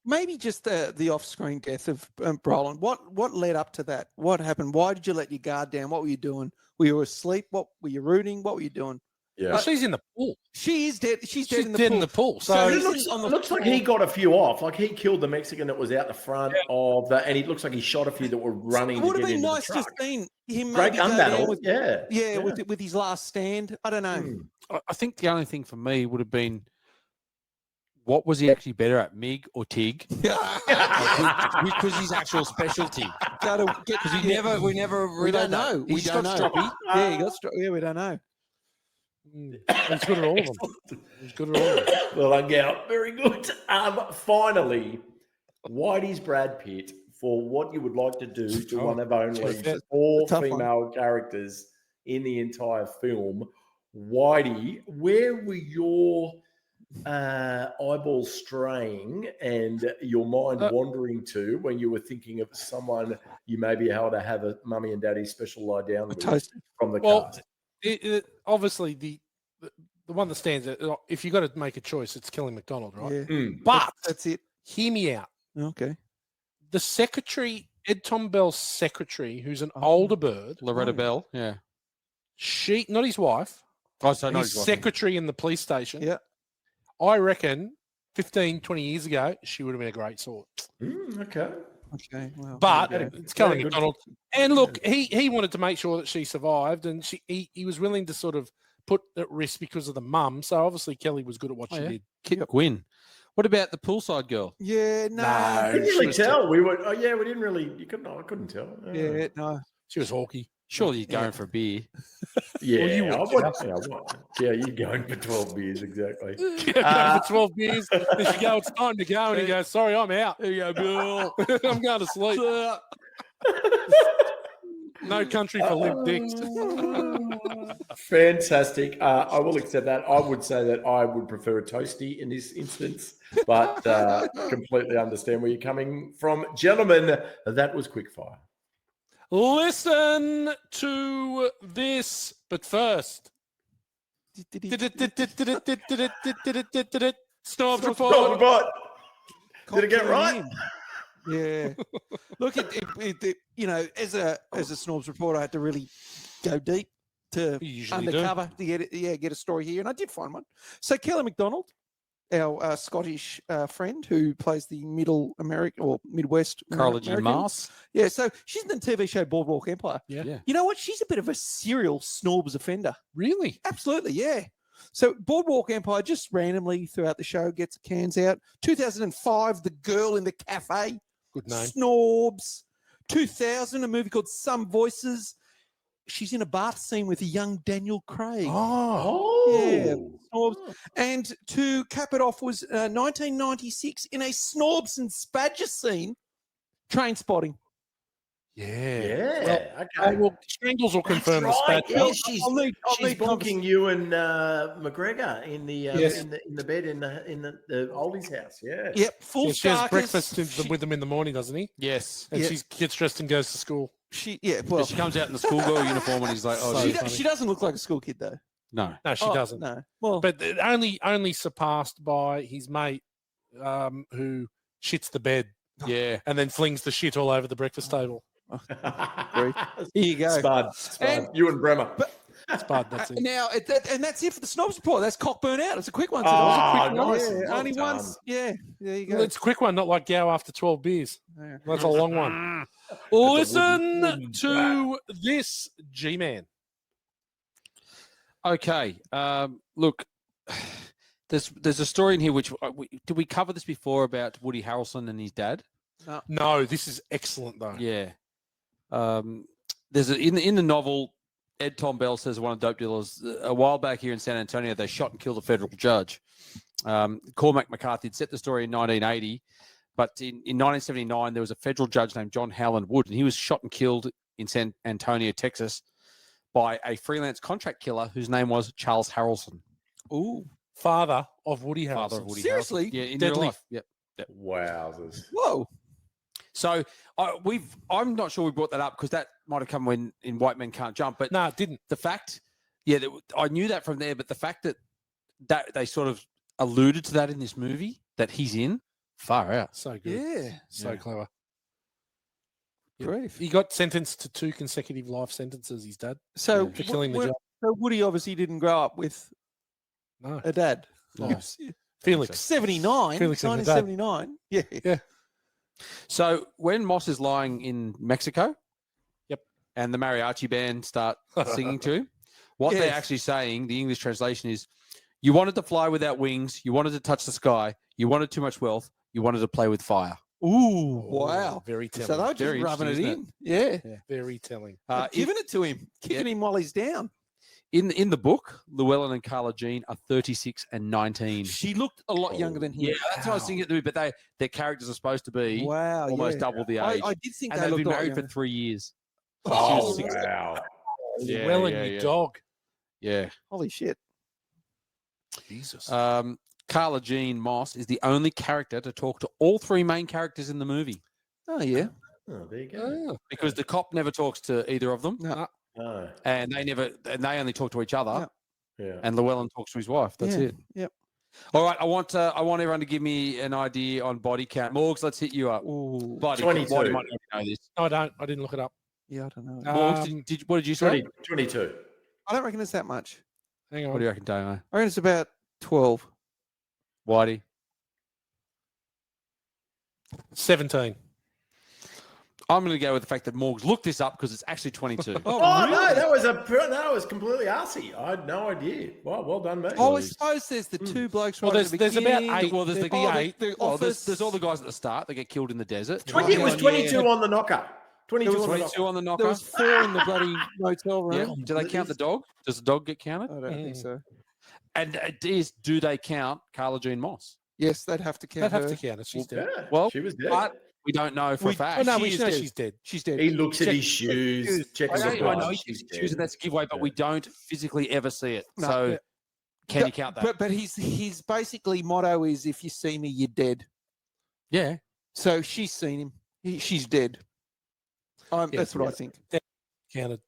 Maybe just the off-screen death of Brolin. What led up to that? What happened? Why did you let your guard down? What were you doing? Were you asleep? What were you rooting? What were you doing? Yeah. Well, she's in the pool. She is dead. She's dead She's in the dead pool. in the pool. So So he's it on the looks like floor. he got a few off. Like he killed the Mexican that was out the front of that, and he looks like he shot a few that were running It to would get have been into nice the to truck. seen him Great maybe gun go battle. down with, Yeah. with his last stand. I don't know. Hmm. I think the only thing for me would have been what was he actually better at, MiG or TIG? Which was his actual specialty? Because we never We really don't know. He's got stroppy. Yeah, he got yeah, we don't know. he's good at all of them. He's good at all of them. Well, hung out. Very good. Finally, Whitey's Brad Pitt for what you would like to do to one of only That's four a tough one. female characters in the entire film. Whitey, where were your eyeballs straying and your mind wandering to when you were thinking of someone you may be able to have a mummy and daddy special lie down with Toast. from the Well, cast? obviously the one that stands out. If you got to make a choice, it's Kelly MacDonald, right? Yeah, Mm. But that's it. hear me out. Okay. The secretary, Ed Tom Bell's secretary, who's an older bird, Loretta Bell. Yeah. she not his wife, Oh, so his secretary in the police station. Yeah. I reckon 15, 20 years ago, she would have been a great sort. Okay. Okay. Well, But there you go. it's Kelly Yeah, good. MacDonald. And look, he wanted to make sure that she survived, and he was willing to sort of put at risk because of the mum. So obviously Kelly was good at what she did. Kit Gwynn. What about the poolside girl? Yeah, no. No. Couldn't she really was tell. We were. Oh, yeah, we didn't really. I couldn't tell. Yeah, no. She was hawky. Surely you're going for a beer. Yeah. you I would, would- yeah, you're going for 12 beers exactly. Going for 12 beers. And she go, it's time to go. And he goes, sorry, I'm out. There you go, Bill. I'm going to sleep. No country for limp dicks. Fantastic. I will accept that. I would say that I would prefer a toasty in this instance, but completely understand where you're coming from. Gentlemen, that was Quickfire. Listen to this, but first. Snorbs report. Did it get right? Yeah. Look, it as a Snorbs reporter, I had to really go deep to You usually do. undercover to get a story here, and I did find one. So Kelly MacDonald, our Scottish friend who plays the Middle America or Midwest Carla Jean American. Mars. Yeah, so she's in the TV show Boardwalk Empire. Yeah. You know what? She's a bit of a serial Snorbs offender. Really? Absolutely, yeah. So Boardwalk Empire just randomly throughout the show gets cans out. 2005, The Girl in the Cafe. Good name. Snorbs. 2000, a movie called Some Voices. She's in a bath scene with a young Daniel Craig. Yeah, Snorbs. And to cap it off was 1996 in a Snorbs and Spadger scene, Train Spotting. Yeah. Yeah. Okay. Well, Strangles will confirm the right. spat. Yeah, Well, she's need bonking you and McGregor in the Yes. in the bed in the oldie's house. Yeah. Yep, full yeah, she has Starkers. breakfast She- with them in the morning, doesn't he? Yes. And Yeah. she gets dressed and goes to school. Well, She comes out in the schoolgirl uniform and he's like, oh, So she, shit. funny. she doesn't look like a school kid though. No. No, she Oh, doesn't. No, well, But only surpassed by his mate, who shits the bed Yeah. and then flings the shit all over the breakfast table. here you go. Spud. And- You and Bremer. Spud, that's it. Now, and that's it for the Snobs report. That's Cockburn out. It's a quick one. Oh, Today. nice. Yeah, Well only done. once. Yeah, there you go. Well, it's a quick one, not like Gow after 12 beers. Yeah. That's a long one. Listen to this, G-Man. Okay. Look, there's a story in here which did we cover this before about Woody Harrelson and his dad? No, this is excellent, though. Yeah. There's in the novel, Ed Tom Bell says one of the dope dealers a while back here in San Antonio, they shot and killed a federal judge. Cormac McCarthy had set the story in 1980, but in 1979 there was a federal judge named John Howland Wood, and he was shot and killed in San Antonio, Texas, by a freelance contract killer whose name was Charles Harrelson. Ooh, Father of Woody Harrelson. Father of Woody Seriously? Harrelson. Yeah, in Deadly. real life. Yep. Wowzers. whoa. So I'm not sure we brought that up because that might have come when in White Men Can't Jump, but No, it didn't. the fact, I knew that from there, but the fact that they sort of alluded to that in this movie that he's in, far out. So good. Yeah. So Yeah. clever. Grief. He got sentenced to 2 consecutive life sentences, his dad, So, for killing the judge. so Woody obviously didn't grow up with No. a dad. No. He was Felix. 79, Felix and her dad. 1979. Yeah. Yeah. So when Moss is lying in Mexico, Yep, and the mariachi band start singing to him, what they're Yes. actually saying, the English translation is, you wanted to fly without wings, you wanted to touch the sky, you wanted too much wealth, you wanted to play with fire. Ooh, wow. Very telling. So they were just Very rubbing it interesting, in. Yeah. Very telling. They're giving it to him, kicking him while he's down. In the book, Llewellyn and Carla Jean are 36 and 19. She looked a lot younger than him. Yeah, that's what I was thinking, but their characters are supposed to be Wow. almost yeah. double the age. I did think and they they've looked been a lot married for younger. 3 years. Oh, She was 16. wow. Yeah, well, and yeah, your yeah. dog. Yeah. Holy shit. Jesus. Carla Jean Moss is the only character to talk to all 3 main characters in the movie Oh, yeah. Oh, there you go. Oh, because the cop never talks to either of them, No. Oh, and they only talk to each other. Yeah. yeah. And Llewellyn talks to his wife. That's Yeah, it. yep. All right. I want everyone to give me an idea on body count. Morgs, let's hit you up. Ooh. Body 22. count. Whitey might not know this. no, I don't. I didn't look it up. Yeah, I don't know. Morgs, what did you say? 22. I don't reckon it's that much. Hang What on. do you reckon, Damo? I reckon it's about 12. Whitey? 17. I'm going to go with the fact that Morgs looked this up because it's actually 22. Oh, no, that was completely arsey. I had no idea. Well done, mate. Oh, I suppose there's the two blokes Well, right at the there's about beginning. 8. Well, there's There'd the- be Oh, 8. the Well, office. there's all the guys at the start that get killed in the desert. 20, it was Oh, 22 yeah. on the knocker. 22 There was on the 22 knocker. on the knocker. There was 4 in the bloody motel Yeah. room. Do they count the dog? Does the dog get counted? I don't think Mm. so. And do they count Carla Jean Moss? Yes, they'd have to count They'd have her. to count it. She's dead. Yeah, Well, she was dead. But we don't know for a fact. Oh, no, we She is know dead. she's dead. She's dead. He looks at Check- his shoes, checks I the know blood. he's She's choosing dead. that's a giveaway, but we don't physically ever see it. No. So Yeah. can you count that? But his basically motto is if you see me, you're dead. yeah. So she's seen him. She's dead. That's what I think. Counted.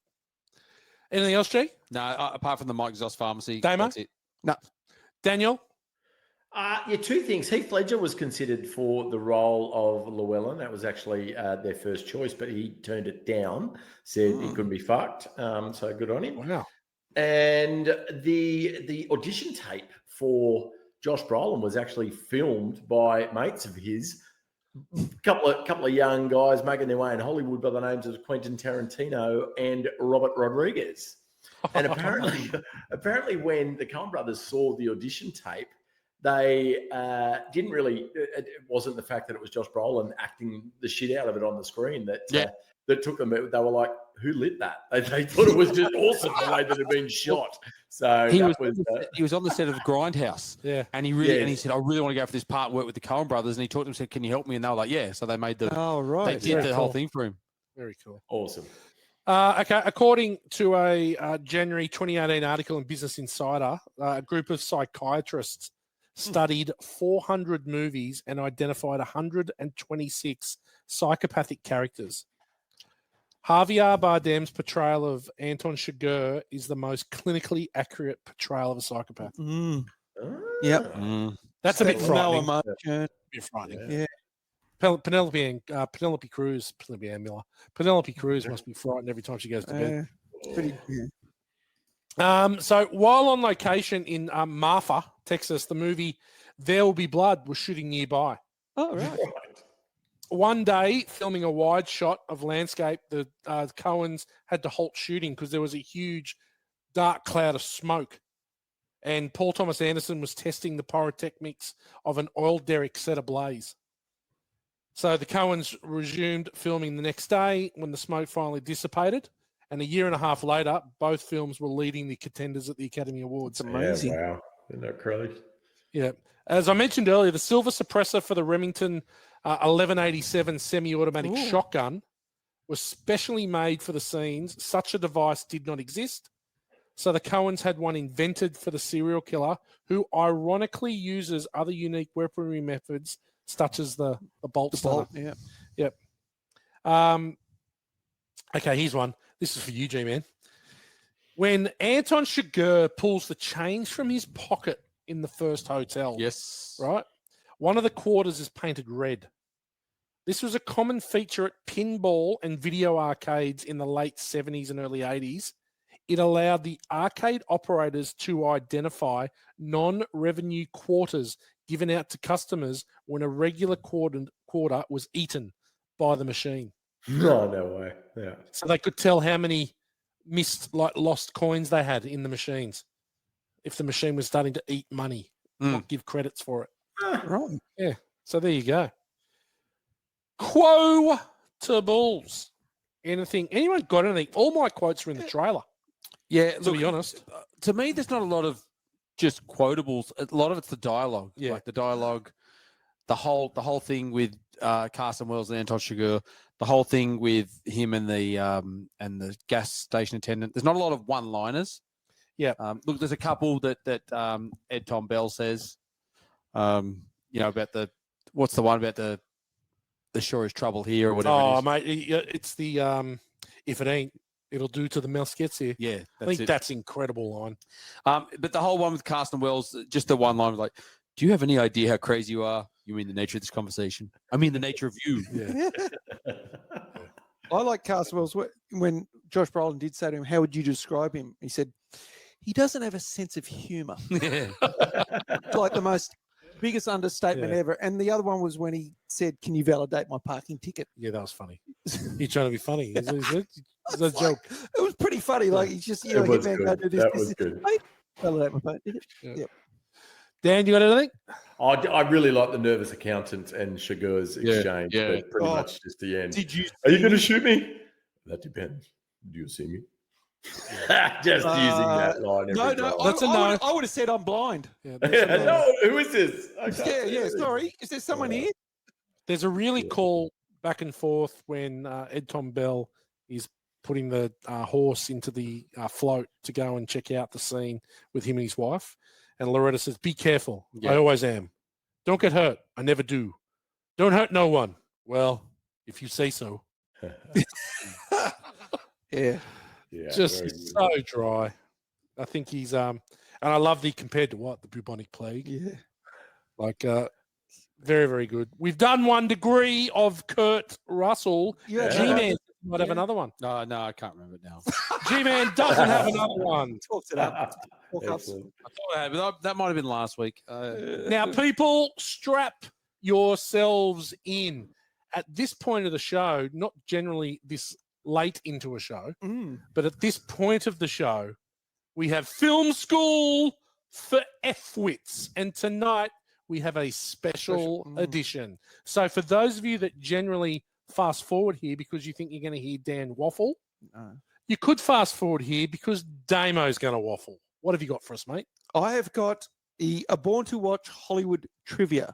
Anything else, G? No, apart from the Mike Zoss pharmacy. Damo? That's it. Daniel? Yeah, 2 things. Heath Ledger was considered for the role of Llewellyn. That was actually their first choice, but he turned it down, said he couldn't be fucked. So good on him. Wow. And the audition tape for Josh Brolin was actually filmed by mates of his, couple of young guys making their way in Hollywood by the names of Quentin Tarantino and Robert Rodriguez. And apparently, when the Coen Brothers saw the audition tape, they didn't really. It wasn't the fact that it was Josh Brolin acting the shit out of it on the screen that took them. They were like, "Who lit that?" They thought it was just awesome the way that it had been shot. So He that was on the set of Grindhouse. Yeah. And he said, I really want to go for this part, work with the Coen Brothers. And he talked to them and said, can you help me? And they were like, yeah. So they made Oh, right. they did Very the whole cool. thing for him. Very cool. awesome. Okay, according to a January 2018 article in Business Insider, a group of psychiatrists studied 400 movies and identified 126 psychopathic characters. Javier Bardem's portrayal of Anton Chigurh is the most clinically accurate portrayal of a psychopath. Yep. That's a bit No frightening. emotion. A bit frightening. Yeah. Penelope Cruz must be frightened every time she goes to bed. Pretty. Yeah. So while on location in Marfa, Texas, the movie There Will Be Blood was shooting nearby. Oh, right. One day, filming a wide shot of landscape, the Coens had to halt shooting because there was a huge dark cloud of smoke. And Paul Thomas Anderson was testing the pyrotechnics of an oil derrick set ablaze. So the Coens resumed filming the next day when the smoke finally dissipated. And a year and a half later, both films were leading the contenders at the Academy Awards. It's amazing. Yeah, wow. Isn't that crazy? Yeah. As I mentioned earlier, the silver suppressor for the Remington 1187 semi-automatic shotgun was specially made for the scenes. Such a device did not exist. So the Coens had one invented for the serial killer, who ironically uses other unique weaponry methods, such as the bolt. Yeah. Yep. Okay, here's one. This is for you, G-Man. When Anton Chigurh pulls the change from his pocket in the first hotel, Yes. right? One of the quarters is painted red. This was a common feature at pinball and video arcades in the late 70s and early 80s. It allowed the arcade operators to identify non-revenue quarters given out to customers when a regular quarter was eaten by the machine. No way. Yeah. So they could tell how many lost coins they had in the machines if the machine was starting to eat money, not give credits for it. Right. Yeah. So there you go. Quotables. Anyone got anything? All my quotes are in the trailer. Yeah, To be honest. to me, there's not a lot of just quotables. A lot of it's the dialogue. Yeah. Like the dialogue, the whole thing with Carson Wells and Anton Chigurh, the whole thing with him and the gas station attendant. There's not a lot of one-liners. Yeah. Look, there's a couple that Ed Tom Bell says. About what's the one about the sure is trouble here or whatever. Oh, it is. mate, it's the if it ain't, it'll do to the mouse gets here. Yeah, I think that's incredible line. But the whole one with Carson Wells, just the one line was like, "Do you have any idea how crazy you are? You mean the nature of this conversation? I mean the nature of you." Yeah. I like Carson Wells. When Josh Brolin did say to him, "How would you describe him?" He said, "He doesn't have a sense of humor." Yeah. Like the most biggest understatement ever. And the other one was when he said, "Can you validate my parking ticket?" Yeah, that was funny. He's trying to be funny. It's a joke. It was pretty funny. Like he's just, It was hitman, good. go do this, That this, was this. good. Mate, validate my parking ticket. Yeah. Yep. Dan, you got anything? I really like the nervous accountant and Chigurh's exchange, yeah. but pretty much just the end. Did you? Are you going to shoot me? That depends. Do you see me? Just using that line every time. That's a no. I would have said I'm blind. Yeah, No, who is this? I can't Yeah, see yeah. anything. Sorry, is there someone here? There's a really cool back and forth when Ed Tom Bell is putting the horse into the float to go and check out the scene with him and his wife. And Loretta says, "Be careful. Yeah. I always am. Don't get hurt. I never do. Don't hurt no one." Well, if you say so. Yeah. Yeah, Just very good. so dry. I think he's and I love the compared to what? The bubonic plague. Yeah. Like very, very good. We've done 1 degree of Kurt Russell. Yeah. G-Man might have another one. No, I can't remember it now. G-Man doesn't have another one. Talks it up. Excellent. I thought I had, but that might have been last week. Now, people, strap yourselves in. At this point of the show, not generally this late into a show, but at this point of the show, we have Film School for F-Wits. And tonight, we have a special edition. So for those of you that generally fast forward here because you think you're going to hear Dan waffle, you could fast forward here because Damo's going to waffle. What have you got for us, mate? I have got a Born to Watch Hollywood trivia.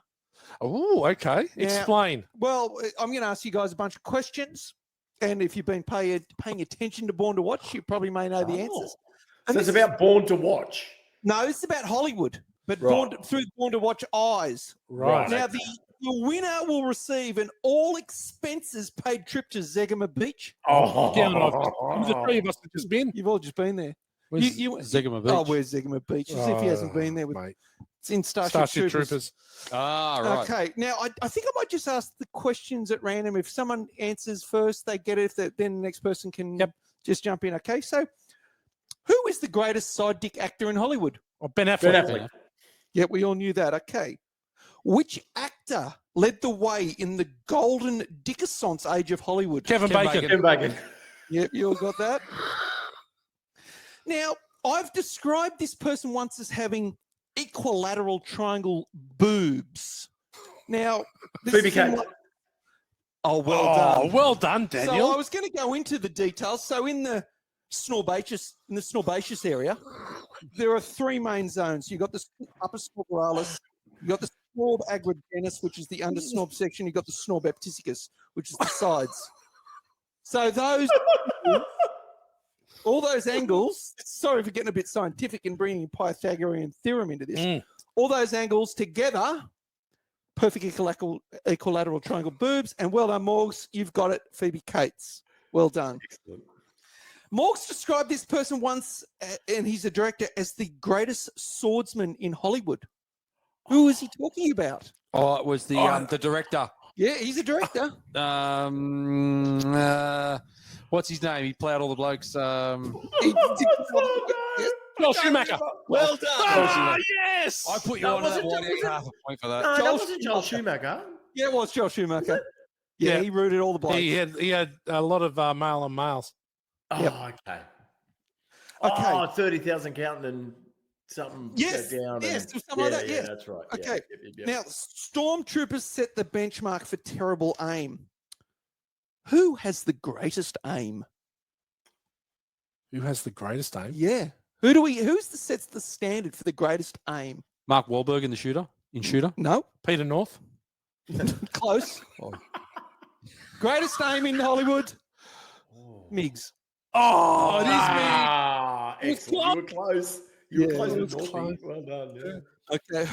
Oh, okay. Now- Explain. Well, I'm going to ask you guys a bunch of questions, And if you've been paying attention to Born to Watch, you probably may know the answers. So it's about Born to Watch. No, it's about Hollywood, but Right. through Born to Watch eyes. Right. Now, the winner will receive an all-expenses-paid trip to Zegama Beach. Oh, The three of us have just been. You've all just been there. Where's You- Zegama Beach? Oh, where's Zegama Beach? As if he hasn't been there. mate. It's in Starship Troopers. Ah, right. Okay, now I think I might just ask the questions at random. If someone answers first, they get it. If then the next person can just jump in. Okay, so who is the greatest side dick actor in Hollywood? Oh, Ben Affleck. Ben Affleck. Yeah, we all knew that. Okay. Which actor led the way in the golden Dickassance age of Hollywood? Kevin Bacon. Kevin Bacon. Yep, you all got that. Now, I've described this person once as having equilateral triangle boobs. Now, this Phoebe is in Cates. what- Oh, well done. Well done, Daniel. So I was going to go into the details. So in the Snorbaceous area, there are three main zones. You've got the upper Snorbalis, you've got the Snorb agrigenus, which is the under Snorb section. You've got the Snorb epticus, which is the sides. So all those angles, sorry for getting a bit scientific and bringing Pythagorean theorem into this. All those angles together, perfect equilateral triangle boobs. And well done, Morgs. You've got it, Phoebe Cates. Well done. Excellent. Morgs described this person once, and he's a director, as the greatest swordsman in Hollywood. Who is he talking about? Oh, it was the director. Yeah, he's a director. What's his name? He played all the blokes. Joel Schumacher. Well done. Ah, yes. I put you No, on that wasn't one. it- Half a point for that. No, Joel that wasn't Joel Schumacher. Yeah, it was Joel Schumacher. Yeah, Yeah. he rooted all the blokes. He had a lot of male on males. Oh, Yep. okay. Okay. Oh, 30,000 counting and something Yes, go down. yes, and, something like that, yes. that's right. Okay, Yeah. Now, stormtroopers set the benchmark for terrible aim. Who has the greatest aim? Who has the greatest aim? Yeah. Sets the standard for the greatest aim? Mark Wahlberg in the Shooter. In Shooter. No. Peter North. Close. Greatest aim in Hollywood? Miggs. Oh, it is me. Ah, It was excellent. You were close. You were Yeah, close it with was Northie. close. Well done. Yeah. Okay.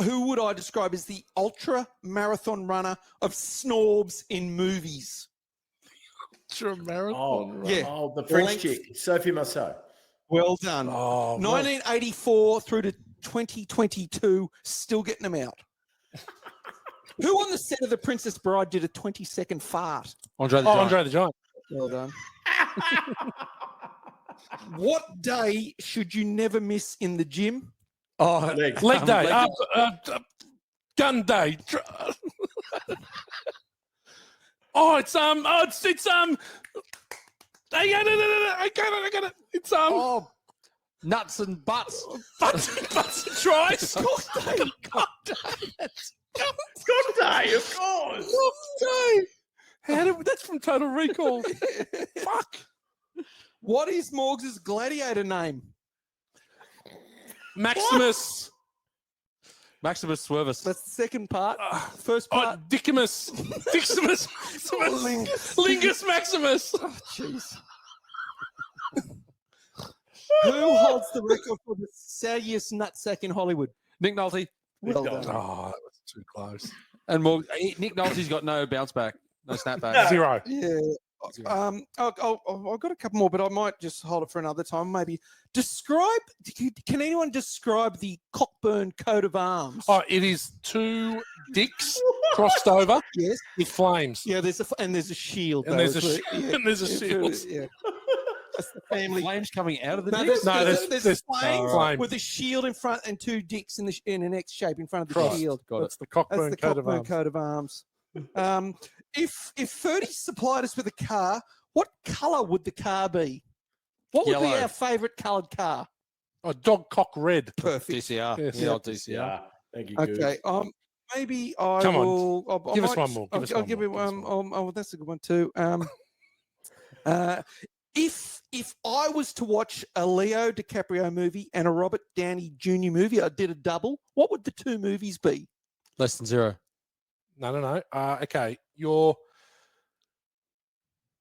Who would I describe as the ultra marathon runner of Snorbs in movies? Sure, marathon. Oh, Yeah. Oh, the French Length. chick, Sophie Marceau. Well done. Oh, 1984 through to 2022, still getting them out. Who on the set of The Princess Bride did a 20-second fart? Andre the Giant. Andre the Giant. Well done. What day should you never miss in the gym? Oh, Leg. Leg day. Leg Gun day. It's I got it. It's oh, nuts and butts. butts and tries. Cock day, of course. That's from Total Recall. Fuck. What is Morgs' gladiator name? Maximus. Maximus Swervis. That's the second part. First part. Diximus. Diximus. Lingus Maximus. Jeez. Who holds the record for the saggiest nutsack in Hollywood? Nick Nolte. Well Nick done. Oh, that was too close. And more. Nick Nolte's got no bounce back. No snapback. Zero. Yeah. I've got a couple more, but I might just hold it for another time. Maybe describe. Can anyone describe the Cockburn coat of arms? Oh, it is two dicks crossed over Yes. with flames. Yeah. There's a shield. And though, there's a as well. and there's a shield. Yeah. That's the family. Flames coming out of the No, dicks? there's a flame flame. with a shield in front and two dicks in an X shape in front of the Crossed. shield. Got it. That's the That's Cockburn the coat of Cockburn arms. coat of arms. If Ferdy supplied us with a car, what colour would the car be? What would be Yellow. our favourite coloured car? Oh, dog cock red. Perfect. DCR. Yes. The old DCR. Yeah. Thank you. Okay. Maybe I Come on. will. I Give us might one just- more. Give us I'll one give more. you Give us one. Oh, that's a good one too. If I was to watch a Leo DiCaprio movie and a Robert Downey Jr. movie, I did a double. What would the two movies be? Less than zero. No. Okay. You're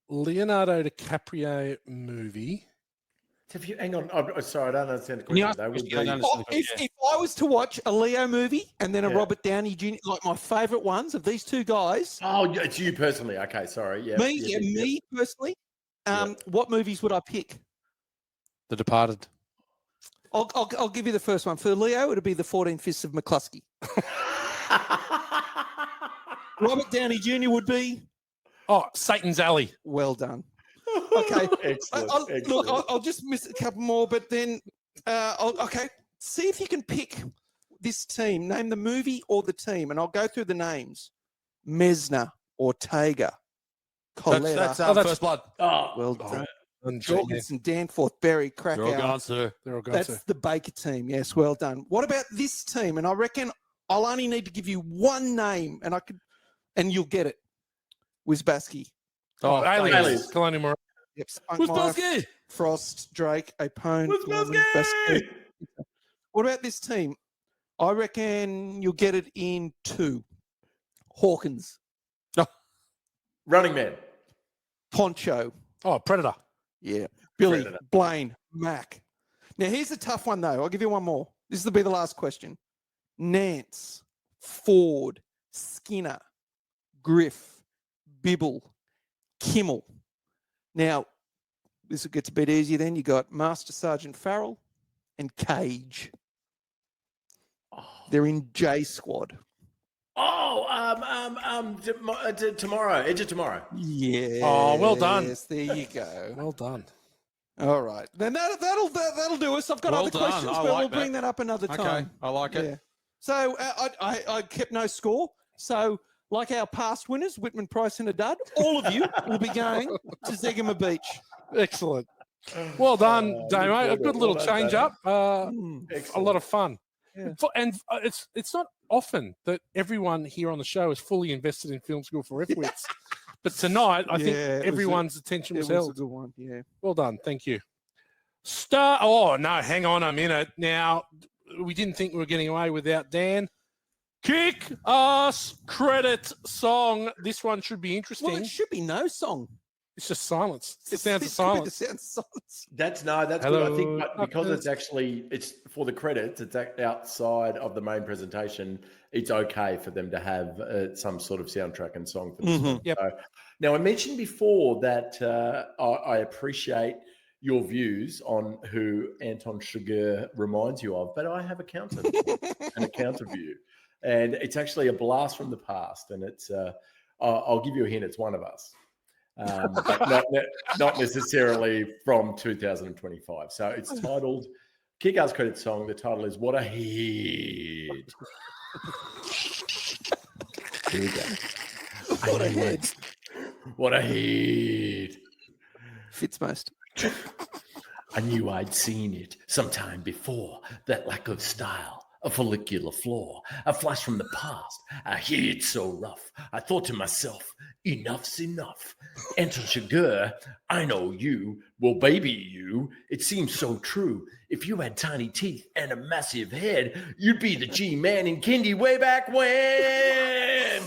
Leonardo DiCaprio movie. Hang on. I'm sorry, I don't understand the Can you question. ask They the would question? I don't be, understand the If, question. if I was to watch a Leo movie and then a Yeah. Robert Downey Jr., like my favourite ones of these two guys, oh, it's you personally. Okay, sorry. Yeah. me personally, what movies would I pick? The Departed. I'll give you the first one. For Leo, it'll be the 14 Fists of McCluskey. Robert Downey Jr. would be Oh, Satan's Alley. well done. Okay. Excellent. Look, I'll just miss a couple more, but then, okay. See if you can pick this team. Name the movie or the team, and I'll go through the names. Mesner, Ortega, Coletta. That's First Blood. Oh, well done. And Jorgensen, Danforth, Berry, You're all Krakauer. gone, sir. they're all gone. That's the Baker team. Yes, well done. What about this team? And I reckon I'll only need to give you one name, and you'll get it. Wisbaski. Oh, Aliens. Aliens. Colonial Marine. Yep. Who's Spunkmeyer, Bosky? Frost, Drake, Apone. Wisbaski! Wisbaski. What about this team? I reckon you'll get it in 2. Hawkins, Running Man. Poncho. Oh, Predator. Yeah. Billy, Predator. Blaine, Mac. Now, here's a tough one, though. I'll give you one more. This will be the last question. Nance, Ford, Skinner, Griff, Bibble, Kimmel. Now, this gets a bit easier then. You got Master Sergeant Farrell and Cage. They're in J Squad. Oh, tomorrow. Edge of Tomorrow. Yeah. Oh, well done. Yes, there you go. Well done. All right. Then that'll do us. I've got Well other done. questions, I but like we'll that. bring that up another Okay, time. I like it. Yeah. So I kept no score. So like our past winners, Whitman, Price, and a dud, all of you will be going to Zegama Beach. Excellent. Well done, Oh, Damo. A look good forward. little Well done, change Damo. up. A Excellent. lot of fun. Yeah. And it's not often that everyone here on the show is fully invested in Film School for F-Wits. But tonight, I think Yeah, it was a- everyone's attention It was was a held. good one. Yeah. Well done. Thank you. Oh, no, hang on a minute. Now, we didn't think we were getting away without Dan. Kick ass credit song. This one should be interesting. Well, it should be no song. It's just silence. It's the sounds of It could be the silence. sound of silence. That's good. I Hello, think but because doctors. it's for the credits, it's outside of the main presentation. It's okay for them to have some sort of soundtrack and song for this one. Yep. So, now, I mentioned before that I appreciate your views on who Anton Chigurh reminds you of, but I have a counter view, and it's actually a blast from the past. And it's I'll give you a hint. It's one of us. But not necessarily from 2025. So it's titled Kick-Ass Credit Song. The title is What a Hit. Here we go. What a head. What a hit. Fits most. I knew I'd seen it sometime before. That lack of style, a follicular flaw, a flash from the past. I hear it so rough. I thought to myself, enough's enough. Anton Chigurh, I know you. Well, baby, you. It seems so true. If you had tiny teeth and a massive head, you'd be the G-Man in Kindy way back when.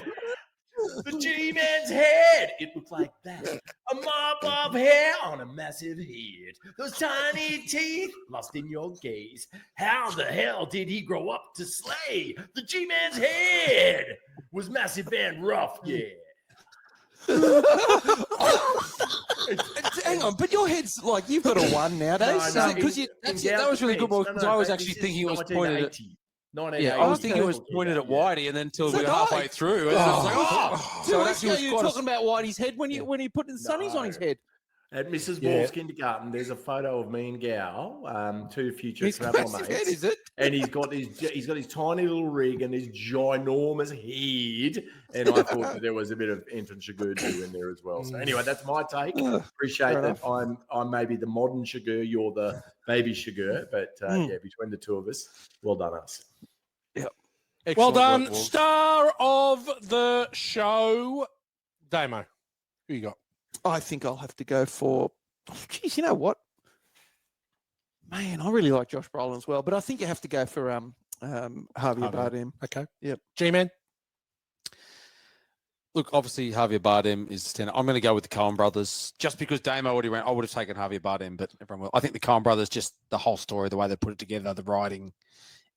The G-Man's head. It looked like that. A mop of hair on a massive head. Those tiny teeth lost in your gaze. How the hell did he grow up to slay? The G-Man's head was massive and rough, yeah. Hang on, but your head's like you've got a 1 nowadays. No, because that was really good because I was actually thinking it was pointed at. 1980. Yeah, I was thinking it was Okay. pointed at Whitey, and then until we So were halfway did I. through, and I was like, oh. 2 So it weeks actually ago, was you were quite a- talking about Whitey's head when you put in sunnies on his head. At Mrs. Yeah. Wall's kindergarten, there's a photo of me and Gal, two future His travel massive mates, head, is it? and he's got his tiny little rig and his ginormous head, and I thought that there was a bit of Anton Chigurh too in there as well. So anyway, that's my take. Appreciate fair that. I'm maybe the modern Chigurh, you're the baby Chigurh, but yeah, between the two of us, well done us. Well Excellent done. work, Wolves. Star of the show, Damo. Who you got? I think I'll have to go for. Geez, you know what? Man, I really like Josh Brolin as well, but I think you have to go for Javier Bardem. Okay. Yep. G-Man. Look, obviously Javier Bardem is the standard. I'm going to go with the Coen Brothers just because Damo already ran. I would have taken Javier Bardem, but everyone will. I think the Coen Brothers, just the whole story, the way they put it together, the writing,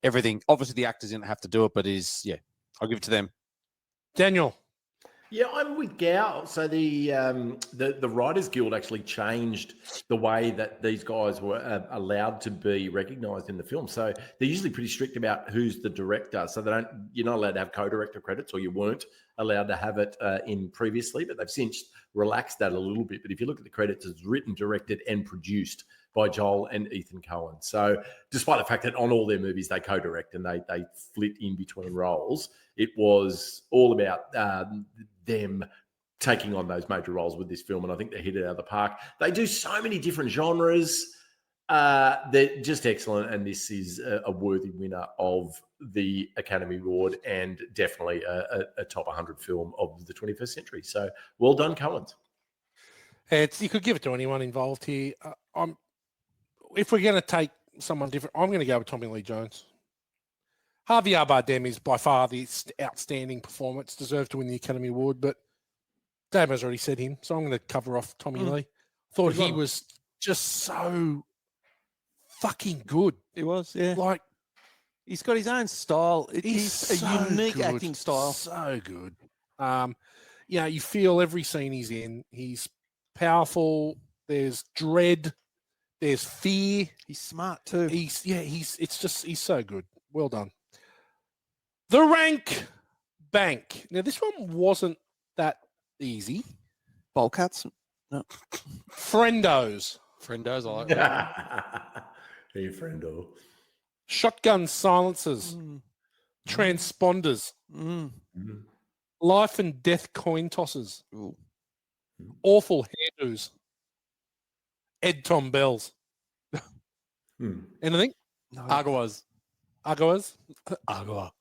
everything. Obviously, the actors didn't have to do it, but I'll give it to them. Daniel. Yeah, I'm with Gao. So the Writers Guild actually changed the way that these guys were allowed to be recognised in the film. So they're usually pretty strict about who's the director. So you're not allowed to have co-director credits, or you weren't allowed to have it in previously. But they've since relaxed that a little bit. But if you look at the credits, it's written, directed, and produced by Joel and Ethan Coen. So despite the fact that on all their movies they co-direct and they flit in between roles, it was all about them taking on those major roles with this film, and I think they hit it out of the park. They do so many different genres. They're just excellent, and this is a worthy winner of the Academy Award and definitely a top 100 film of the 21st century. So well done, Coens. You could give it to anyone involved here. If we're going to take someone different, I'm going to go with Tommy Lee Jones. Javier Bardem is by far the outstanding performance, deserved to win the Academy Award, but Damo's already said him, so I'm going to cover off Tommy Lee. Thought he was just so fucking good. He was, yeah. Like, he's got his own style. He's a so unique good. acting style. So good. You feel every scene he's in. He's powerful. There's dread. There's fear. He's smart too. He's so good. Well done. The Rank Bank. Now, this one wasn't that easy. Bowl cuts. No. Friendos. Friendos, I like that. Hey, friendo. Shotgun silencers. Transponders. Life and death coin tosses. Ooh. Awful hairdos. Ed Tom Bells. Anything? No. Aguas. Aguas? Agua.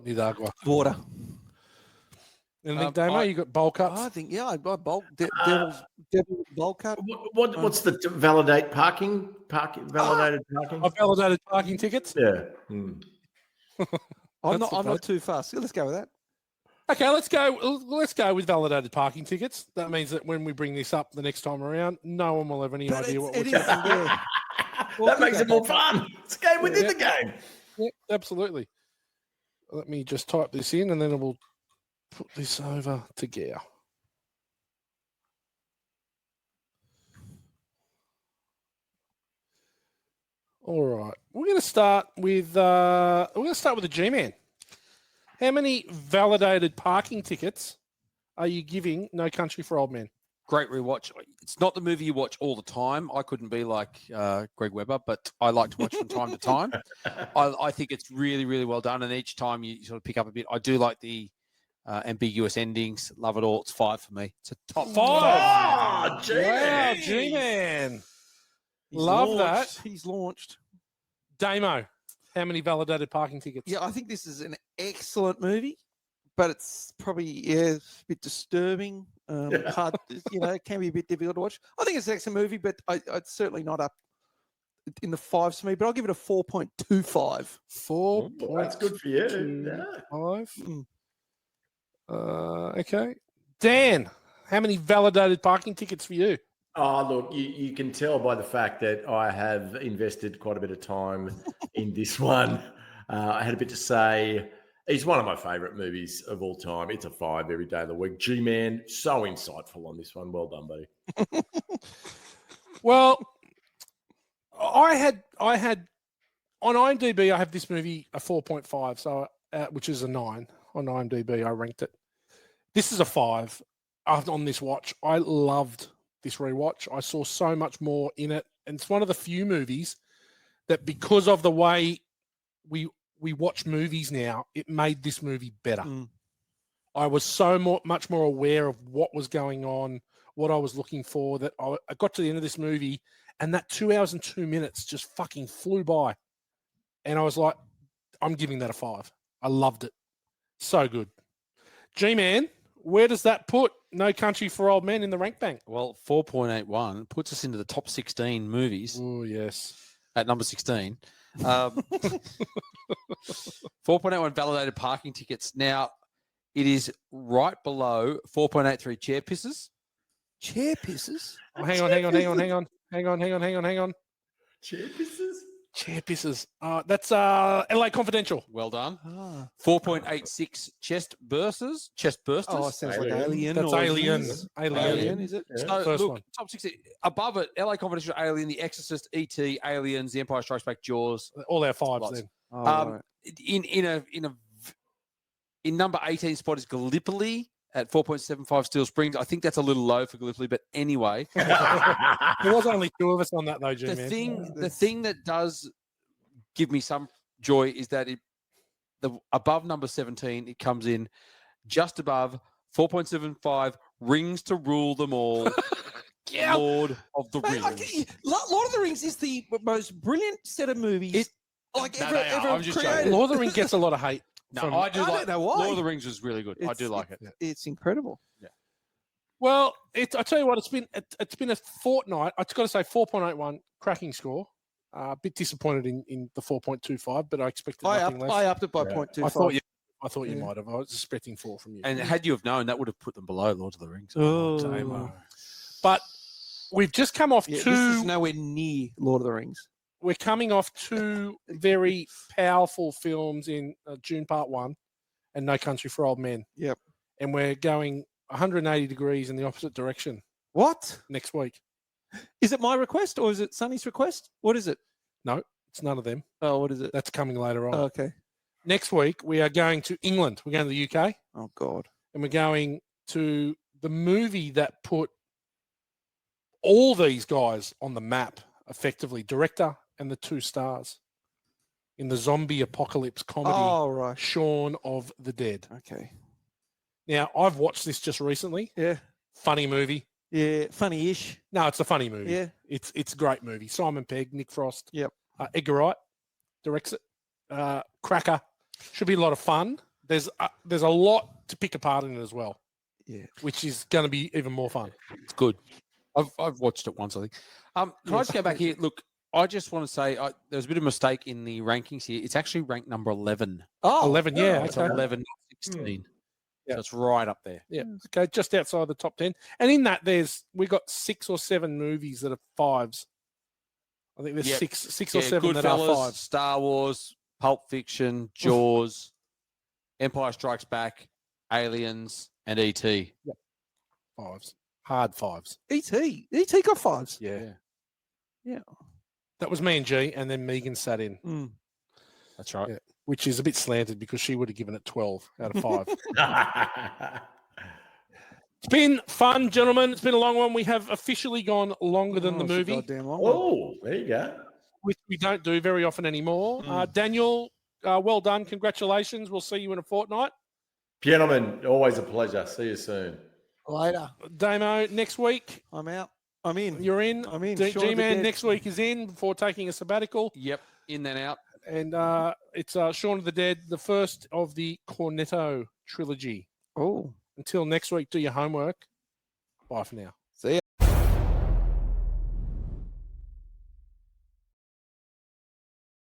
Need agua. Water. Anything, Damo? You got bowl cuts? I think, yeah, I bulk. Devil's bowl cut. What's the validated parking? Validated parking? I've validated parking tickets. Yeah. I'm not too fast. Let's go with that. Okay, let's go with validated parking tickets. That means that when we bring this up the next time around, no one will have any idea what we're talking about. That makes it more fun. It's a game within the game. Yeah, absolutely. Let me just type this in and then we'll put this over to Gear. All right. We're going to start with the G-Man. How many validated parking tickets are you giving No Country for Old Men? Great rewatch. It's not the movie you watch all the time. I couldn't be like Greg Webber, but I like to watch from time to time. I think it's really, really well done. And each time you sort of pick up a bit. I do like the ambiguous endings. Love it all. It's 5 for me. It's a top 5. Oh, Wow, G-Man. Love that. He's launched. Damo, how many validated parking tickets? Yeah, I think this is an excellent movie, but it's probably a bit disturbing. Hard, it can be a bit difficult to watch. I think it's an excellent movie, but it's certainly not up in the 5s for me. But I'll give it a 4.25. 4. That's good for you. Yeah. 5. Okay. Dan, how many validated parking tickets for you? Oh, look, you can tell by the fact that I have invested quite a bit of time in this one. I had a bit to say. It's one of my favourite movies of all time. It's a 5 every day of the week. G-Man, so insightful on this one. Well done, buddy. Well, I had on IMDb, I have this movie a 4.5, so which is a 9 on IMDb. I ranked it. This is a 5 on this watch. I loved this rewatch. I saw so much more in it, and it's one of the few movies that, because of the way we watch movies now, it made this movie better. I was much more aware of what was going on, what I was looking for, that I got to the end of this movie and that 2 hours and 2 minutes just fucking flew by. And I was like, I'm giving that a 5. I loved it. So good. G-Man, where does that put No Country for Old Men in the rank bank? Well, 4.81 puts us into the top 16 movies. Oh, yes. At number 16. 4.81 validated parking tickets. Now, It is right below 4.83 chair pisses. Chair pisses. Oh, hang on. Chair pisses? Chair pisses. That's LA Confidential. Well done. Ah. 4.86 chest bursters. Oh, it sounds like Alien. Alien. That's or Alien. Alien, is it? Yeah. So, First look, one. top 6 above it: LA Confidential, Alien, The Exorcist, E.T., Aliens, The Empire Strikes Back, Jaws. All our fives Lots. then. Oh, right. In number 18 spot is Gallipoli at 4.75 Steel Springs. I think that's a little low for Gallipoli, but anyway, There was only 2 of us on that though, the G-Man. thing that does give me some joy is that above number 17, it comes in just above 4.75 Rings to Rule Them All. Yeah. Lord of the Mate, Rings. Lord of the Rings is the most brilliant set of movies No, ever, they are. ever I'm just joking. created. Lord of the Rings gets a lot of hate. No, from- I do I like don't know why. Lord of the Rings was really good. I do like it. It's incredible. Well, I tell you what, it's been a fortnight. I've got to say 4.81 cracking score. A bit disappointed in the 4.25, but I expected nothing less. I upped it by Yeah. 0.25. I thought you Yeah. might have. I was expecting 4 from you. And had you have known, that would have put them below Lord of the Rings. Oh. Damo. But we've just come off Yeah, two. this is nowhere near Lord of the Rings. We're coming off 2 very powerful films in June Part 1 and No Country for Old Men. Yep. And we're going 180 degrees in the opposite direction What? next week. Is it my request or is it Sonny's request? What is it? No, it's none of them. Oh, what is it? That's coming later on. Oh, okay. Next week, we are going to England. We're going to the UK. Oh, God. And we're going to the movie that put all these guys on the map, effectively, director and the 2 stars in the zombie apocalypse comedy, Oh, right. Shaun of the Dead. Okay. Now, I've watched this just recently. Yeah. Funny movie. Yeah. Funny-ish. No, it's a funny movie. Yeah. It's a great movie. Simon Pegg, Nick Frost. Yep. Edgar Wright directs it. Cracker. Should be a lot of fun. There's a lot to pick apart in it as well. Yeah. Which is going to be even more fun. It's good. I've watched it once, I think. Can I just go back here? Look, I just want to say there was a bit of a mistake in the rankings here. It's actually ranked number 11. Oh, 11, yeah. It's Okay. 11, not 16. Yeah. So it's right up there. Yeah. Okay. Just outside the top 10. And in that, we got 6 or 7 movies that are 5s. I think there's Yep. six or 7 that are Goodfellas, 5s. Star Wars, Pulp Fiction, Jaws, Empire Strikes Back, Aliens, and E.T. 5s. Hard 5s. E.T. E.T. got 5s. Yeah. Yeah. That was me and G, and then Megan sat in, Mm. That's right. Yeah. which is a bit slanted because she would have given it 12 out of 5. It's been fun, gentlemen. It's been a long one. We have officially gone longer than the Oh, it's a movie, goddamn long one. Oh, there you go. which we don't do very often anymore. Daniel, well done. Congratulations. We'll see you in a fortnight. Gentlemen, always a pleasure. See you soon. Later. Damo, next week, I'm out. I'm in. you're in. I'm in. Shaun of the G-Man Dead. next week is in before taking a sabbatical. Yep. In then out. And it's Shaun of the Dead, the first of the Cornetto trilogy. Oh. Until next week, do your homework. Bye for now.